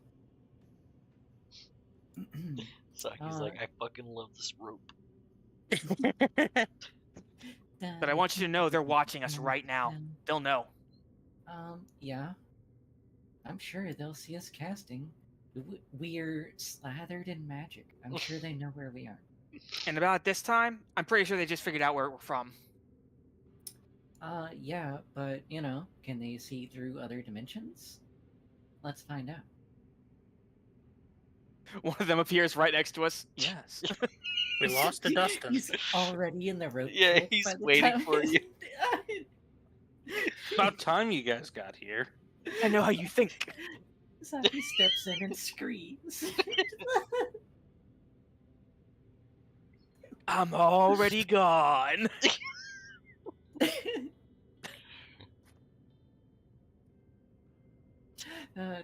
Saki's like, I fucking love this rope. But I want you to know they're watching us right now. They'll know. Yeah. I'm sure they'll see us casting. We're slathered in magic. I'm sure they know where we are. And about this time, I'm pretty sure they just figured out where we're from. Yeah, but, can they see through other dimensions? Let's find out. One of them appears right next to us. Yes. We lost to Dustin. He's already in the rope Yeah, trick he's by the waiting time for you. About time you guys got here. I know how you think. Saki steps in and screams. I'm already gone.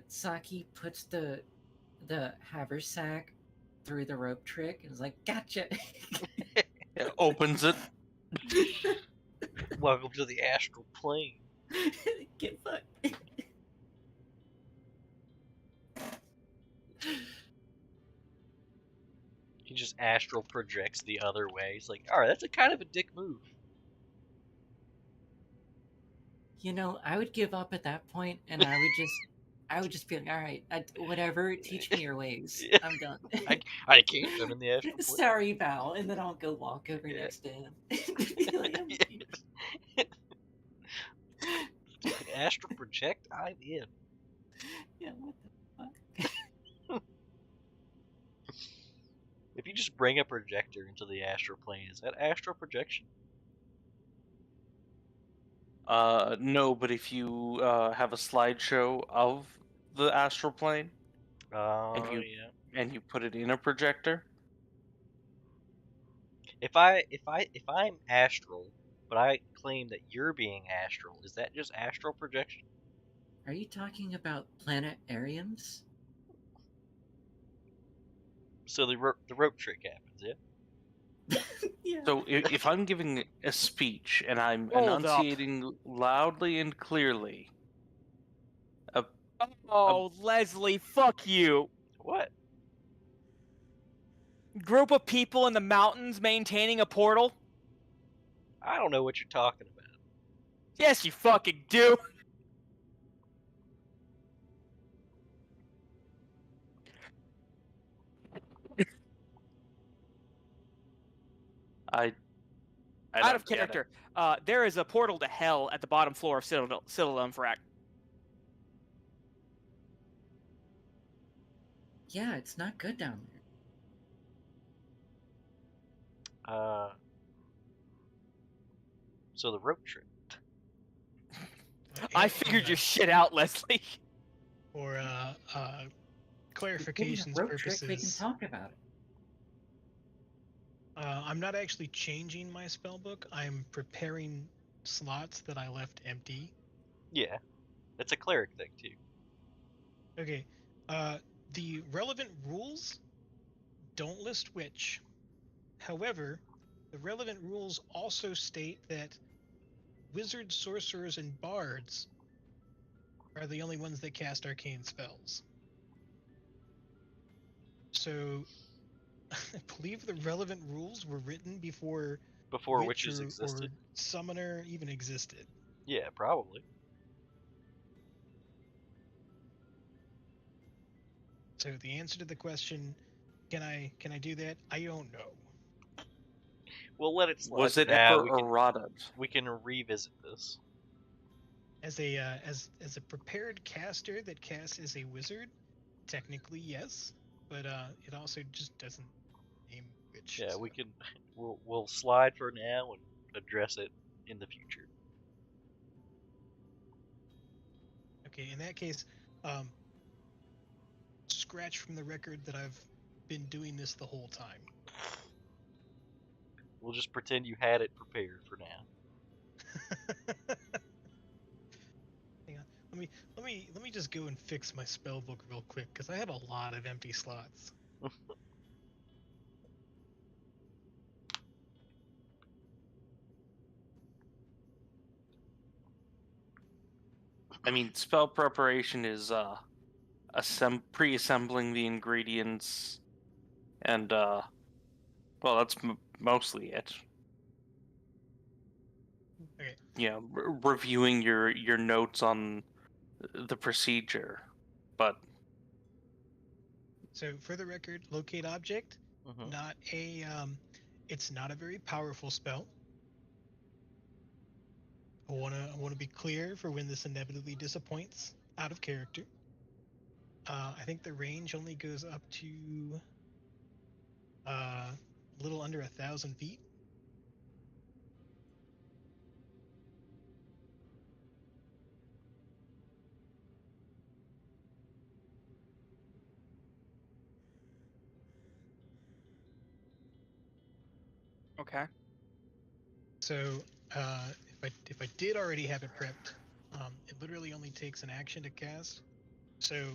Saki puts the haversack through the rope trick and is like, gotcha. It opens it. Welcome to the astral plane. Get fucked. You just astral projects the other way. He's like, all right, that's a kind of a dick move. You know, I would give up at that point, and I would just be like, all right, whatever, teach me your ways. Yeah. I'm done. I can't. I'm in the astral plane. Sorry, Val, and then I'll go walk over Yeah. next to him. Be like, Fucking astral project. I'm in. yeah, what the fuck? If you just bring a projector into the astral plane, is that astral projection? No, but if you have a slideshow of the astral plane Oh you- yeah. and you put it in a projector, If I'm astral, but I claim that you're being astral, is that just astral projection? Are you talking about planetariums? So the rope trick happens, yeah. Yeah. so if I'm giving a speech and I'm Hold up. enunciating loudly and clearly, Oh, Leslie, fuck you. What? Group of people in the mountains maintaining a portal? I don't know what you're talking about. Yes, you fucking do. I Out don't of get it. character. There is a portal to hell at the bottom floor of Citadel Infract. Yeah, it's not good down there. So the rope trick. I figured your shit out, Leslie. For If clarification's we need a road trick, we can purposes, talk about it. I'm not actually changing my spellbook. I'm preparing slots that I left empty. Yeah, it's a cleric thing too. Okay. The relevant rules don't list which. However, the relevant rules also state that wizards, sorcerers, and bards are the only ones that cast arcane spells. So, I believe the relevant rules were written before Witches or existed. summoner even existed. Yeah, probably. So the answer to the question, can I do that? I don't know. We'll let it slide. Was for it now. ever errata? We can revisit this. As a as a prepared caster that casts as a wizard, technically yes, but it also just doesn't name which. Yeah, so. we can. We'll slide for now and address it in the future. Okay, in that case, scratch from the record that I've been doing this the whole time. We'll just pretend you had it prepared for now. Hang on. Let me just go and fix my spell book real quick because I have a lot of empty slots. I mean, spell preparation is pre-assembling the ingredients, and well, that's mostly it. Okay. Yeah, reviewing your notes on the procedure, but So for the record, locate object, Mhm. not a it's not a very powerful spell. I wanna be clear for when this inevitably disappoints out of character. I think the range only goes up to a little under 1,000 feet. Okay. So if I did already have it prepped, it literally only takes an action to cast. So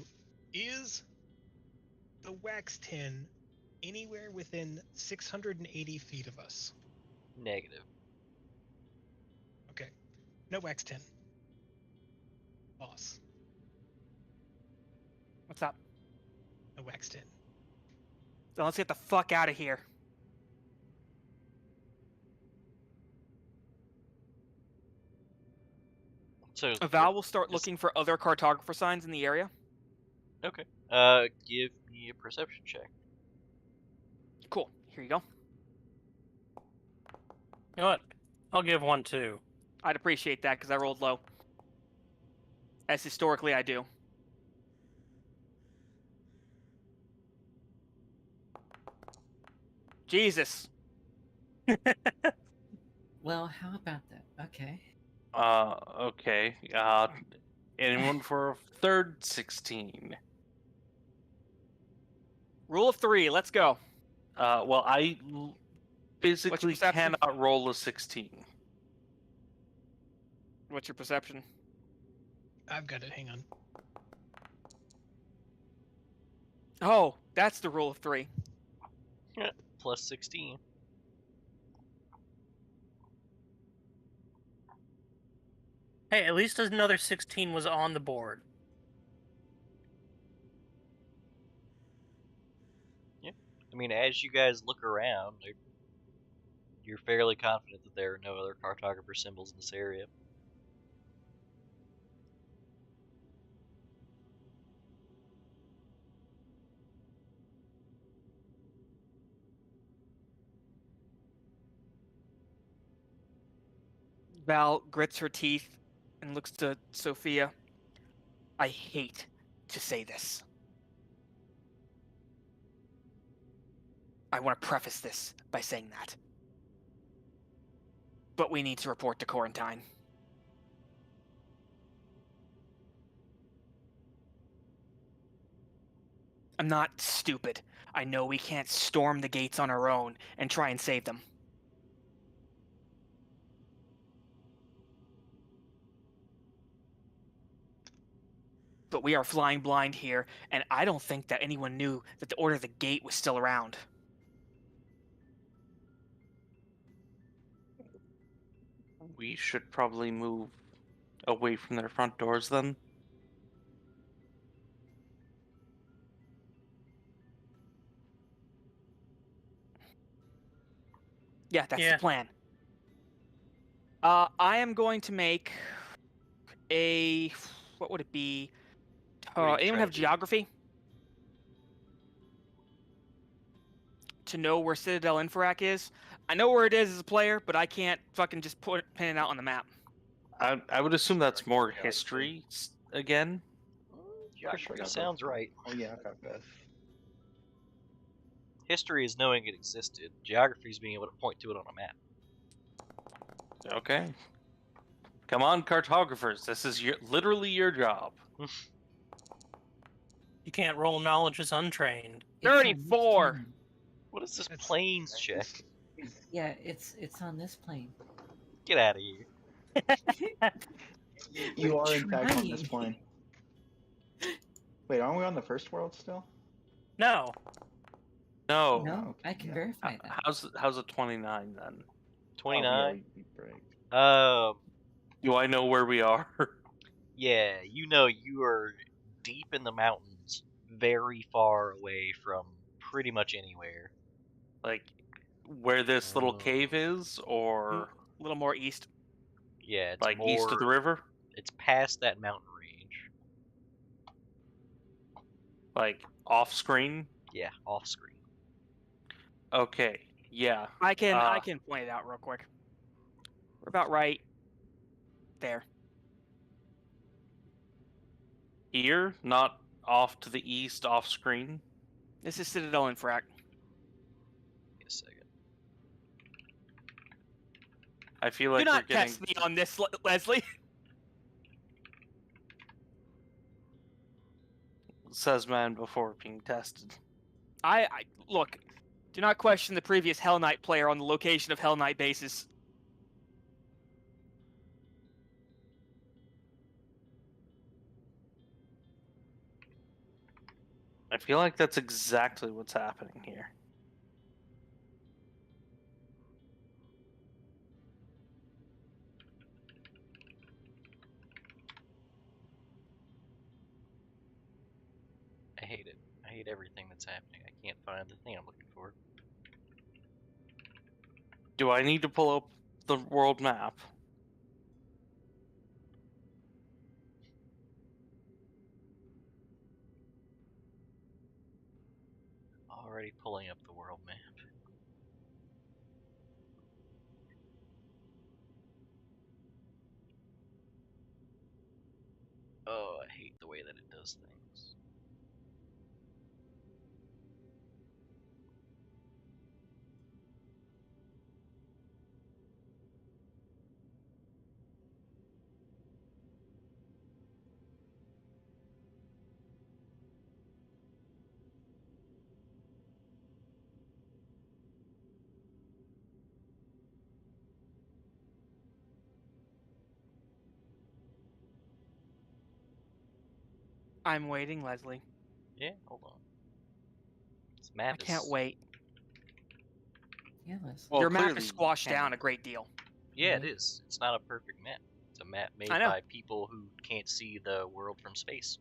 is the wax tin anywhere within 680 feet of us? Negative. Okay. No wax tin. Boss. What's up? No wax tin. So let's get the fuck out of here. So Val will start looking for other cartographer signs in the area. Okay. Give me a perception check. Cool. Here you go. You know what? I'll give one too. I'd appreciate that because I rolled low. As historically I do. Jesus. Well, how about that? Okay. Okay. Anyone for a third 16? Rule of 3. Let's go. Well, I physically perception? cannot roll a 16. What's your perception? I've got it. Hang on. Oh, that's the rule of 3. Plus 16. Hey, at least another 16 was on the board. I mean, as you guys look around, you're fairly confident that there are no other cartographer symbols in this area. Val grits her teeth and looks to Sophia. I hate to say this. I want to preface this by saying that. But we need to report to quarantine. I'm not stupid. I know we can't storm the gates on our own and try and save them. But we are flying blind here, and I don't think that anyone knew that the Order of the Gate was still around. We should probably move away from their front doors then. Yeah, that's Yeah. the plan. I am going to make a... What would it be? What are you Anyone trying have to do? geography? To know where Citadel Infrarak is? I know where it is as a player, but I can't fucking just pin it out on the map. I would assume that's more history again. Geography Sure, I got sounds both. right. Oh yeah, I got both. History is knowing it existed. Geography is being able to point to it on a map. Okay. Come on, cartographers. This is literally your job. You can't roll knowledge as untrained. It's on this 34. plane. What is this That's- planes check? Yeah, it's on this plane. Get out of here. You We're are in fact on this trying. plane. Wait, aren't we on the first world still? No. No. No, okay, I can yeah. verify that. How's a 29 then? 29. Oh, yeah, you break. Do I know where we are? Yeah, you know you are deep in the mountains, very far away from pretty much anywhere. Like where this little cave is, or A little more east. Yeah, it's like more, east of the river? It's past that mountain range. Like off screen? Yeah, off screen. Okay. Yeah. I can point it out real quick. We're about right there. Here, not off to the east, off screen. This is Citadel Infrarak. Give me a second. I feel Do like not we're getting. test me on this, Leslie. Says man before being tested. I look. Do not question the previous Hell Knight player on the location of Hell Knight bases. I feel like that's exactly what's happening here. I hate it. I hate everything that's happening. I can't find the thing I'm looking for. Do I need to pull up the world map? Already pulling up the world map. Oh, I hate the way that it does things. I'm waiting, Leslie. Yeah, hold on. This I map can't is... wait. Yeah, Leslie. Well, Your map clearly is you squashed can't. down a great deal. Yeah, it Right. is. It's not a perfect map. It's a map made I know. by people who can't see the world from space.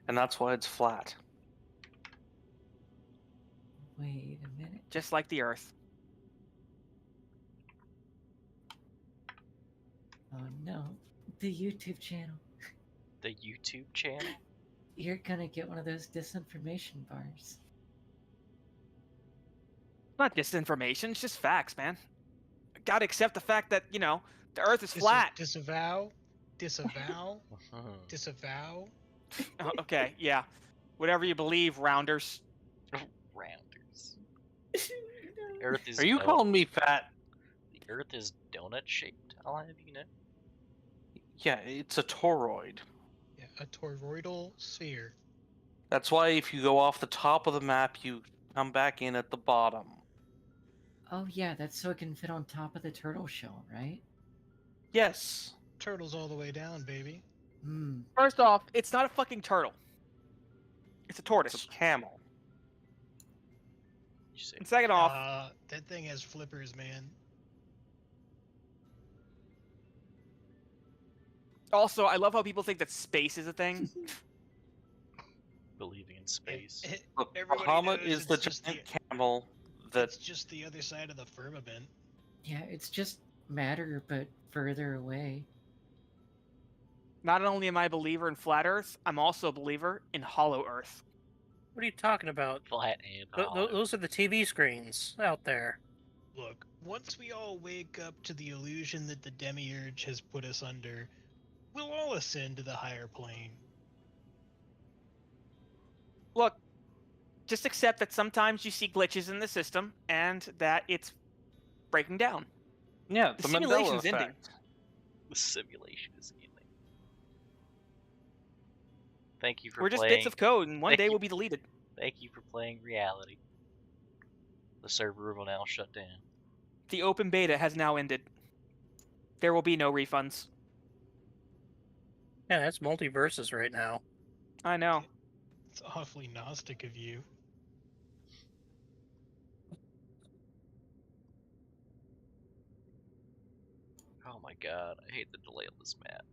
And that's why it's flat. Wait a minute. Just like the Earth. Oh no. The YouTube channel. The YouTube channel? You're gonna get one of those disinformation bars. Not disinformation, it's just facts, man. Gotta accept the fact that, the Earth is Dis- flat. Disavow. Disavow. Disavow. Okay, yeah. Whatever you believe, rounders. Rounders. The Earth is Are you calling me fat? The Earth is donut shaped. I'll have you know. Yeah, it's a toroid. Yeah, a toroidal sphere. That's why if you go off the top of the map, you come back in at the bottom. Oh yeah, that's so it can fit on top of the turtle shell, right? Yes. Turtles all the way down, baby. Hmm. First off, it's not a fucking turtle. It's a It's tortoise. a camel. You say And second off, That thing has flippers, man. also, I love how people think that space is a thing. believing in space. Look, Everybody Bahamut knows is the it's just giant camel that It's just the other side of the firmament. Yeah, it's just matter, but further away. Not only am I a believer in flat Earth, I'm also a believer in hollow Earth. What are you talking about? Flat and hollow. Those are the TV screens out there. Look, once we all wake up to the illusion that the demiurge has put us under, we'll all ascend to the higher plane. Look, just accept that sometimes you see glitches in the system and that it's breaking down. yeah, The the Mandela simulation's effect. ending. The simulation is ending. Thank you for We're just playing. bits of code, and one Thank day you. we'll be deleted. Thank you for playing reality. The server will now shut down. The open beta has now ended. There will be no refunds. Yeah, that's multiverses right now. I know. It's awfully Gnostic of you. Oh my god, I hate the delay on this map.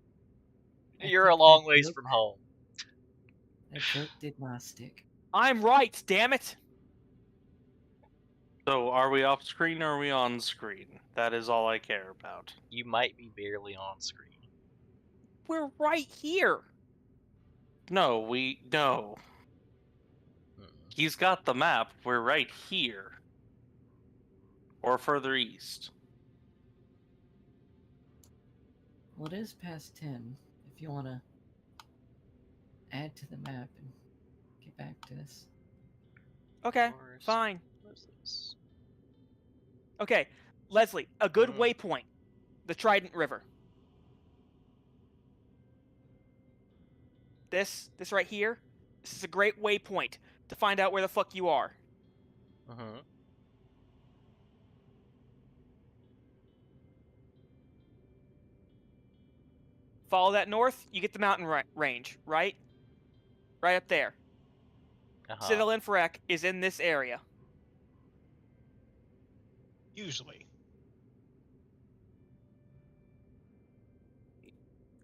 I You're a think long that ways joke- from home. That joke did not stick. I'm right, damn it! So, are we off screen or are we on screen? That is all I care about. You might be barely on screen. We're right here. No. Mm. He's got the map. We're right here. Or further east. Well, it is past 10. If you want to add to the map and get back to this. Okay, Forest. fine. What is this? Okay, Leslie, a good Mm. waypoint. The Trident River. This right here, this is a great waypoint to find out where the fuck you are. Mm-hmm. Follow that north, you get the mountain range, right? Right up there. Uh-huh. Citadel Infrared is in this area. Usually.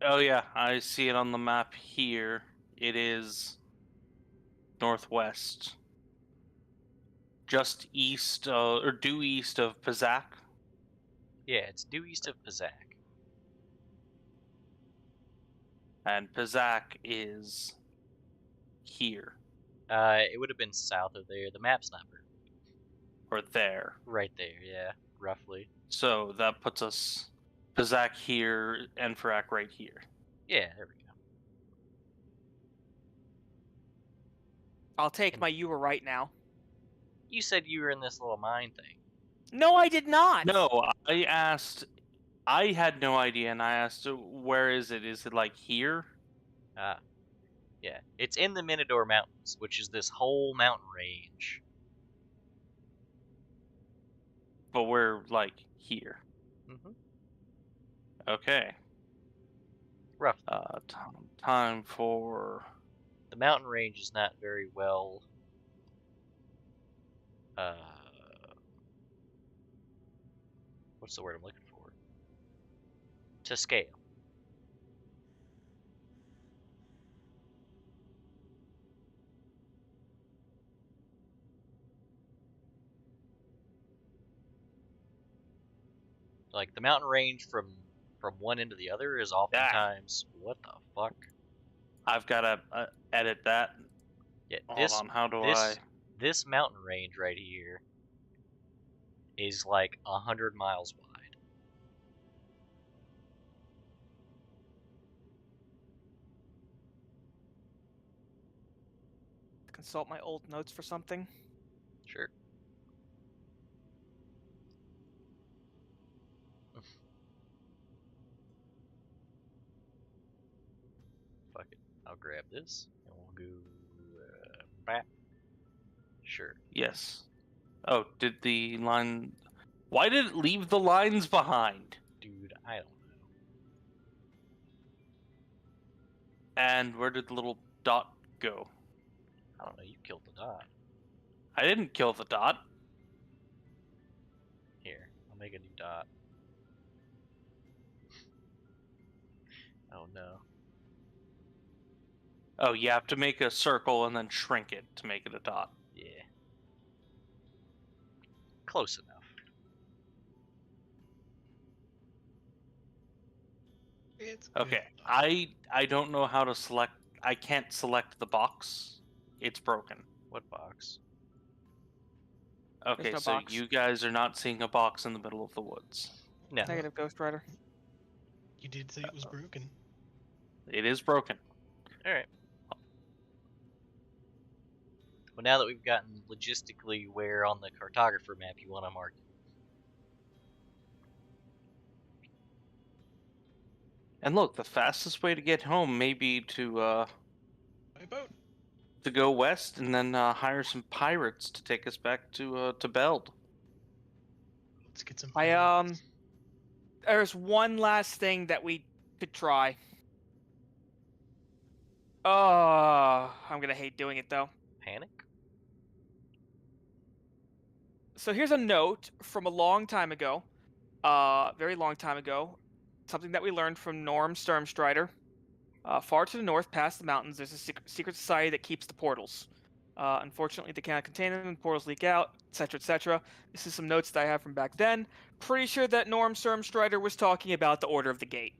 Oh yeah, I see it on the map here. It is northwest, just east, or due east of Pizak. Yeah, it's due east of Pizak. And Pizak is here It would have been south of there. The map's not very or there. right there. Yeah, roughly. So that puts us Pizak here, Enferak right here. Yeah, there we go. I'll take my you were right now. You said you were in this little mine thing. No, I did not. No, I asked. I had no idea, and I asked, "Where is it? Is it like here?" Ah, yeah. It's in the Minador Mountains, which is this whole mountain range. But we're like here. Mm-hmm. Okay. Roughly. Time for. The mountain range is not very well. What's the word I'm looking for? To scale. Like the mountain range from one end to the other is oftentimes what the fuck? I've got to edit that. Yeah, Hold on. How do I? This mountain range right here is like 100 miles wide. Consult my old notes for something. Sure. Fuck it. I'll grab this and we'll go back. Sure. Yes. Oh, did the line? Why did it leave the lines behind? Dude, I don't know. And where did the little dot go? I don't know. You killed the dot. I didn't kill the dot. Here, I'll make a new dot. Oh no. Oh, you have to make a circle and then shrink it to make it a dot. Yeah. Close enough. It's Okay. good. I don't know how to select. I can't select the box. It's broken. What box? Okay, no so box. you guys are not seeing a box in the middle of the woods. No. Negative, Ghost Rider. You did say it was broken. It is broken. Alright. Well, now that we've gotten logistically where on the cartographer map you want to mark it. And look, the fastest way to get home may be to My boat. go west and then hire some pirates to take us back to Beld. Let's get some. There's one last thing that we could try. Oh, I'm gonna hate doing it though. Panic? So here's a note from a long time ago, very long time ago, something that we learned from Norm Sturmstrider. Far to the north, past the mountains, there's a secret society that keeps the portals. Unfortunately, they cannot contain them, and portals leak out, etc., etc. This is some notes that I have from back then. Pretty sure that Norm Sturmstrider was talking about the Order of the Gate.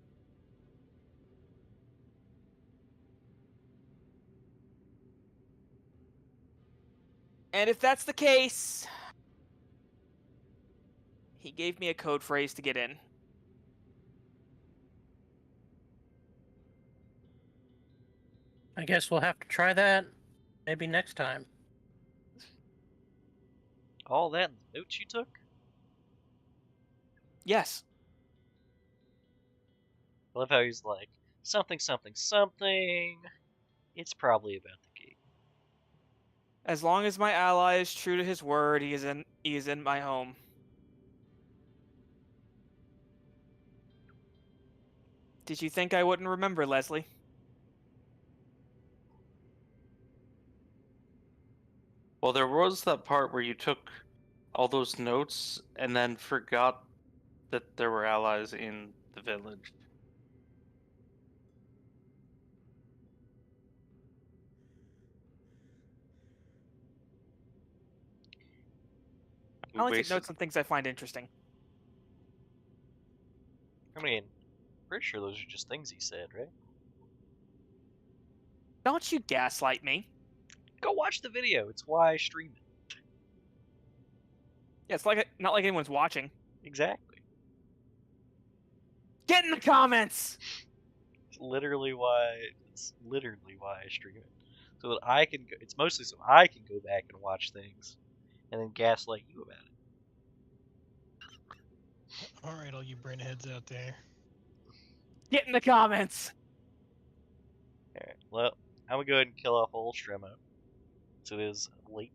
And if that's the case, he gave me a code phrase to get in. I guess we'll have to try that maybe next time. All that in the notes you took? Yes. I love how he's like, something, something, something. It's probably about the gate. As long as my ally is true to his word, he is in my home. Did you think I wouldn't remember, Leslie? Well, there was that part where you took all those notes and then forgot that there were allies in the village. I only take wasted- notes on things I find interesting. I mean, pretty sure those are just things he said, right? Don't you gaslight me. Go watch the video. It's why I stream it. Yeah, it's like not like anyone's watching. Exactly. Get in the comments. It's literally why I stream it. So that I can go, it's mostly so I can go back and watch things and then gaslight you about it. All right, all you brainheads out there. Get in the comments. Alright, well, I'm gonna go ahead and kill off old Stremo. So it is late.